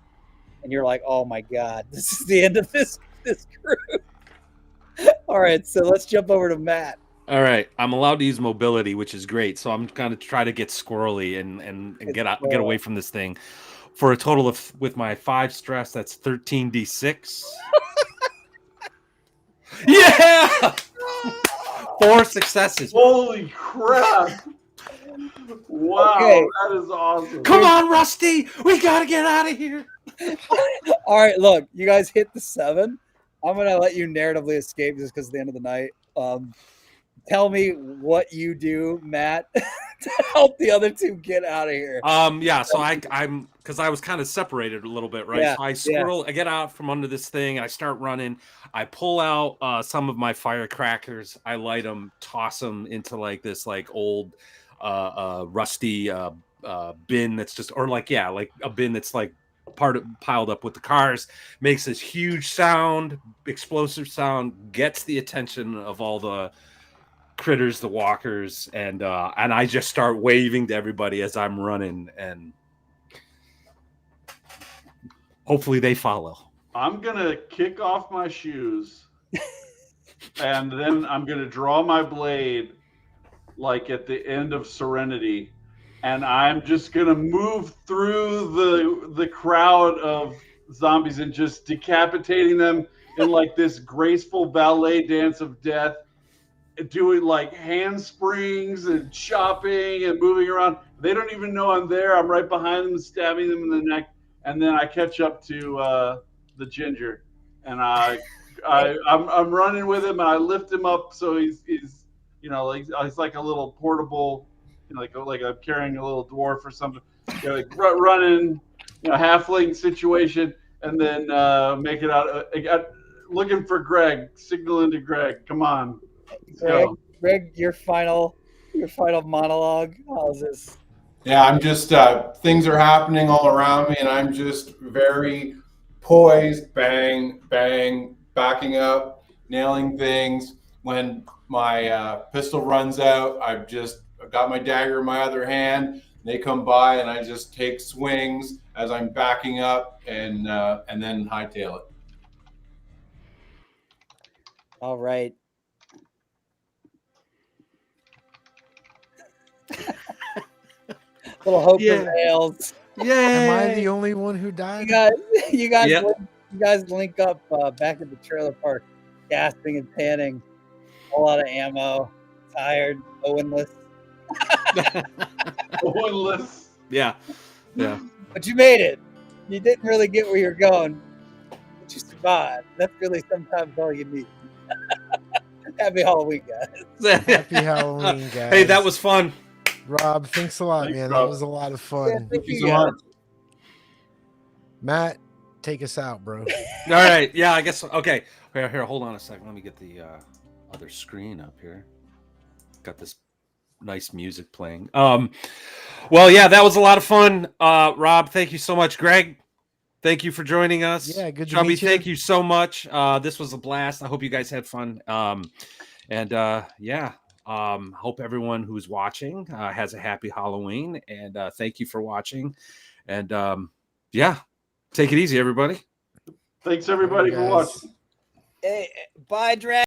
and you're like, "Oh my god, this is the end of this group." All right, so let's jump over to Matt. All right. I'm allowed to use mobility, which is great. So I'm gonna try to get squirrely and get away from this thing. For a total of, with my 5 stress, that's 13d6. Yeah! 4 successes. Holy crap. Wow, Okay. that is awesome. Come on, Rusty! We gotta get out of here. All right, look, you guys hit the 7. I'm gonna let you narratively escape just because it's the end of the night. Tell me what you do, Matt, to help the other 2 get out of here. Yeah, so I'm because I was kind of separated a little bit, right? Yeah, So I get out from under this thing and I start running. I pull out some of my firecrackers, I light them, toss them into like this like old rusty bin that's just, or like a bin that's like piled up with the cars, makes this huge sound, explosive sound, gets the attention of all the critters, the walkers, and I just start waving to everybody as I'm running, and hopefully they follow. I'm going to kick off my shoes, and then I'm going to draw my blade like at the end of Serenity, and I'm just going to move through the crowd of zombies and just decapitating them in like this graceful ballet dance of death, doing like handsprings and chopping and moving around. They don't even know I'm there. I'm right behind them, stabbing them in the neck, and then I catch up to the ginger, and I'm running with him, and I lift him up so he's he's like a little portable, like I'm carrying a little dwarf or something, like running, halfling situation, and then make it out. Looking for Greg, signaling to Greg, come on. Greg, your final monologue. How's this? Yeah, I'm just things are happening all around me, and I'm just very poised, bang, bang, backing up, nailing things. When my pistol runs out, I've got my dagger in my other hand. They come by, and I just take swings as I'm backing up, and then hightail it. All right. Little hope prevails. Yeah. Am I the only one who died? You guys, Yep. you guys link up back at the trailer park, gasping and panting, a lot of ammo, tired, Owenless. Owenless. Yeah. But you made it. You didn't really get where you're going, but you survived. That's really sometimes all you need. Happy Halloween, guys. Happy Halloween, guys. Hey, that was fun. Rob, thanks a lot, man. Rob. That was a lot of fun. Thank you so much. Matt, take us out, bro. All right. Yeah, I guess. Okay. Here, hold on a second. Let me get the other screen up here. Got this nice music playing. Well, yeah, that was a lot of fun. Rob, thank you so much. Greg, thank you for joining us. Yeah, good to Chubby, meet you. thank you so much. This was a blast. I hope you guys had fun. Hope everyone who's watching has a happy Halloween, and thank you for watching. And take it easy, everybody. Thanks everybody for watching. Hey, bye, Drag.